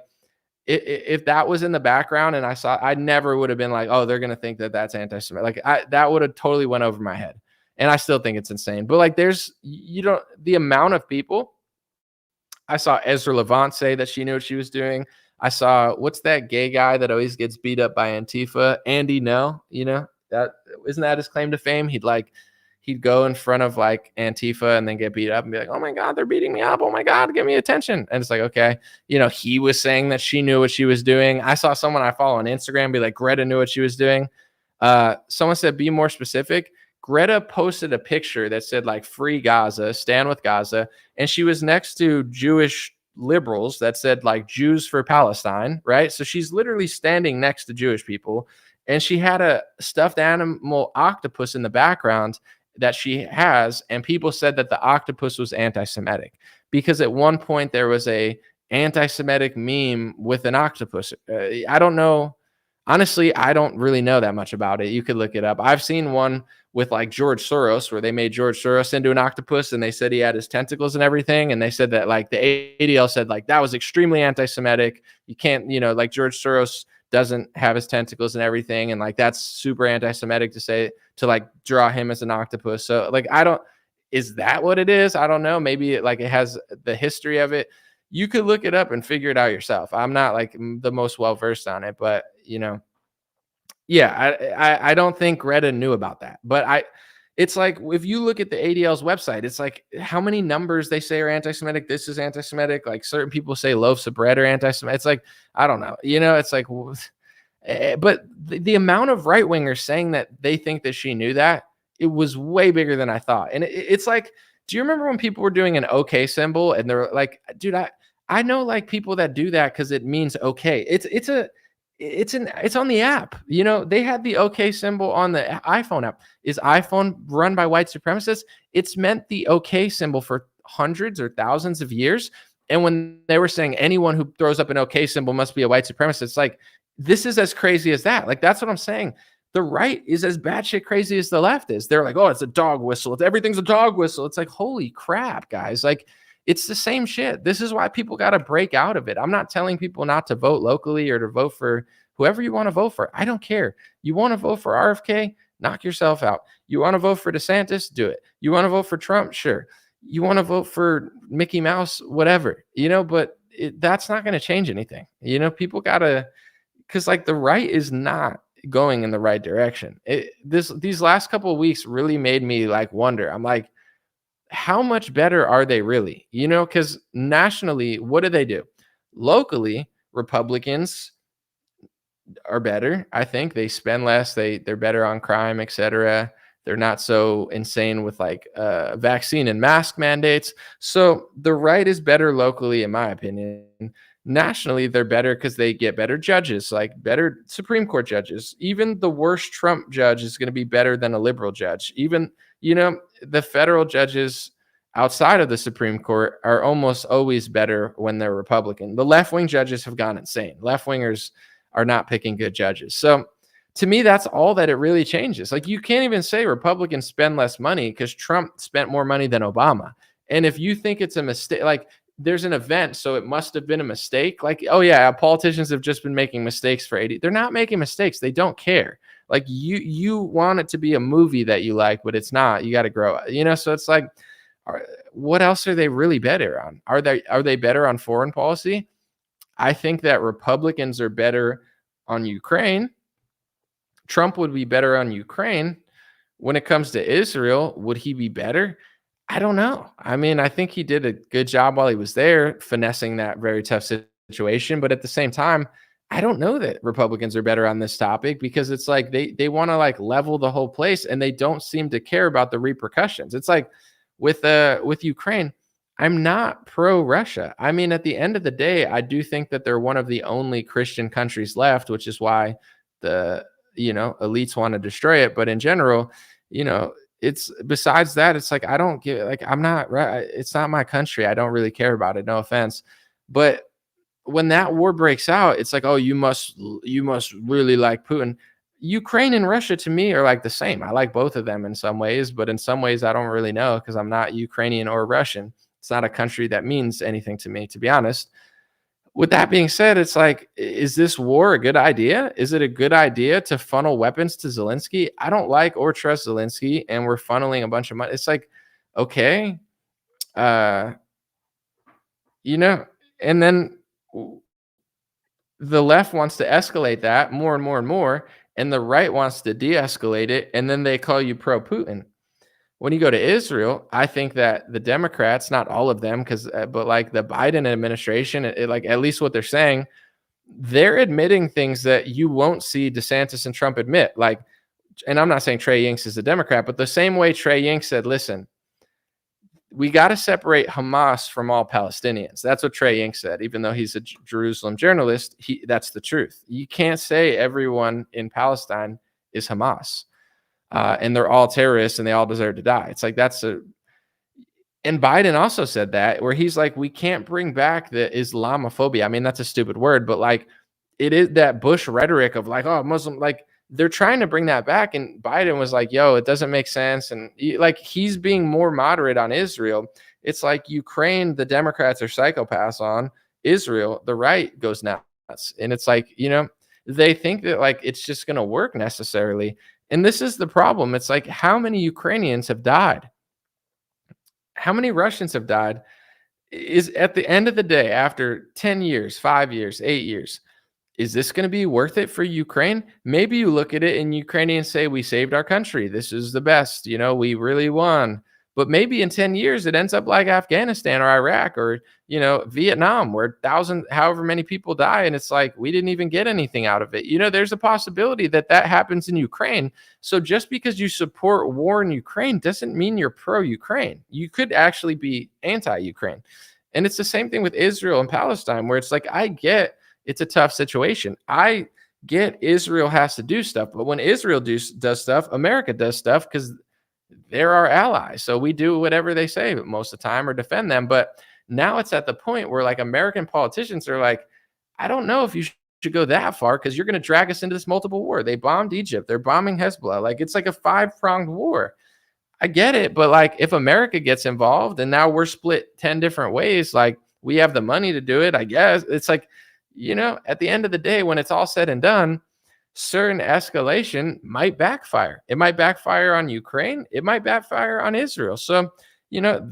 if that was in the background and I never would have been like, oh, they're going to think that that's anti-Semitic. Like, that would have totally went over my head. And I still think it's insane. But like, the amount of people, I saw Ezra Levant say that she knew what she was doing. I saw, what's that gay guy that always gets beat up by Antifa? Andy No, that isn't that his claim to fame? He'd go in front of like Antifa and then get beat up and be like, oh my God, they're beating me up. Oh my God, give me attention. And it's like, okay. He was saying that she knew what she was doing. I saw someone I follow on Instagram be like, Greta knew what she was doing. Someone said, be more specific. Greta posted a picture that said like free Gaza, stand with Gaza. And she was next to Jewish liberals that said like Jews for Palestine, right? So she's literally standing next to Jewish people. And she had a stuffed animal octopus in the background that she has. And people said that the octopus was anti-Semitic because at one point there was a anti-Semitic meme with an octopus. I don't know. Honestly, I don't really know that much about it. You could look it up. I've seen one with like George Soros where they made George Soros into an octopus and they said he had his tentacles and everything. And they said that like the ADL said like that was extremely anti-Semitic. You can't, like George Soros doesn't have his tentacles and everything. And like, that's super anti-Semitic to like draw him as an octopus. So like, is that what it is? I don't know. Maybe it has the history of it. You could look it up and figure it out yourself. I'm not like the most well-versed on it, but yeah, I don't think Greta knew about that, but it's like, if you look at the ADL's website, it's like how many numbers they say are anti-Semitic. This is anti-Semitic. Like certain people say loaves of bread are anti-Semitic. It's like, I don't know, it's like, but the amount of right wingers saying that they think that she knew that, it was way bigger than I thought. And it's like, do you remember when people were doing an okay symbol and they're like, dude, I know like people that do that because it means okay. It's on the app. They had the OK symbol on the iPhone app. Is iPhone run by white supremacists? It's meant the OK symbol for hundreds or thousands of years. And when they were saying anyone who throws up an OK symbol must be a white supremacist, it's like, this is as crazy as that. Like, that's what I'm saying. The right is as batshit crazy as the left is. They're like, oh, it's a dog whistle. Everything's a dog whistle. It's like, holy crap, guys. Like, it's the same shit. This is why people got to break out of it. I'm not telling people not to vote locally or to vote for whoever you want to vote for. I don't care. You want to vote for RFK? Knock yourself out. You want to vote for DeSantis? Do it. You want to vote for Trump? Sure. You want to vote for Mickey Mouse? Whatever. But that's not going to change anything. People got to, because like the right is not going in the right direction. These last couple of weeks really made me like wonder. I'm like, how much better are they really? Because nationally, what do? Locally, Republicans are better. I think they spend less. They're better on crime, etc. They're not so insane with like vaccine and mask mandates. So the right is better locally, in my opinion. Nationally, they're better because they get better judges, like better Supreme Court judges. Even the worst Trump judge is going to be better than a liberal judge. Even the federal judges outside of the Supreme Court are almost always better when they're Republican. The left-wing judges have gone insane. Left-wingers are not picking good judges. So to me, that's all that it really changes. Like, you can't even say Republicans spend less money because Trump spent more money than Obama. And if you think it's a mistake, like there's an event, so it must have been a mistake. Like, oh yeah, politicians have just been making mistakes for 80. They're not making mistakes. They don't care. Like you want it to be a movie that you like, but it's not. You got to grow up, So it's like, what else are they really better on? Are they better on foreign policy? I think that Republicans are better on Ukraine. Trump would be better on Ukraine. When it comes to Israel, would he be better? I don't know. I mean, I think he did a good job while he was there, finessing that very tough situation. But at the same time, I don't know that Republicans are better on this topic, because it's like they want to like level the whole place, and they don't seem to care about the repercussions. It's like with Ukraine, I'm not pro-Russia. I mean, at the end of the day, I do think that they're one of the only Christian countries left, which is why the elites want to destroy it. But in general, it's besides that, it's like I don't get, like, I'm not right. It's not my country. I don't really care about it. No offense, but when that war breaks out, it's like, oh, you must really like Putin. Ukraine and Russia to me are like the same. I like both of them in some ways, but in some ways I don't really know, because I'm not Ukrainian or Russian. It's not a country that means anything to me, to be honest. With that being said, it's like, is this war a good idea? Is it a good idea to funnel weapons to Zelensky? I don't like or trust Zelensky, and we're funneling a bunch of money. It's like, okay, and then the left wants to escalate that more and more and more, and the right wants to de-escalate it, and then they call you pro-Putin. When you go to Israel, I think that the Democrats, not all of them, but like the Biden administration, like at least what they're saying, they're admitting things that you won't see DeSantis and Trump admit. Like, and I'm not saying Trey Yingst is a Democrat, but the same way Trey Yingst said, listen, we got to separate Hamas from all Palestinians. That's what Trey Yingst said. Even though he's a Jerusalem journalist, that's the truth. You can't say everyone in Palestine is Hamas. And they're all terrorists and they all deserve to die. It's like, and Biden also said that, where he's like, we can't bring back the Islamophobia. I mean, that's a stupid word, but like, it is that Bush rhetoric of like, oh, Muslim, like they're trying to bring that back. And Biden was like, yo, it doesn't make sense. And like, he's being more moderate on Israel. It's like Ukraine, the Democrats are psychopaths on. Israel, the right goes nuts. And it's like, they think that like, it's just going to work necessarily. And this is the problem. It's like, how many Ukrainians have died? How many Russians have died? Is at the end of the day, after 10 years, 5 years, 8 years, is this going to be worth it for Ukraine? Maybe you look at it and Ukrainians say, we saved our country. This is the best. We really won. But maybe in 10 years, it ends up like Afghanistan or Iraq or, Vietnam, where however many people die. And it's like, we didn't even get anything out of it. There's a possibility that happens in Ukraine. So just because you support war in Ukraine doesn't mean you're pro-Ukraine. You could actually be anti-Ukraine. And it's the same thing with Israel and Palestine, where it's like, I get it's a tough situation. I Israel has to do stuff. But when Israel does stuff, America does stuff because they're our allies. So we do whatever they say most of the time or defend them. But now it's at the point where like American politicians are like, I don't know if you should go that far because you're going to drag us into this multiple war. They bombed Egypt. They're bombing Hezbollah. Like it's like a 5-pronged war. I get it. But like if America gets involved and now we're split 10 different ways, like we have the money to do it, I guess. It's like, at the end of the day, when it's all said and done, certain escalation might backfire. It might backfire on Ukraine. It might backfire on Israel. So,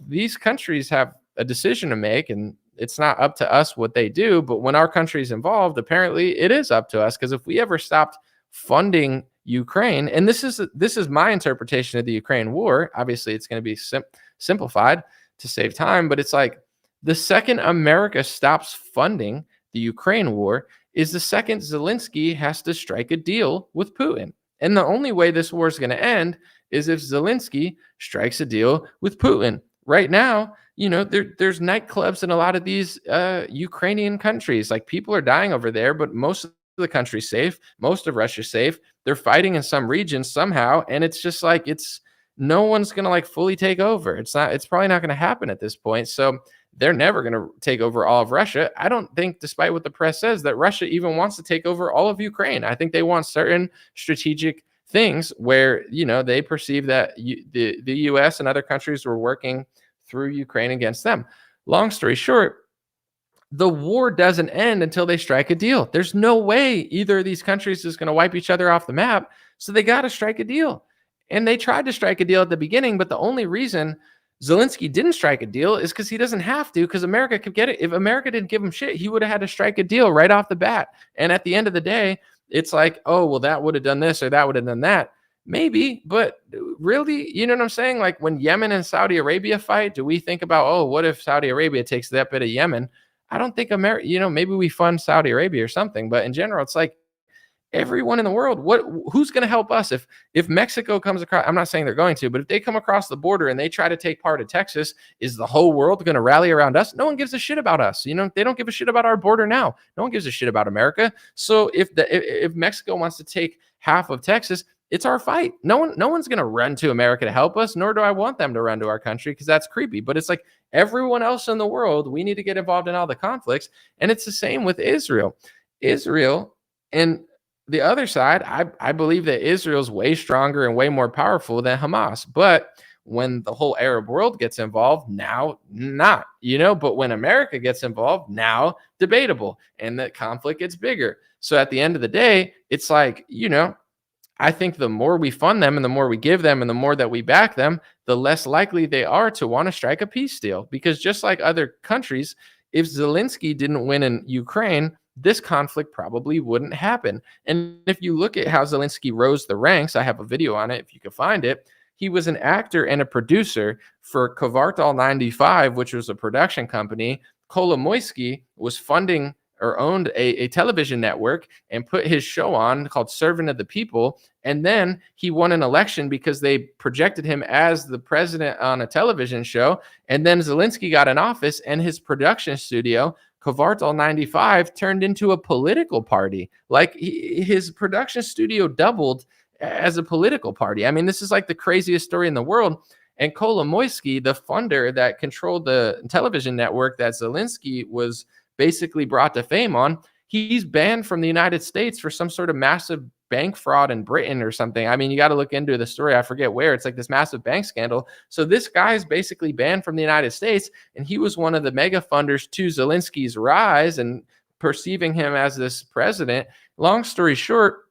these countries have a decision to make, and it's not up to us what they do. But when our country is involved, apparently it is up to us, because if we ever stopped funding Ukraine, and this is my interpretation of the Ukraine war, obviously it's going to be simplified to save time, but it's like the second America stops funding the Ukraine war is the second Zelensky has to strike a deal with Putin. And the only way this war is going to end is if Zelensky strikes a deal with Putin. Right now, there's nightclubs in a lot of these Ukrainian countries. Like people are dying over there, but most of the country's safe. Most of Russia's safe. They're fighting in some regions somehow. And it's just like, no one's going to like fully take over. It's probably not going to happen at this point. So they're never going to take over all of Russia. I don't think, despite what the press says, that Russia even wants to take over all of Ukraine. I think they want certain strategic things where, they perceive that the U.S. and other countries were working through Ukraine against them. Long story short, the war doesn't end until they strike a deal. There's no way either of these countries is going to wipe each other off the map. So they got to strike a deal. And they tried to strike a deal at the beginning, but the only reason Zelensky didn't strike a deal is because he doesn't have to, because America could get it. If America didn't give him shit, he would have had to strike a deal right off the bat. And at the end of the day, it's like, oh, well, that would have done this or that would have done that. Maybe, but really, you know what I'm saying? Like when Yemen and Saudi Arabia fight, do we think about, oh, what if Saudi Arabia takes that bit of Yemen? I don't think America, maybe we fund Saudi Arabia or something, but in general, it's like, everyone in the world, who's going to help us if Mexico comes across? I'm not saying they're going to, but if they come across the border and they try to take part of Texas, is the whole world going to rally around us? No one gives a shit about us. They don't give a shit about our border now. No one gives a shit about America. So if Mexico wants to take half of Texas, it's our fight. No one's going to run to America to help us, nor do I want them to run to our country, because that's creepy. But it's like everyone else in the world, we need to get involved in all the conflicts. And it's the same with Israel. And the other side, I believe that Israel's way stronger and way more powerful than Hamas. But when the whole Arab world gets involved, now not, but when America gets involved, now debatable, and the conflict gets bigger. So at the end of the day, it's like, I think the more we fund them and the more we give them and the more that we back them, the less likely they are to want to strike a peace deal. Because just like other countries, if Zelensky didn't win in Ukraine, this conflict probably wouldn't happen. And if you look at how Zelensky rose the ranks, I have a video on it if you can find it. He was an actor and a producer for Kvartal 95, which was a production company. Kolomoisky was funding or owned a television network and put his show on called Servant of the People. And then he won an election because they projected him as the president on a television show. And then Zelensky got in office and his production studio, Kvartal 95, turned into a political party. Like his production studio doubled as a political party. I mean, this is like the craziest story in the world. And Kolomoisky, the funder that controlled the television network that Zelensky was basically brought to fame on, he's banned from the United States for some sort of massive bank fraud in Britain or something. I mean, you got to look into the story. I forget where. It's like this massive bank scandal. So this guy's basically banned from the United States, and he was one of the mega funders to Zelensky's rise and perceiving him as this president. Long story short,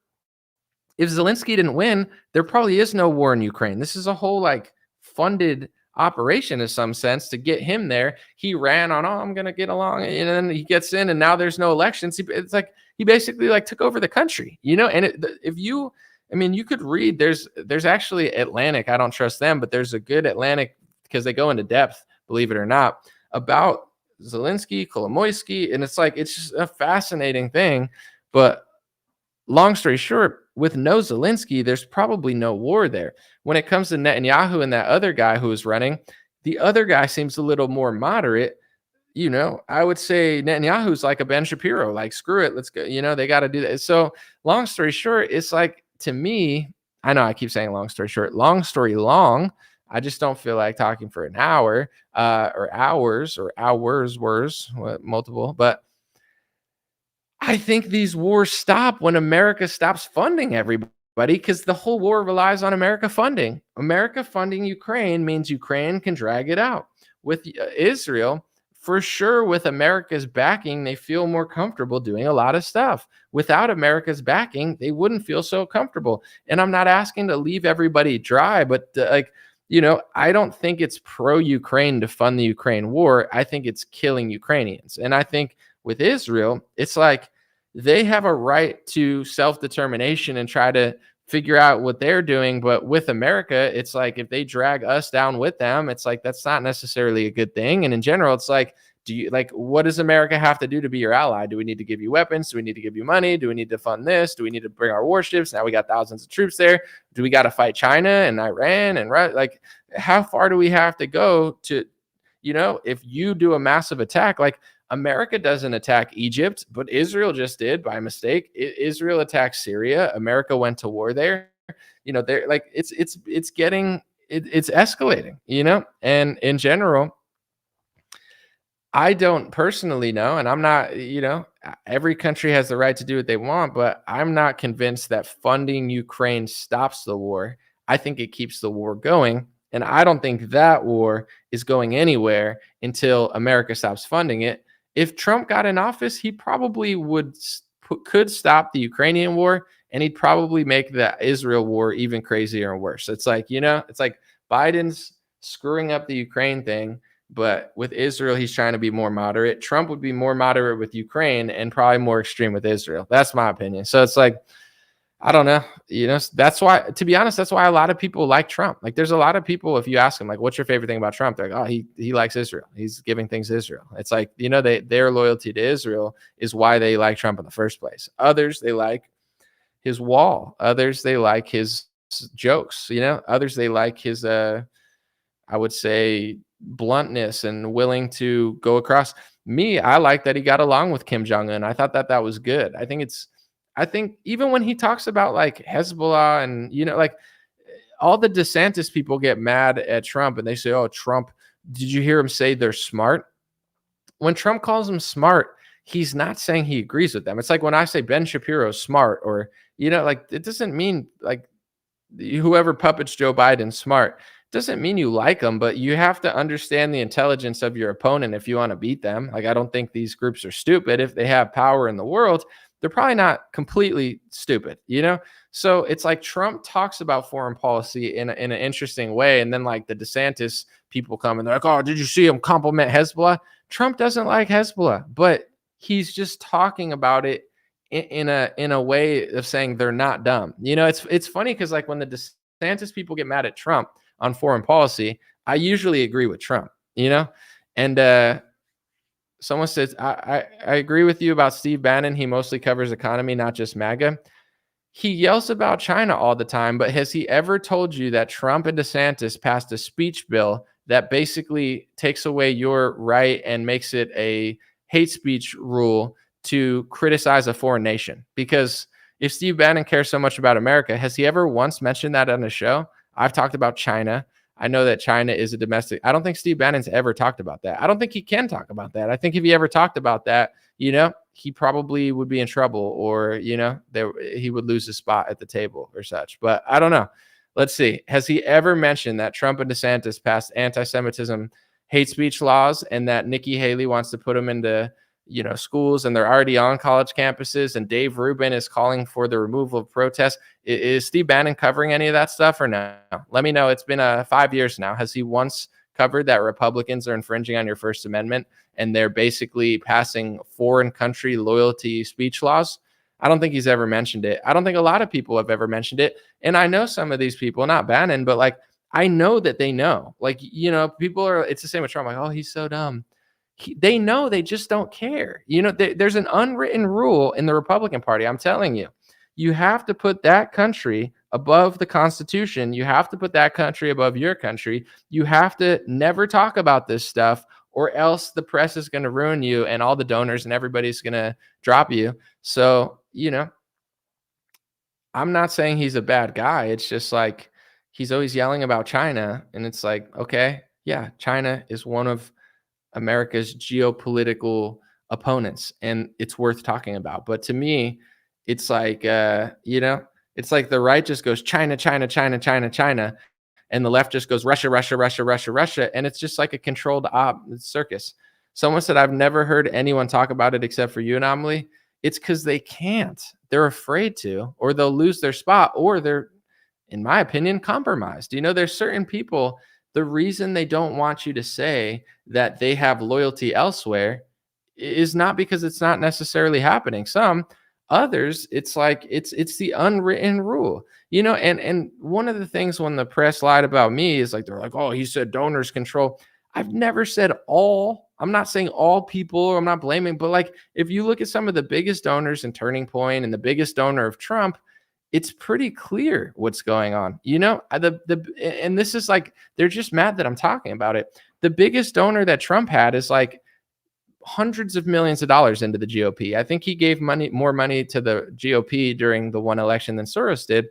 if Zelensky didn't win, there probably is no war in Ukraine. This is a whole like funded operation in some sense to get him there. He ran on, I'm going to get along. And then he gets in and now there's no elections. It's like he basically like took over the country, and you could read, there's actually Atlantic. I don't trust them, but there's a good Atlantic because they go into depth, believe it or not, about Zelensky, Kolomoisky. And it's like, it's just a fascinating thing. But long story short, with no Zelensky, there's probably no war there. When it comes to Netanyahu and that other guy who is running, the other guy seems a little more moderate. I would say Netanyahu's like a Ben Shapiro, like, screw it, let's go. They got to do that. So long story short, it's like, to me, I know I keep saying long story short, long story long. I just don't feel like talking for an hour, or hours, multiple. But I think these wars stop when America stops funding everybody, because the whole war relies on America funding. America funding Ukraine means Ukraine can drag it out. With Israel, for sure, with America's backing, they feel more comfortable doing a lot of stuff. Without America's backing, they wouldn't feel so comfortable. And I'm not asking to leave everybody dry, but I don't think it's pro-Ukraine to fund the Ukraine war. I think it's killing Ukrainians. And I think with Israel, it's like they have a right to self-determination and try to figure out what they're doing. But with America, it's like, if they drag us down with them, it's like, that's not necessarily a good thing. And in general, it's like, what does America have to do to be your ally? Do we need to give you weapons? Do we need to give you money? Do we need to fund this? Do we need to bring our warships? Now we got thousands of troops there. Do we got to fight China and Iran and like, how far do we have to go to, if you do a massive attack? Like, America doesn't attack Egypt, but Israel just did by mistake. Israel attacked Syria. America went to war there. They're like, it's escalating, and in general, I don't personally know, and I'm not, every country has the right to do what they want, but I'm not convinced that funding Ukraine stops the war. I think it keeps the war going. And I don't think that war is going anywhere until America stops funding it. If Trump got in office, he probably could stop the Ukrainian war, and he'd probably make the Israel war even crazier and worse. It's like, it's like Biden's screwing up the Ukraine thing, but with Israel, he's trying to be more moderate. Trump would be more moderate with Ukraine and probably more extreme with Israel. That's my opinion. So it's like, I don't know. That's why, to be honest, that's why a lot of people like Trump. Like, there's a lot of people, if you ask them, like, what's your favorite thing about Trump? They're like, oh, he likes Israel. He's giving things to Israel. It's like, their loyalty to Israel is why they like Trump in the first place. Others, they like his wall. Others, they like his jokes. Others, they like his, I would say, bluntness and willing to go across. Me, I like that he got along with Kim Jong-un. I thought that was good. I think even when he talks about like Hezbollah and, like, all the DeSantis people get mad at Trump and they say, oh, Trump, did you hear him say they're smart? When Trump calls them smart, he's not saying he agrees with them. It's like when I say Ben Shapiro's smart, or, like, it doesn't mean like whoever puppets Joe Biden smart. Doesn't mean you like them, but you have to understand the intelligence of your opponent if you want to beat them. Like, I don't think these groups are stupid. If they have power in the world, they're probably not completely stupid, So it's like Trump talks about foreign policy in an interesting way. And then like the DeSantis people come and they're like, oh, did you see him compliment Hezbollah? Trump doesn't like Hezbollah, but he's just talking about it in a way of saying they're not dumb. It's funny because like when the DeSantis people get mad at Trump on foreign policy, I usually agree with Trump, and someone says, I agree with you about Steve Bannon. He mostly covers economy, not just MAGA. He yells about China all the time, but has he ever told you that Trump and DeSantis passed a speech bill that basically takes away your right and makes it a hate speech rule to criticize a foreign nation? Because if Steve Bannon cares so much about America, has he ever once mentioned that on the show? I've talked about China. I know that China is a domestic. I don't think Steve Bannon's ever talked about that. I don't think he can talk about that. I think if he ever talked about that, he probably would be in trouble, or, he would lose his spot at the table or such. But I don't know. Let's see. Has he ever mentioned that Trump and DeSantis passed anti-Semitism hate speech laws and that Nikki Haley wants to put them into, schools, and they're already on college campuses, and Dave Rubin is calling for the removal of protests? Is Steve Bannon covering any of that stuff or no? Let me know. It's been 5 years now. Has he once covered that Republicans are infringing on your First Amendment and they're basically passing foreign country loyalty speech laws? I don't think he's ever mentioned it. I don't think a lot of people have ever mentioned it. And I know some of these people, not Bannon, but like, I know that they know. Like, people are, it's the same with Trump. Like, oh, he's so dumb. They know, they just don't care. There's an unwritten rule in the Republican Party. I'm telling you, you have to put that country above the Constitution. You have to put that country above your country. You have to never talk about this stuff, or else the press is going to ruin you and all the donors and everybody's going to drop you. So, I'm not saying he's a bad guy. It's just like he's always yelling about China. And it's like, okay, yeah, China is one of America's geopolitical opponents, and it's worth talking about. But to me, it's like, it's like the right just goes China, China, China, China, China, and the left just goes Russia, Russia, Russia, Russia, Russia, and it's just like a controlled circus. Someone said, I've never heard anyone talk about it except for you, Anomaly. It's because they can't. They're afraid to, or they'll lose their spot, or they're, in my opinion, compromised. There's certain people, the reason they don't want you to say that they have loyalty elsewhere is not because it's not necessarily happening. Some others, it's like it's the unwritten rule. And one of the things when the press lied about me is like, they're like, oh, he said donors control. I've never said all. I'm not saying all people, I'm not blaming, but like if you look at some of the biggest donors in Turning Point and the biggest donor of Trump, it's pretty clear what's going on. And this is like, they're just mad that I'm talking about it. The biggest donor that Trump had is like hundreds of millions of dollars into the GOP. I think he gave more money to the GOP during the one election than Soros did.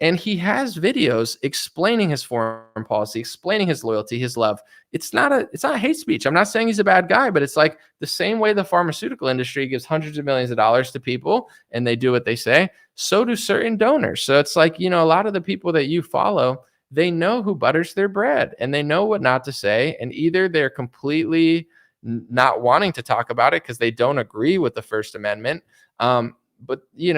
And he has videos explaining his foreign policy, explaining his loyalty, his love. It's not hate speech. I'm not saying he's a bad guy, but it's like the same way the pharmaceutical industry gives hundreds of millions of dollars to people and they do what they say, so do certain donors. So it's like, a lot of the people that you follow, they know who butters their bread and they know what not to say. And either they're completely not wanting to talk about it because they don't agree with the First Amendment. But they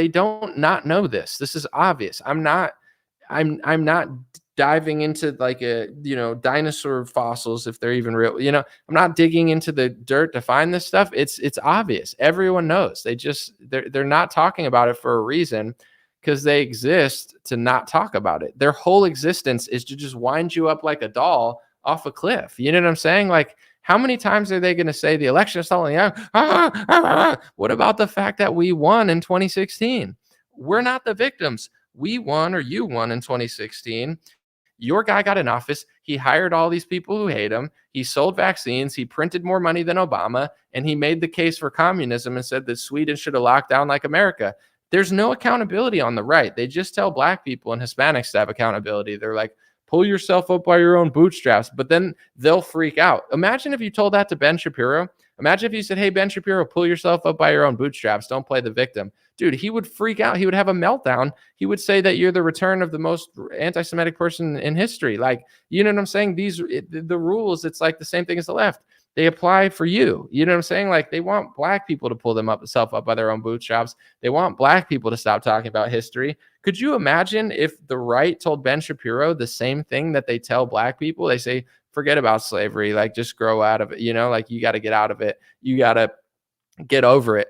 don't not know this. This is obvious. I'm not diving into like dinosaur fossils, if they're even real. I'm not digging into the dirt to find this stuff. It's obvious. Everyone knows. They're not talking about it for a reason, because they exist to not talk about it. Their whole existence is to just wind you up like a doll off a cliff. You know what I'm saying? Like, how many times are they going to say the election is stolen? What about the fact that we won in 2016? We're not the victims. We won, or you won in 2016. Your guy got in office. He hired all these people who hate him. He sold vaccines. He printed more money than Obama. And he made the case for communism and said that Sweden should have locked down like America. There's no accountability on the right. They just tell black people and Hispanics to have accountability. They're like, pull yourself up by your own bootstraps, but then they'll freak out. Imagine if you told that to Ben Shapiro. Imagine if you said, hey, Ben Shapiro, pull yourself up by your own bootstraps. Don't play the victim. Dude, he would freak out. He would have a meltdown. He would say that you're the return of the most anti-Semitic person in history. Like, you know what I'm saying? The rules, it's like the same thing as the left. They apply for you. You know what I'm saying? Like, they want black people to pull themselves up by their own bootstraps. They want black people to stop talking about history. Could you imagine if the right told Ben Shapiro the same thing that they tell black people? They say, forget about slavery. Like, just grow out of it. Like, you got to get out of it. You got to get over it.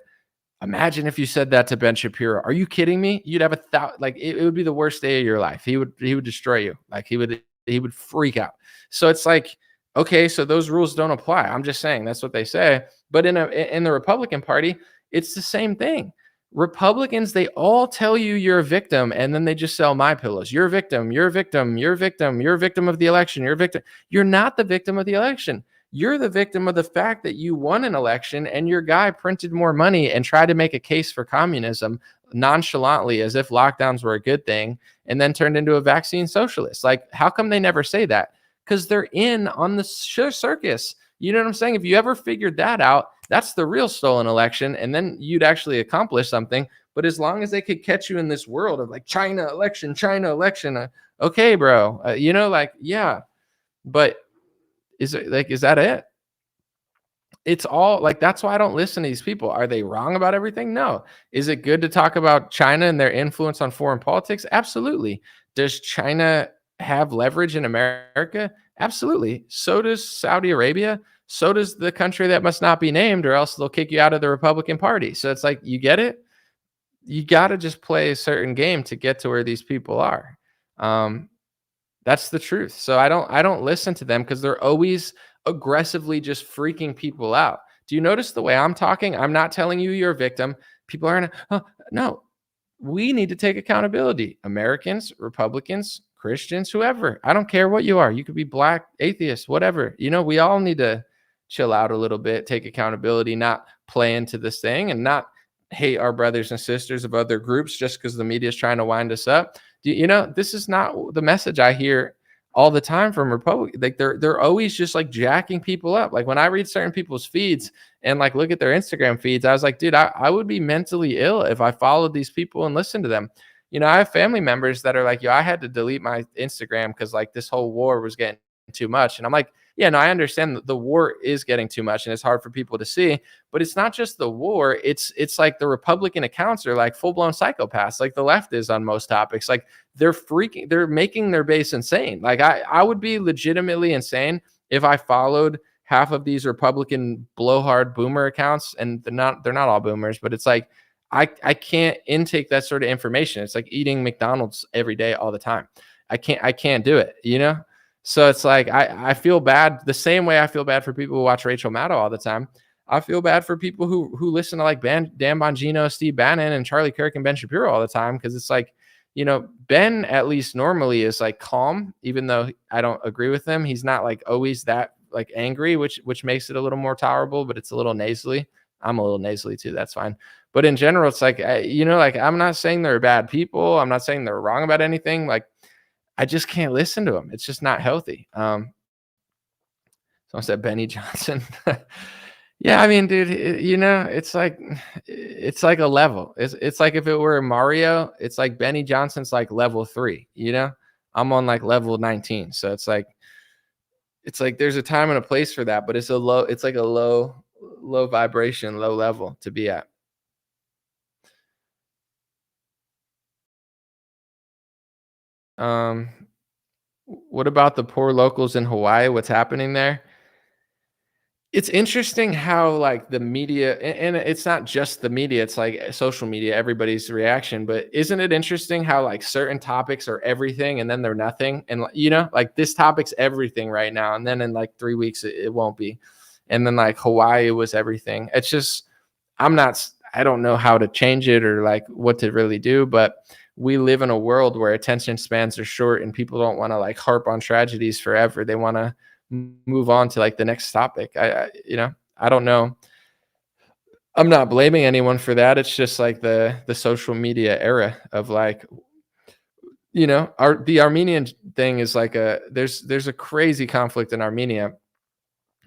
Imagine if you said that to Ben Shapiro. Are you kidding me? You'd have it would be the worst day of your life. He would destroy you. Like, he would freak out. So it's like, okay, so those rules don't apply. I'm just saying that's what they say. But in the Republican Party, it's the same thing. Republicans, they all tell you you're a victim, and then they just sell my pillows. You're a victim. You're a victim. You're a victim. You're a victim of the election. You're a victim. You're not the victim of the election. You're the victim of the fact that you won an election and your guy printed more money and tried to make a case for communism nonchalantly as if lockdowns were a good thing, and then turned into a vaccine socialist. Like, how come they never say that? Because they're in on the circus. You know what I'm saying? If you ever figured that out, that's the real stolen election, and then you'd actually accomplish something. But as long as they could catch you in this world of like China election, okay, bro, yeah. But is that it? It's all like, that's why I don't listen to these people. Are they wrong about everything? No. Is it good to talk about China and their influence on foreign politics? Absolutely. Does China have leverage in America? Absolutely. So does Saudi Arabia. So does the country that must not be named, or else they'll kick you out of the Republican Party. So it's like, you get it? You got to just play a certain game to get to where these people are. That's the truth. So I don't listen to them because they're always aggressively just freaking people out. Do you notice the way I'm talking? I'm not telling you you're a victim. People aren't. No. We need to take accountability. Americans, Republicans, Christians, whoever. I don't care what you are. You could be black, atheist, whatever. We all need to chill out a little bit, take accountability, not play into this thing, and not hate our brothers and sisters of other groups just because the media is trying to wind us up. This is not the message I hear all the time from Republicans. Like they're always just like jacking people up. Like when I read certain people's feeds and like look at their Instagram feeds, I was like, dude, I would be mentally ill if I followed these people and listened to them. I have family members that are like, I had to delete my Instagram because like this whole war was getting too much. And I'm like, yeah, no, I understand that the war is getting too much and it's hard for people to see, but it's not just the war. It's like the Republican accounts are like full-blown psychopaths, like the left is on most topics. Like they're making their base insane. Like I would be legitimately insane if I followed half of these Republican blowhard boomer accounts, and they're not all boomers, but it's like, I can't intake that sort of information. It's like eating McDonald's every day, all the time. I can't do it, So it's like, I feel bad the same way I feel bad for people who watch Rachel Maddow all the time. I feel bad for people who listen to like Dan Bongino, Steve Bannon, and Charlie Kirk and Ben Shapiro all the time. Because it's like, Ben at least normally is like calm, even though I don't agree with him. He's not like always that like angry, which makes it a little more tolerable, but it's a little nasally. I'm a little nasally too. That's fine. But in general, it's like, like I'm not saying they're bad people. I'm not saying they're wrong about anything. Like, I just can't listen to them. It's just not healthy. Someone said Benny Johnson. Yeah, I mean, dude, it's like a level. It's like if it were Mario, it's like Benny Johnson's like level 3. I'm on like level 19. So it's like there's a time and a place for that, but it's like a low vibration, low level to be at. What about the poor locals in Hawaii? What's happening there? It's interesting how like the media, and it's not just the media, it's like social media, everybody's reaction, but isn't it interesting how like certain topics are everything and then they're nothing? And like this topic's everything right now. And then in like 3 weeks, it won't be. And then like Hawaii was everything. It's just, I don't know how to change it or like what to really do, but we live in a world where attention spans are short and people don't want to like harp on tragedies forever. They want to move on to like the next topic. I don't know. I'm not blaming anyone for that. It's just like the social media era of like, the Armenian thing is like there's a crazy conflict in Armenia.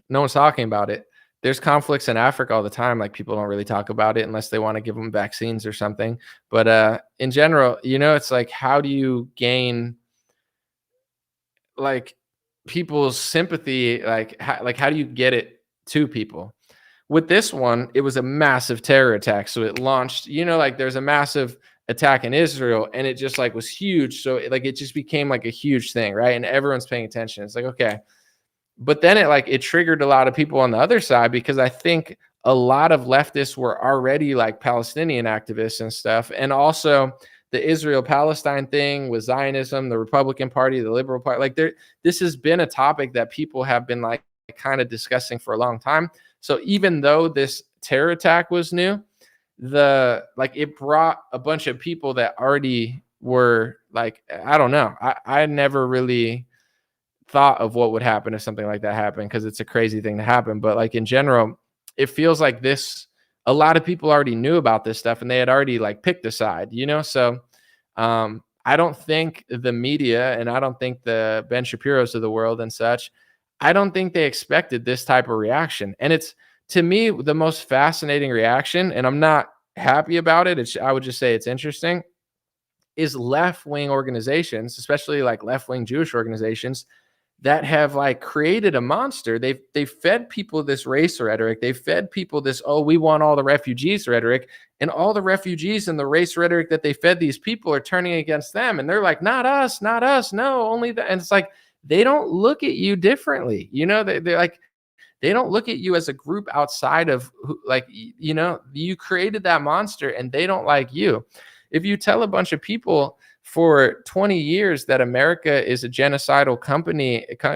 No one's talking about it. There's conflicts in Africa all the time. Like people don't really talk about it unless they want to give them vaccines or something. But in general, it's like, how do you gain like people's sympathy? Like how do you get it to people? With this one, it was a massive terror attack. So it launched, like there's a massive attack in Israel and it just like was huge. So it just became like a huge thing, right? And everyone's paying attention. It's like, okay. But then it triggered a lot of people on the other side, because I think a lot of leftists were already like Palestinian activists and stuff. And also the Israel-Palestine thing with Zionism, the Republican Party, the Liberal Party, like this has been a topic that people have been like kind of discussing for a long time. So even though this terror attack was new, it brought a bunch of people that already were like, I don't know. I never really thought of what would happen if something like that happened, because it's a crazy thing to happen. But like in general, it feels like a lot of people already knew about this stuff and they had already like picked a side, So I don't think the media, and I don't think the Ben Shapiros of the world and such, I don't think they expected this type of reaction. And it's, to me, the most fascinating reaction, and I'm not happy about it. I would just say it's interesting, is left-wing organizations, especially like left-wing Jewish organizations, that have like created a monster. They've fed people this race rhetoric. They've fed people this, oh, we want all the refugees rhetoric, and all the refugees and the race rhetoric that they fed these people are turning against them. And they're like, not us, no, only that. And it's like, they don't look at you differently. They're like, they don't look at you as a group outside of like, you created that monster and they don't like you. If you tell a bunch of people for 20 years that America is a genocidal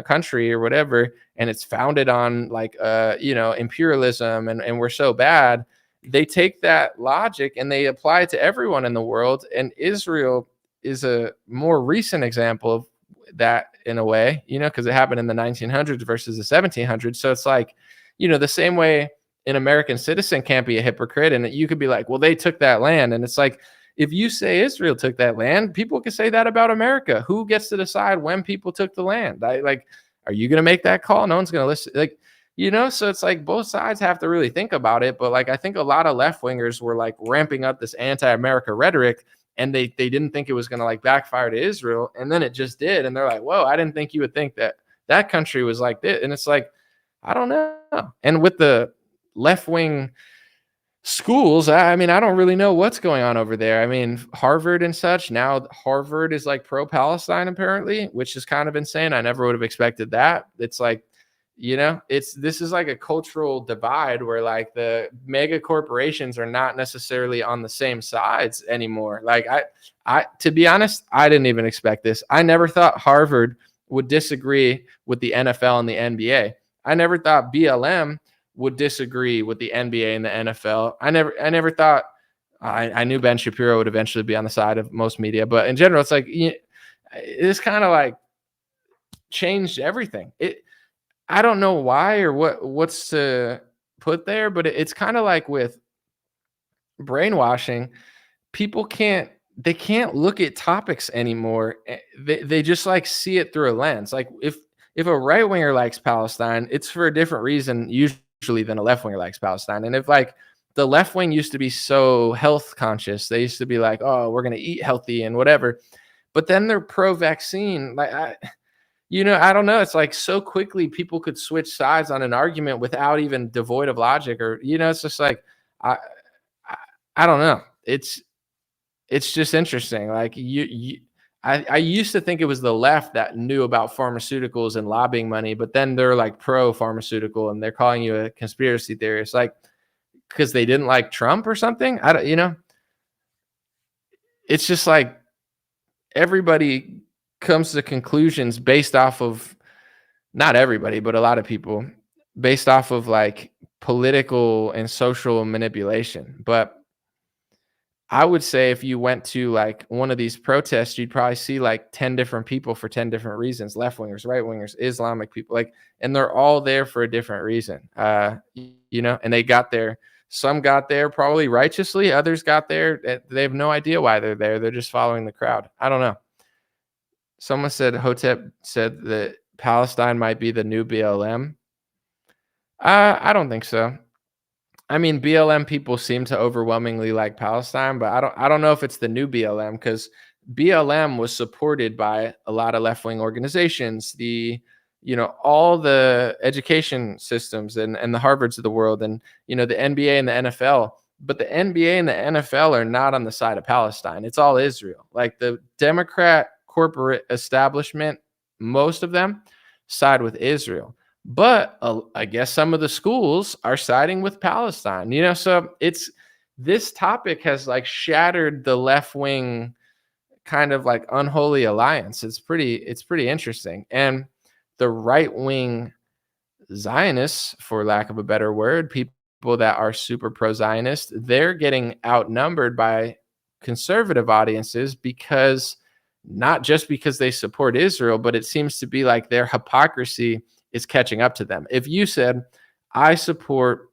country or whatever, and it's founded on like, imperialism and we're so bad, they take that logic and they apply it to everyone in the world. And Israel is a more recent example of that in a way, because it happened in the 1900s versus the 1700s. So it's like, the same way an American citizen can't be a hypocrite, and you could be like, well, they took that land. And it's like, if you say Israel took that land, people can say that about America. Who gets to decide when people took the land? Are you going to make that call? No one's going to listen. So it's like both sides have to really think about it. But like, I think a lot of left wingers were like ramping up this anti-America rhetoric, and they didn't think it was going to like backfire to Israel. And then it just did. And they're like, whoa, I didn't think you would think that country was like this. And it's like, I don't know. And with the left wing schools, I don't really know what's going on over there. I mean, Harvard and such, now Harvard is like pro-Palestine apparently, which is kind of insane. I never would have expected that. It's like, this is like a cultural divide where like the mega corporations are not necessarily on the same sides anymore. Like I to be honest, I didn't even expect this. I never thought Harvard would disagree with the NFL and the NBA. I never thought BLM would disagree with the NBA and the NFL. I never thought, I knew Ben Shapiro would eventually be on the side of most media, but in general, it's like, it's kind of like changed everything. I don't know why or what's to put there, but it's kind of like with brainwashing. People can't look at topics anymore. They just like see it through a lens. Like if a right winger likes Palestine, it's for a different reason usually than a left winger likes Palestine. And if like the left wing used to be so health conscious, they used to be like, oh, we're going to eat healthy and whatever. But then they're pro-vaccine. Like I don't know. It's like so quickly people could switch sides on an argument without even devoid of logic, or it's just like I don't know. It's just interesting. Like I used to think it was the left that knew about pharmaceuticals and lobbying money, but then they're like pro pharmaceutical and they're calling you a conspiracy theorist, like because they didn't like Trump or something. It's just like everybody comes to conclusions based off of, not everybody, but a lot of people, based off of like political and social manipulation. But I would say if you went to like one of these protests, you'd probably see like 10 different people for 10 different reasons: left wingers, right wingers, Islamic people, and they're all there for a different reason. And they got there. Some got there probably righteously. Others got there, they have no idea why they're there. They're just following the crowd. I don't know. Someone said Hotep said that Palestine might be the new BLM. I don't think so. I mean, BLM people seem to overwhelmingly like Palestine, but I don't know if it's the new BLM, because BLM was supported by a lot of left-wing organizations, all the education systems and the Harvards of the world, and the NBA and the NFL. But the NBA and the NFL are not on the side of Palestine. It's all Israel. Like the Democrat corporate establishment, most of them side with Israel. But I guess some of the schools are siding with Palestine, so this topic has like shattered the left wing kind of like unholy alliance. It's pretty interesting. And the right wing Zionists, for lack of a better word, people that are super pro-Zionist, they're getting outnumbered by conservative audiences, because not just because they support Israel, but it seems to be like their hypocrisy is catching up to them. If you said, I support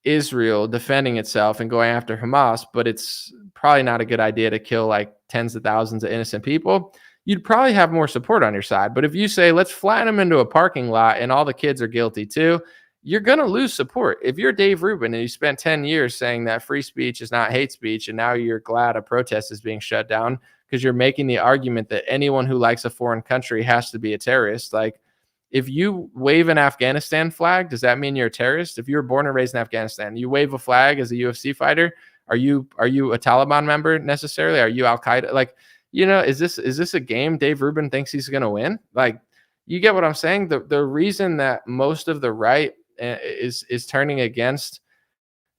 Israel defending itself and going after Hamas, but it's probably not a good idea to kill like tens of thousands of innocent people, you'd probably have more support on your side. But if you say, let's flatten them into a parking lot and all the kids are guilty too, you're going to lose support. If you're Dave Rubin and you spent 10 years saying that free speech is not hate speech, and now you're glad a protest is being shut down because you're making the argument that anyone who likes a foreign country has to be a terrorist. Like, if you wave an Afghanistan flag, does that mean you're a terrorist? If you were born and raised in Afghanistan, you wave a flag as a UFC fighter, are you a Taliban member necessarily? Are you Al-Qaeda? Like, is this a game Dave Rubin thinks he's going to win? Like, you get what I'm saying? The reason that most of the right is turning against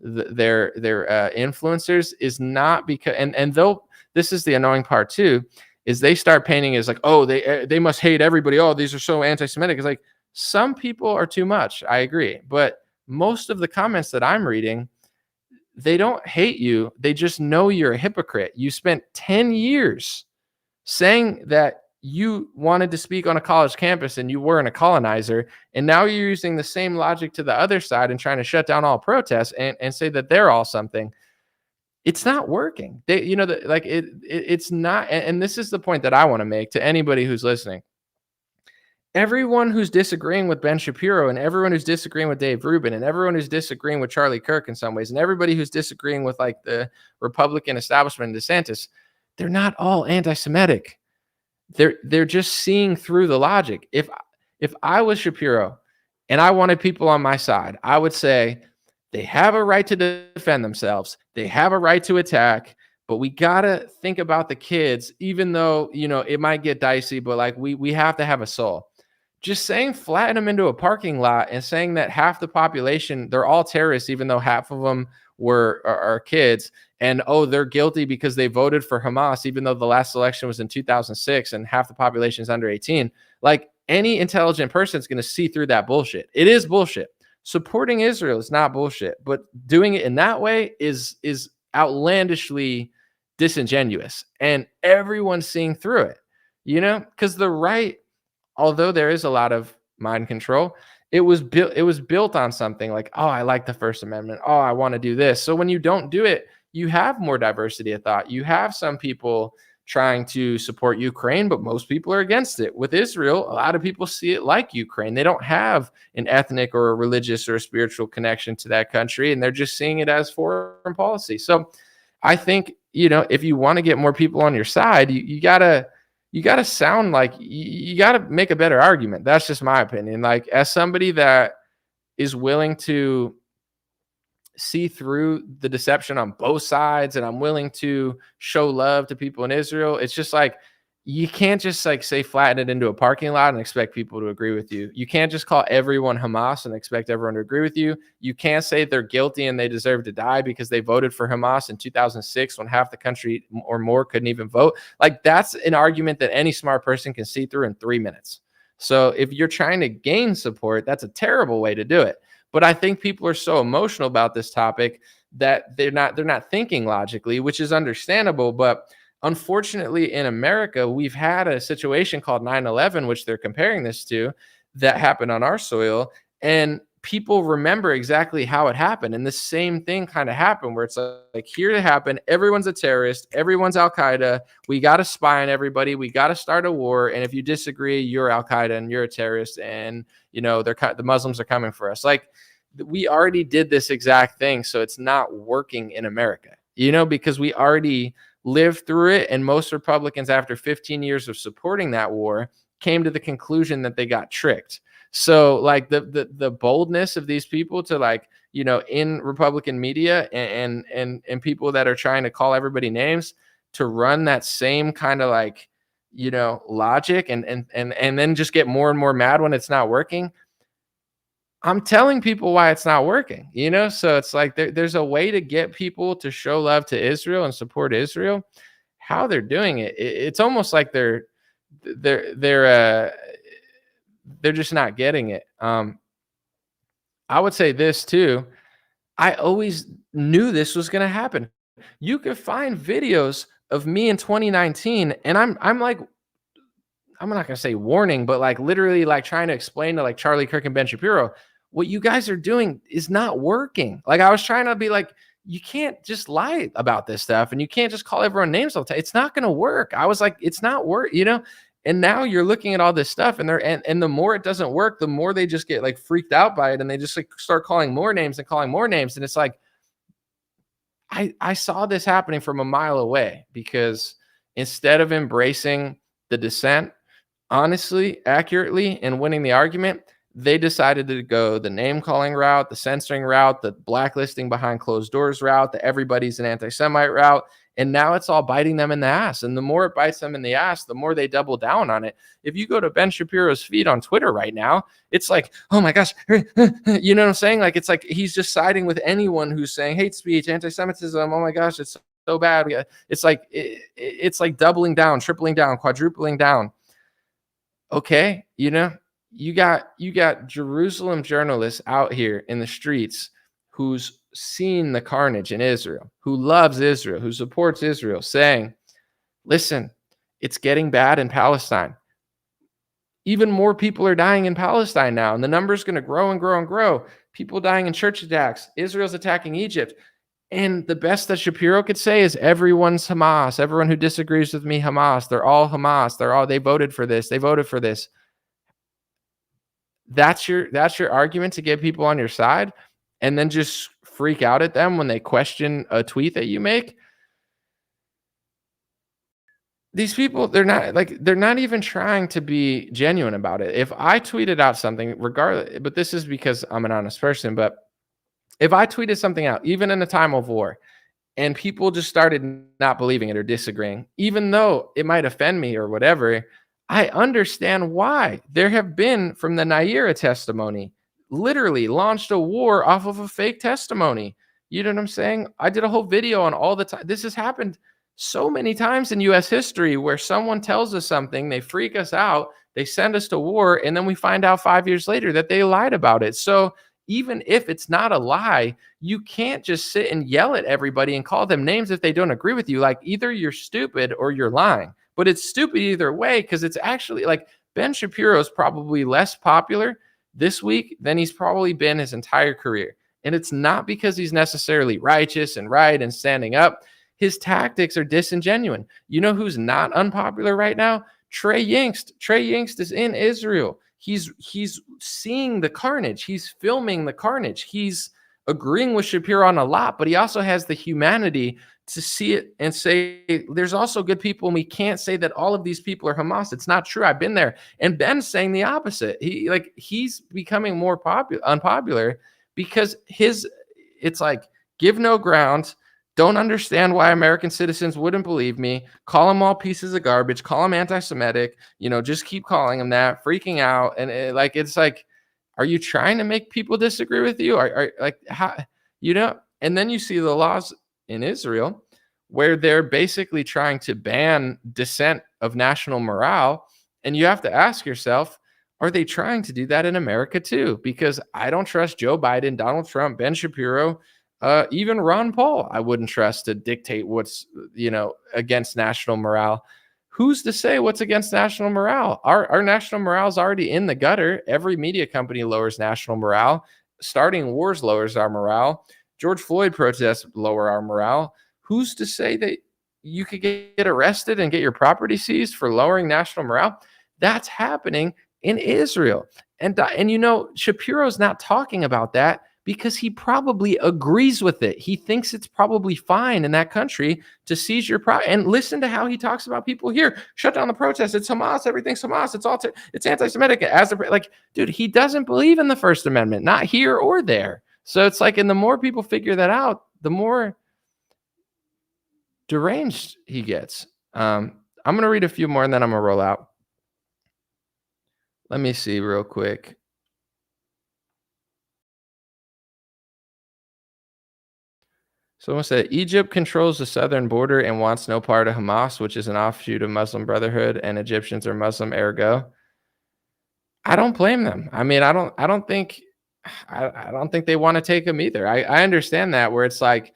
their influencers is not because, and though this is the annoying part too, is they start painting as like, oh, they must hate everybody. Oh, these are so anti-Semitic. It's like, some people are too much. I agree. But most of the comments that I'm reading, they don't hate you. They just know you're a hypocrite. You spent 10 years saying that you wanted to speak on a college campus and you weren't a colonizer, and now you're using the same logic to the other side and trying to shut down all protests and say that they're all something. It's not working. It's not. And this is the point that I want to make to anybody who's listening. Everyone who's disagreeing with Ben Shapiro, and everyone who's disagreeing with Dave Rubin, and everyone who's disagreeing with Charlie Kirk in some ways, and everybody who's disagreeing with like the Republican establishment and DeSantis, they're not all anti-Semitic. They're just seeing through the logic. If I was Shapiro and I wanted people on my side, I would say they have a right to defend themselves. They have a right to attack, but we got to think about the kids, even though, it might get dicey, but like we have to have a soul. Just saying flatten them into a parking lot and saying that half the population, they're all terrorists, even though half of them are kids, and they're guilty because they voted for Hamas, even though the last election was in 2006 and half the population is under 18. Like, any intelligent person is going to see through that bullshit. It is bullshit. Supporting Israel is not bullshit, but doing it in that way is outlandishly disingenuous, and everyone's seeing through it, because the right, although there is a lot of mind control, it was built on something like, I like the First Amendment. I want to do this. So when you don't do it, you have more diversity of thought. You have some people trying to support Ukraine, but most people are against it. With Israel, a lot of people see it like Ukraine. They don't have an ethnic or a religious or a spiritual connection to that country, and they're just seeing it as foreign policy. So I think, if you want to get more people on your side, you gotta sound like you gotta make a better argument. That's just my opinion. Like, as somebody that is willing to see through the deception on both sides, and I'm willing to show love to people in Israel, it's just like, you can't just like say flatten it into a parking lot and expect people to agree with you. You can't just call everyone Hamas and expect everyone to agree with you. You can't say they're guilty and they deserve to die because they voted for Hamas in 2006 when half the country or more couldn't even vote. Like, that's an argument that any smart person can see through in 3 minutes. So if you're trying to gain support, that's a terrible way to do it. But I think people are so emotional about this topic that they're not thinking logically, which is understandable. But unfortunately, in America, we've had a situation called 9/11, which they're comparing this to, that happened on our soil. And people remember exactly how it happened. And the same thing kind of happened, where it's like, here it happened. Everyone's a terrorist. Everyone's Al-Qaeda. We got to spy on everybody. We got to start a war. And if you disagree, you're Al-Qaeda and you're a terrorist. And, the Muslims are coming for us. Like, we already did this exact thing. So it's not working in America, because we already lived through it. And most Republicans, after 15 years of supporting that war, came to the conclusion that they got tricked. So like the boldness of these people to, like, in Republican media and people that are trying to call everybody names, to run that same kind of like, logic and then just get more and more mad when it's not working. I'm telling people why it's not working, so it's like there's a way to get people to show love to Israel and support Israel. How they're doing it, it's almost like they're just not getting it. I would say this too. I always knew this was going to happen. You could find videos of me in 2019, and I'm like, I'm not going to say warning, but like literally like trying to explain to like Charlie Kirk and Ben Shapiro, what you guys are doing is not working. Like, I was trying to be like, you can't just lie about this stuff, and you can't just call everyone names all the time. It's not going to work. I was like, it's not work, and now you're looking at all this stuff, and the more it doesn't work, the more they just get like freaked out by it, and they just like start calling more names and calling more names. And it's like, I saw this happening from a mile away, because instead of embracing the dissent honestly, accurately, and winning the argument, they decided to go the name calling route, the censoring route, the blacklisting behind closed doors route, the everybody's an anti-Semite route. And now it's all biting them in the ass. And the more it bites them in the ass, the more they double down on it. If you go to Ben Shapiro's feed on Twitter right now, it's like, oh my gosh, you know what I'm saying? Like, it's like he's just siding with anyone who's saying hate speech, anti-Semitism. Oh my gosh, it's so bad. It's like doubling down, tripling down, quadrupling down. Okay, you got Jerusalem journalists out here in the streets who's seen the carnage in Israel, who loves Israel, who supports Israel, saying, listen, it's getting bad in Palestine. Even more people are dying in Palestine now, and the number is going to grow and grow and grow. People dying in church attacks. Israel's attacking Egypt. And the best that Shapiro could say is everyone's Hamas. Everyone who disagrees with me, Hamas. They're all Hamas. They voted for this. They voted for this. That's your argument to get people on your side, and then just freak out at them when they question a tweet that you make. These people, they're not even trying to be genuine about it. If I tweeted out something, regardless, but this is because I'm an honest person, but if I tweeted something out, even in a time of war, and people just started not believing it or disagreeing, even though it might offend me or whatever, I understand why. There have been, from the Naira testimony, literally launched a war off of a fake testimony. You know what I'm saying? I did a whole video on all the time. This has happened so many times in U.S. history where someone tells us something, they freak us out, they send us to war, and then we find out 5 years later that they lied about it. So even if it's not a lie, you can't just sit and yell at everybody and call them names if they don't agree with you. Like, either you're stupid or you're lying. But it's stupid either way, because it's actually like Ben Shapiro is probably less popular this week than he's probably been his entire career. And it's not because he's necessarily righteous and right and standing up. His tactics are disingenuous. You know who's not unpopular right now? Trey Yingst. Trey Yingst is in Israel. He's seeing the carnage. He's filming the carnage. He's agreeing with Shapiro on a lot, but he also has the humanity to see it and say, there's also good people, and we can't say that all of these people are Hamas. It's not true. I've been there. And Ben's saying the opposite. He's becoming more unpopular because it's like, give no ground. Don't understand why American citizens wouldn't believe me. Call them all pieces of garbage. Call them anti-Semitic. Just keep calling them that. Freaking out, and it's like, are you trying to make people disagree with you? Are like, how? And then you see the laws in Israel where they're basically trying to ban dissent of national morale, and you have to ask yourself, are they trying to do that in America too? Because I don't trust Joe Biden, Donald Trump, Ben Shapiro. Even Ron Paul, I wouldn't trust to dictate what's, against national morale. Who's to say what's against national morale? Our national morale is already in the gutter. Every media company lowers national morale. Starting wars lowers our morale. George Floyd protests lower our morale. Who's to say that you could get arrested and get your property seized for lowering national morale? That's happening in Israel. And Shapiro's not talking about that because he probably agrees with it. He thinks it's probably fine in that country to seize your property. And listen to how he talks about people here. Shut down the protests. It's Hamas. Everything's Hamas. It's anti-Semitic. Dude, he doesn't believe in the First Amendment, not here or there. So it's like, and the more people figure that out, the more deranged he gets. I'm going to read a few more and then I'm going to roll out. Let me see real quick. Someone said, Egypt controls the southern border and wants no part of Hamas, which is an offshoot of Muslim Brotherhood, and Egyptians are Muslim, ergo. I don't blame them. I mean, I don't think they want to take them either. I understand that, where it's like,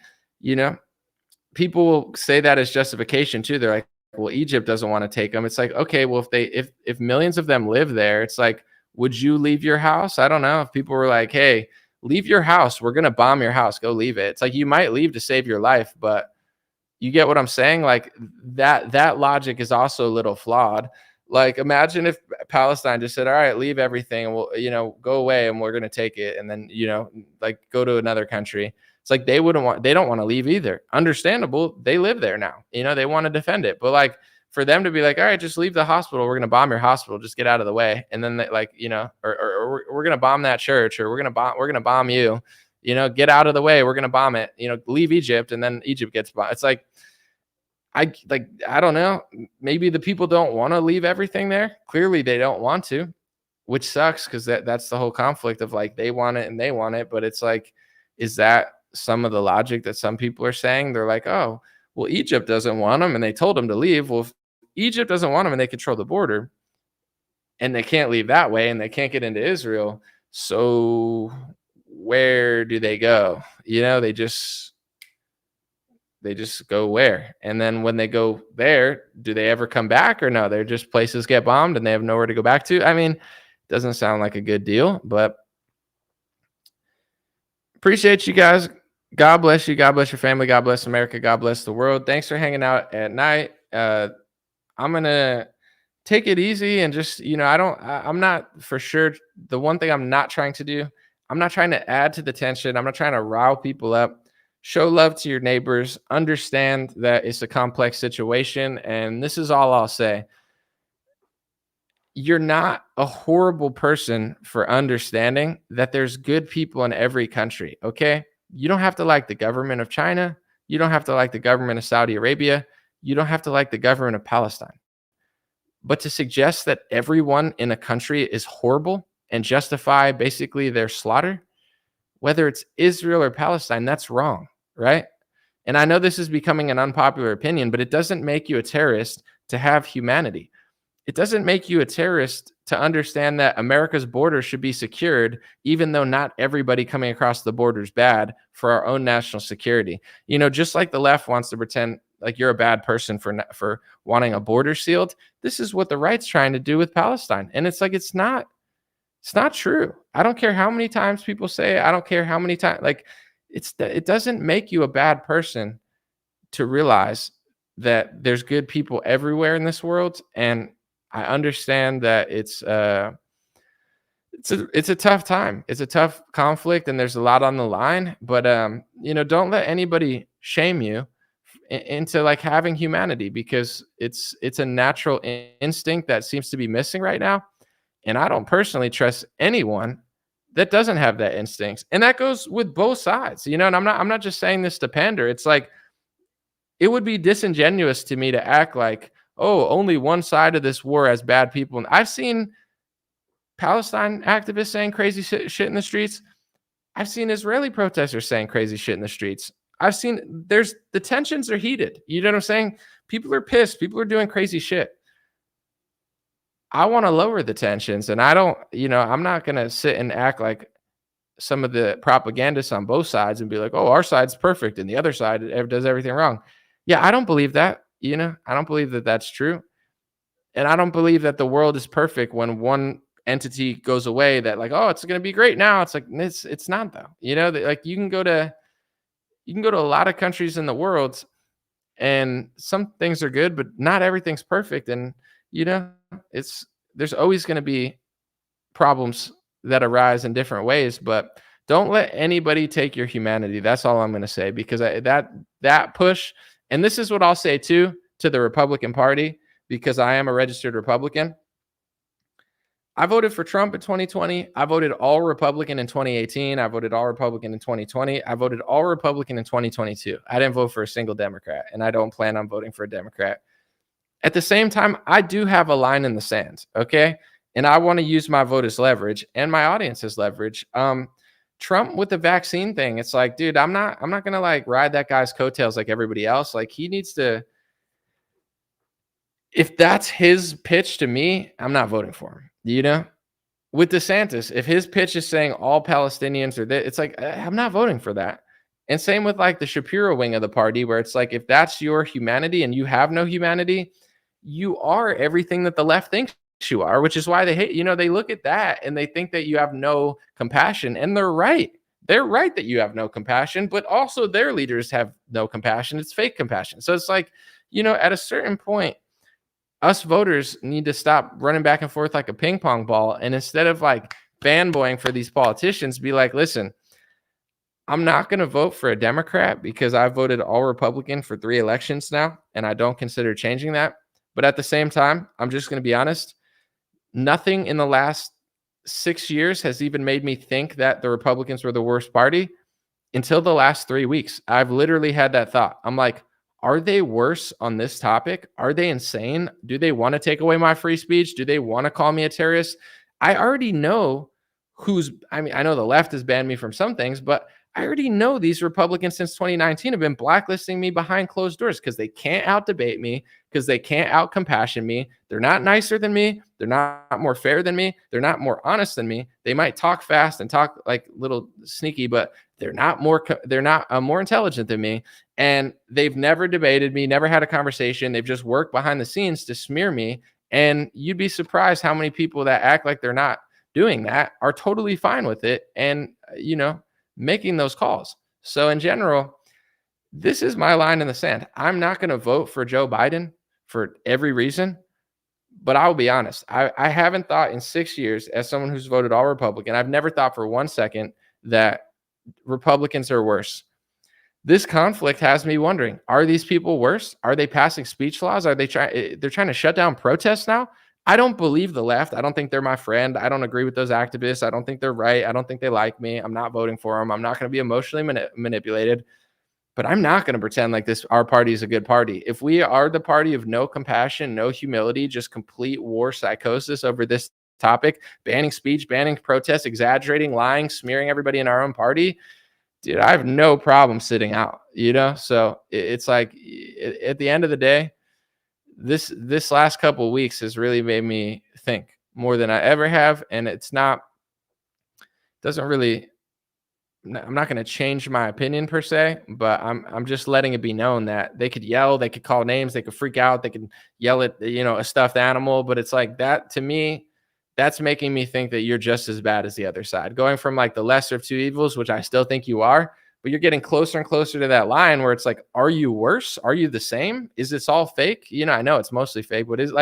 people will say that as justification too. They're like, well, Egypt doesn't want to take them. It's like, okay, well, if millions of them live there, it's like, would you leave your house? I don't know. If people were like, hey, leave your house, we're going to bomb your house, go leave it. It's like, you might leave to save your life, but you get what I'm saying? Like, that logic is also a little flawed. Like, imagine if Palestine just said, all right, leave everything, and we'll, go away, and we're going to take it. And then, go to another country. It's like, they don't want to leave either. Understandable. They live there now, they want to defend it. But like, for them to be like, all right, just leave the hospital. We're going to bomb your hospital. Just get out of the way. And then or we're going to bomb that church, or we're going to bomb you, get out of the way. We're going to bomb it, leave Egypt. And then Egypt gets bombed. It's like, I don't know. Maybe the people don't want to leave everything there. Clearly they don't want to, which sucks, because that's the whole conflict of like, they want it and they want it. But it's like, is that some of the logic that some people are saying? They're like, oh, well, Egypt doesn't want them and they told them to leave. Well, if Egypt doesn't want them and they control the border and they can't leave that way and they can't get into Israel, so where do they go? They just, They just go where? And then when they go there, do they ever come back or no? They're just places get bombed and they have nowhere to go back to. I mean, doesn't sound like a good deal, but appreciate you guys. God bless you. God bless your family. God bless America. God bless the world. Thanks for hanging out at night. I'm going to take it easy and just, I'm not for sure. The one thing I'm not trying to do, I'm not trying to add to the tension. I'm not trying to rile people up. Show love to your neighbors. Understand that it's a complex situation. And this is all I'll say. You're not a horrible person for understanding that there's good people in every country, okay? You don't have to like the government of China. You don't have to like the government of Saudi Arabia. You don't have to like the government of Palestine. But to suggest that everyone in a country is horrible and justify basically their slaughter, whether it's Israel or Palestine, that's wrong, right? And I know this is becoming an unpopular opinion, but it doesn't make you a terrorist to have humanity. It doesn't make you a terrorist to understand that America's border should be secured, even though not everybody coming across the border is bad for our own national security. Just like the left wants to pretend like you're a bad person for wanting a border sealed. This is what the right's trying to do with Palestine. And it's like, it's not true. I don't care how many times people say it. I don't care how many times, it doesn't make you a bad person to realize that there's good people everywhere in this world. And I understand that it's a tough time. It's a tough conflict and there's a lot on the line, but don't let anybody shame you into like having humanity, because it's a natural instinct that seems to be missing right now. And I don't personally trust anyone that doesn't have that instinct. And that goes with both sides, and I'm not just saying this to pander. It's like, it would be disingenuous to me to act like, oh, only one side of this war has bad people. And I've seen Palestine activists saying crazy shit in the streets. I've seen Israeli protesters saying crazy shit in the streets. I've seen the tensions are heated. You know what I'm saying? People are pissed. People are doing crazy shit. I want to lower the tensions, and I'm not going to sit and act like some of the propagandists on both sides and be like, oh, our side's perfect and the other side does everything wrong. Yeah, I don't believe that. I don't believe that that's true. And I don't believe that the world is perfect when one entity goes away that like, oh, it's going to be great now. It's like, it's not though. Like you can go to a lot of countries in the world and some things are good, but not everything's perfect. And, there's always going to be problems that arise in different ways, but don't let anybody take your humanity. That's all I'm going to say, because that push, and this is what I'll say too, to the Republican Party, because I am a registered Republican. I voted for Trump in 2020. I voted all Republican in 2018. I voted all Republican in 2020. I voted all Republican in 2022. I didn't vote for a single Democrat, and I don't plan on voting for a Democrat. At the same time, I do have a line in the sand, okay? And I want to use my vote as leverage and my audience as leverage. Trump with the vaccine thing, it's like, dude, I'm not going to like ride that guy's coattails like everybody else. Like he needs to, if that's his pitch to me, I'm not voting for him. With DeSantis, if his pitch is saying all Palestinians are there, it's like, I'm not voting for that. And same with like the Shapiro wing of the party, where it's like, if that's your humanity and you have no humanity, you are everything that the left thinks you are, which is why they hate, they look at that and they think that you have no compassion, and they're right. They're right that you have no compassion, but also their leaders have no compassion. It's fake compassion. So it's like, at a certain point, us voters need to stop running back and forth like a ping pong ball. And instead of like fanboying for these politicians, be like, listen, I'm not going to vote for a Democrat because I voted all Republican for 3 elections now, and I don't consider changing that. But at the same time, I'm just going to be honest. Nothing in the last 6 years has even made me think that the Republicans were the worst party until the last 3 weeks. I've literally had that thought. I'm like, are they worse on this topic? Are they insane? Do they want to take away my free speech? Do they want to call me a terrorist? I already know I know the left has banned me from some things, but I already know these Republicans since 2019 have been blacklisting me behind closed doors because they can't out-debate me, because they can't out-compassion me. They're not nicer than me. They're not more fair than me. They're not more honest than me. They might talk fast and talk like little sneaky, but they're not more intelligent than me. And they've never debated me, never had a conversation. They've just worked behind the scenes to smear me. And you'd be surprised how many people that act like they're not doing that are totally fine with it and, making those calls. So in general, this is my line in the sand. I'm not going to vote for Joe Biden for every reason, but I'll be honest. I haven't thought in 6 years, as someone who's voted all Republican, I've never thought for 1 second that Republicans are worse. This conflict has me wondering, are these people worse? Are they passing speech laws? They're trying to shut down protests now? I don't believe the left. I don't think they're my friend. I don't agree with those activists. I don't think they're right. I don't think they like me. I'm not voting for them. I'm not going to be emotionally manipulated, but I'm not going to pretend like our party is a good party. If we are the party of no compassion, no humility, just complete war psychosis over this topic, banning speech, banning protests, exaggerating, lying, smearing everybody in our own party, dude, I have no problem sitting out, So it's like at the end of the day, this last couple of weeks has really made me think more than I ever have. And I'm not going to change my opinion per se, but I'm just letting it be known that they could yell, they could call names, they could freak out, they could yell at, a stuffed animal. But it's like that, to me, that's making me think that you're just as bad as the other side. Going from like the lesser of two evils, which I still think you are, but you're getting closer and closer to that line where it's like, are you worse? Are you the same? Is this all fake? I know it's mostly fake, but is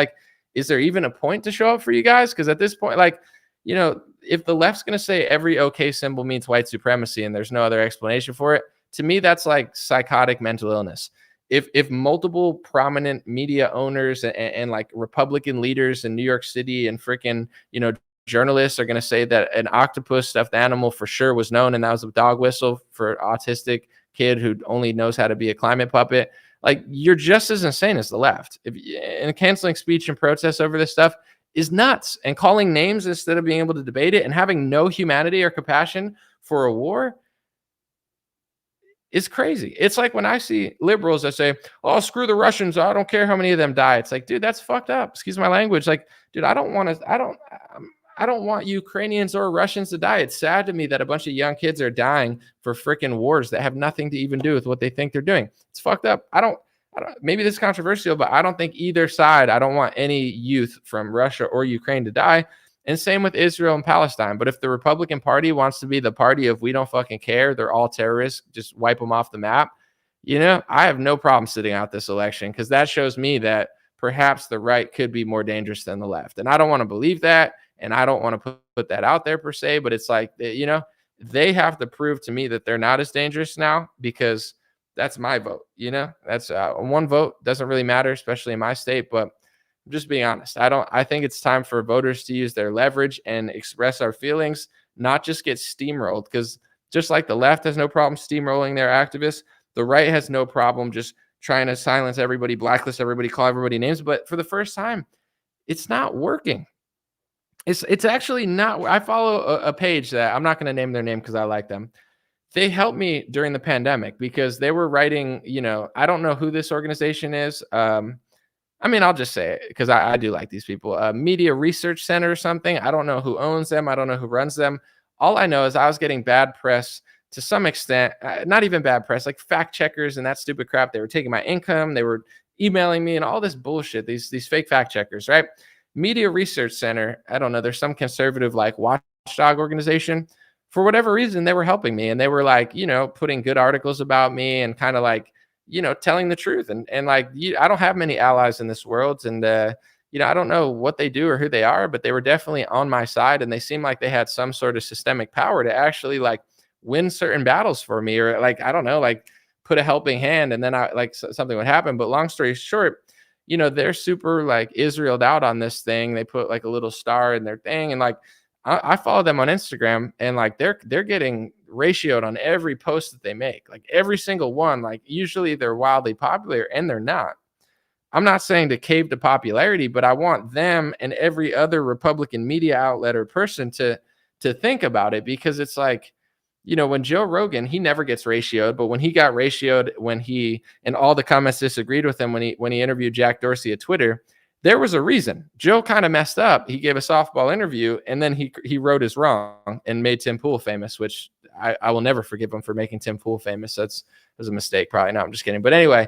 there even a point to show up for you guys? Because at this point, if the left's going to say every okay symbol means white supremacy and there's no other explanation for it, to me, that's like psychotic mental illness. If multiple prominent media owners and like Republican leaders in New York City and freaking, journalists are going to say that an octopus stuffed animal for sure was known and that was a dog whistle for an autistic kid who only knows how to be a climate puppet, like you're just as insane as the left. And canceling speech and protests over this stuff is nuts. And calling names instead of being able to debate it and having no humanity or compassion for a war is crazy. It's like when I see liberals that say, oh, screw the Russians, I don't care how many of them die. It's like, dude, that's fucked up. Excuse my language. Like, dude, I don't want Ukrainians or Russians to die. It's sad to me that a bunch of young kids are dying for freaking wars that have nothing to even do with what they think they're doing. It's fucked up. Maybe this is controversial, but I don't think either side, I don't want any youth from Russia or Ukraine to die. And same with Israel and Palestine. But if the Republican Party wants to be the party of we don't fucking care, they're all terrorists, just wipe them off the map, I have no problem sitting out this election because that shows me that perhaps the right could be more dangerous than the left. And I don't want to believe that. And I don't want to put that out there per se, but it's like, they have to prove to me that they're not as dangerous now because that's my vote. That's one vote doesn't really matter, especially in my state, but just being honest. I think it's time for voters to use their leverage and express our feelings, not just get steamrolled. Because just like the left has no problem steamrolling their activists, the right has no problem just trying to silence everybody, blacklist everybody, call everybody names. But for the first time, it's not working. It's actually not. I follow a page that I'm not going to name their name because I like them. They helped me during the pandemic because they were writing, I don't know who this organization is. I'll just say it because I do like these people. Media Research Center or something. I don't know who owns them. I don't know who runs them. All I know is I was getting bad press to some extent, not even bad press, like fact checkers and that stupid crap. They were taking my income. They were emailing me and all this bullshit, these fake fact checkers, right? Media Research Center, I don't know, there's some conservative like watchdog organization. For whatever reason, they were helping me and they were like, putting good articles about me and kind of like, telling the truth. And like, I don't have many allies in this world. And, I don't know what they do or who they are, but they were definitely on my side. And they seemed like they had some sort of systemic power to actually like win certain battles for me or like, I don't know, like put a helping hand and then something would happen. But long story short, they're super like Israel'd out on this thing. They put like a little star in their thing. And like, I follow them on Instagram and like, they're getting ratioed on every post that they make, like every single one. Like usually they're wildly popular and they're not. I'm not saying to cave to popularity, but I want them and every other Republican media outlet or person to think about it because it's like, when Joe Rogan, he never gets ratioed, but when he got ratioed, and all the comments disagreed with him when he interviewed Jack Dorsey at Twitter, there was a reason. Joe kind of messed up. He gave a softball interview and then he wrote his wrong and made Tim Pool famous, which I will never forgive him for making Tim Pool famous. That was a mistake, probably. No, I'm just kidding. But anyway,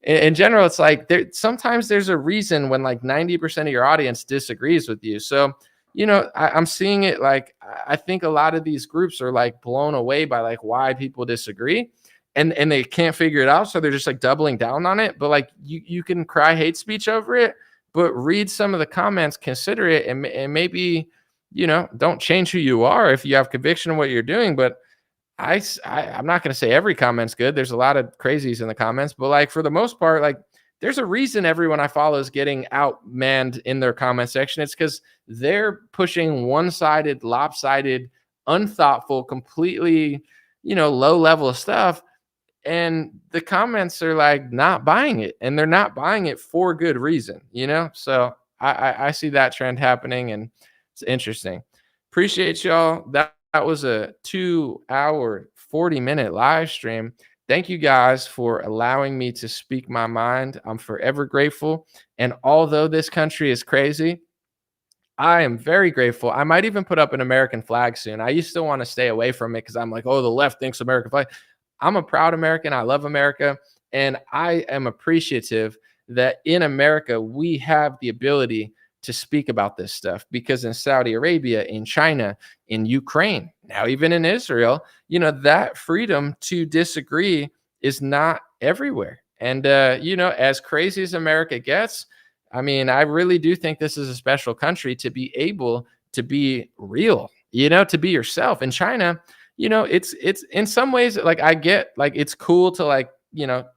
in general, it's like sometimes there's a reason when like 90% of your audience disagrees with you. So, I'm seeing it like, I think a lot of these groups are like blown away by like why people disagree, and they can't figure it out. So they're just like doubling down on it. But like you can cry hate speech over it, but read some of the comments, consider it, and maybe, don't change who you are if you have conviction in what you're doing. But I'm not going to say every comment's good. There's a lot of crazies in the comments, but like for the most part, like there's a reason everyone I follow is getting outmanned in their comment section. It's because they're pushing one-sided, lopsided, unthoughtful, completely, low level stuff. And the comments are like not buying it, and they're not buying it for good reason, So I see that trend happening, and it's interesting. Appreciate y'all. That was a 2-hour, 40-minute live stream. Thank you guys for allowing me to speak my mind. I'm forever grateful. And although this country is crazy, I am very grateful. I might even put up an American flag soon. I used to want to stay away from it because I'm like, oh, the left thinks American flag. I'm a proud American. I love America. And I am appreciative that in America, we have the ability to speak about this stuff, because in Saudi Arabia, in China, in Ukraine, now even in Israel, that freedom to disagree is not everywhere. And, as crazy as America gets, I mean, I really do think this is a special country to be able to be real, to be yourself. In China, it's in some ways, like, I get, like, it's cool to like,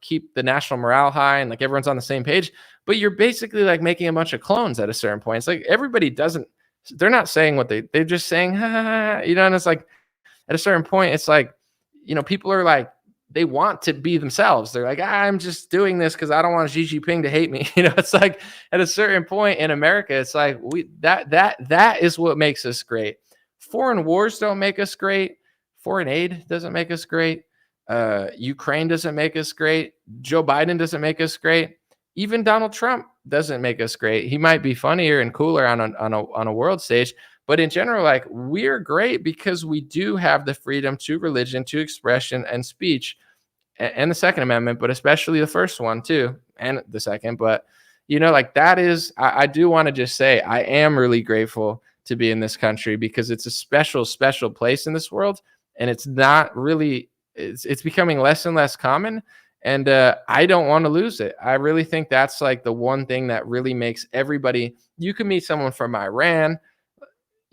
keep the national morale high and like everyone's on the same page, but you're basically like making a bunch of clones at a certain point. It's like everybody they're not saying what they're just saying, and it's like at a certain point, it's like, people are like, they want to be themselves. They're like, I'm just doing this because I don't want Xi Jinping to hate me. It's like at a certain point in America, it's like that is what makes us great. Foreign wars don't make us great. Foreign aid doesn't make us great. Ukraine doesn't make us great. Joe Biden doesn't make us great. Even Donald Trump doesn't make us great. He might be funnier and cooler on a world stage, but in general, like, we're great because we do have the freedom to religion, to expression and speech, and the Second Amendment, but especially the first one too, and the second. But like, that is, I do want to just say I am really grateful to be in this country, because it's a special, special place in this world, and it's not really. It's becoming less and less common, and I don't want to lose it. I really think that's like the one thing that really makes everybody. You can meet someone from Iran,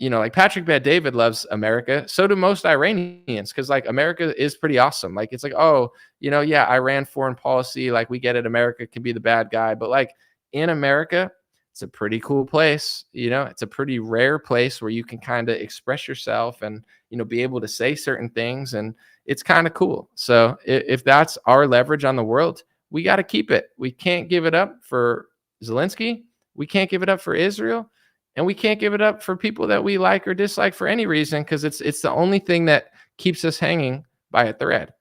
like Patrick Bet-David loves America. So do most Iranians, because like America is pretty awesome. Like, it's like, oh, yeah, Iran foreign policy, like, we get it. America can be the bad guy, but like in America, it's a pretty cool place. It's a pretty rare place where you can kind of express yourself and, be able to say certain things. And it's kind of cool. So if that's our leverage on the world, we got to keep it. We can't give it up for Zelensky. We can't give it up for Israel. And we can't give it up for people that we like or dislike for any reason, because it's the only thing that keeps us hanging by a thread.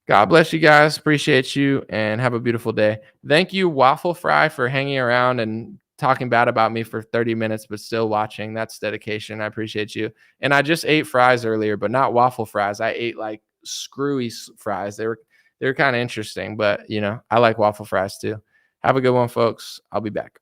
God bless you guys. Appreciate you, and have a beautiful day. Thank you, Waffle Fry, for hanging around and talking bad about me for 30 minutes, but still watching. That's dedication. I appreciate you. And I just ate fries earlier, but not waffle fries. I ate like screwy fries. They were kind of interesting, but I like waffle fries too. Have a good one, folks. I'll be back.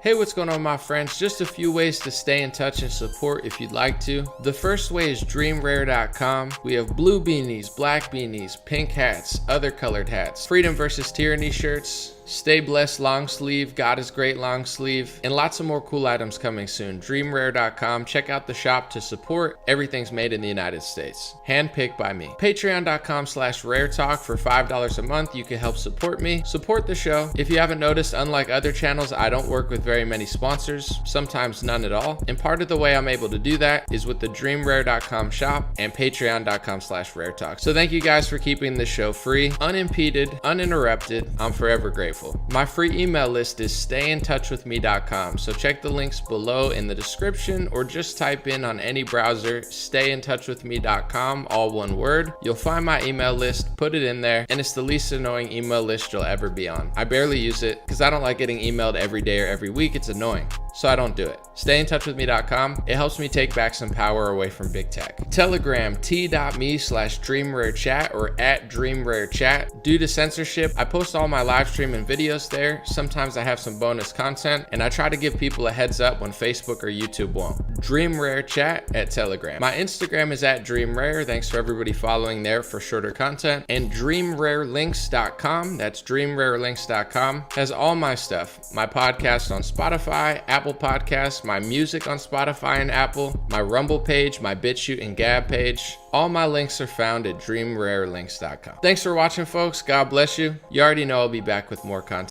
Hey, what's going on, my friends? Just a few ways to stay in touch and support if you'd like to. The first way is dreamrare.com. We have blue beanies, black beanies, pink hats, other colored hats, freedom versus tyranny shirts, stay blessed long sleeve, God is great long sleeve, and lots of more cool items coming soon. Dreamrare.com. Check out the shop to support. Everything's made in the United States. Handpicked by me. Patreon.com/raretalk. For $5 a month, you can help support me. Support the show. If you haven't noticed, unlike other channels, I don't work with very many sponsors, sometimes none at all. And part of the way I'm able to do that is with the dreamrare.com shop and patreon.com/raretalk. So thank you guys for keeping this show free, unimpeded, uninterrupted. I'm forever grateful. My free email list is stayintouchwithme.com. So check the links below in the description, or just type in on any browser, stayintouchwithme.com, all one word. You'll find my email list, put it in there, and it's the least annoying email list you'll ever be on. I barely use it because I don't like getting emailed every day or every week. It's annoying. so I don't do it. StayInTouchWithMe.com. It helps me take back some power away from big tech. Telegram, t.me/DreamRareChat or @DreamRareChat. Due to censorship, I post all my live stream and videos there. Sometimes I have some bonus content, and I try to give people a heads up when Facebook or YouTube won't. DreamRareChat at Telegram. My Instagram is @DreamRare. Thanks for everybody following there for shorter content. And DreamRareLinks.com, that's DreamRareLinks.com, has all my stuff. My podcast on Spotify, Apple Podcasts, my music on Spotify and Apple, my Rumble page, my BitChute and Gab page. All my links are found at DreamRareLinks.com. Thanks for watching, folks. God bless you. You already know I'll be back with more content.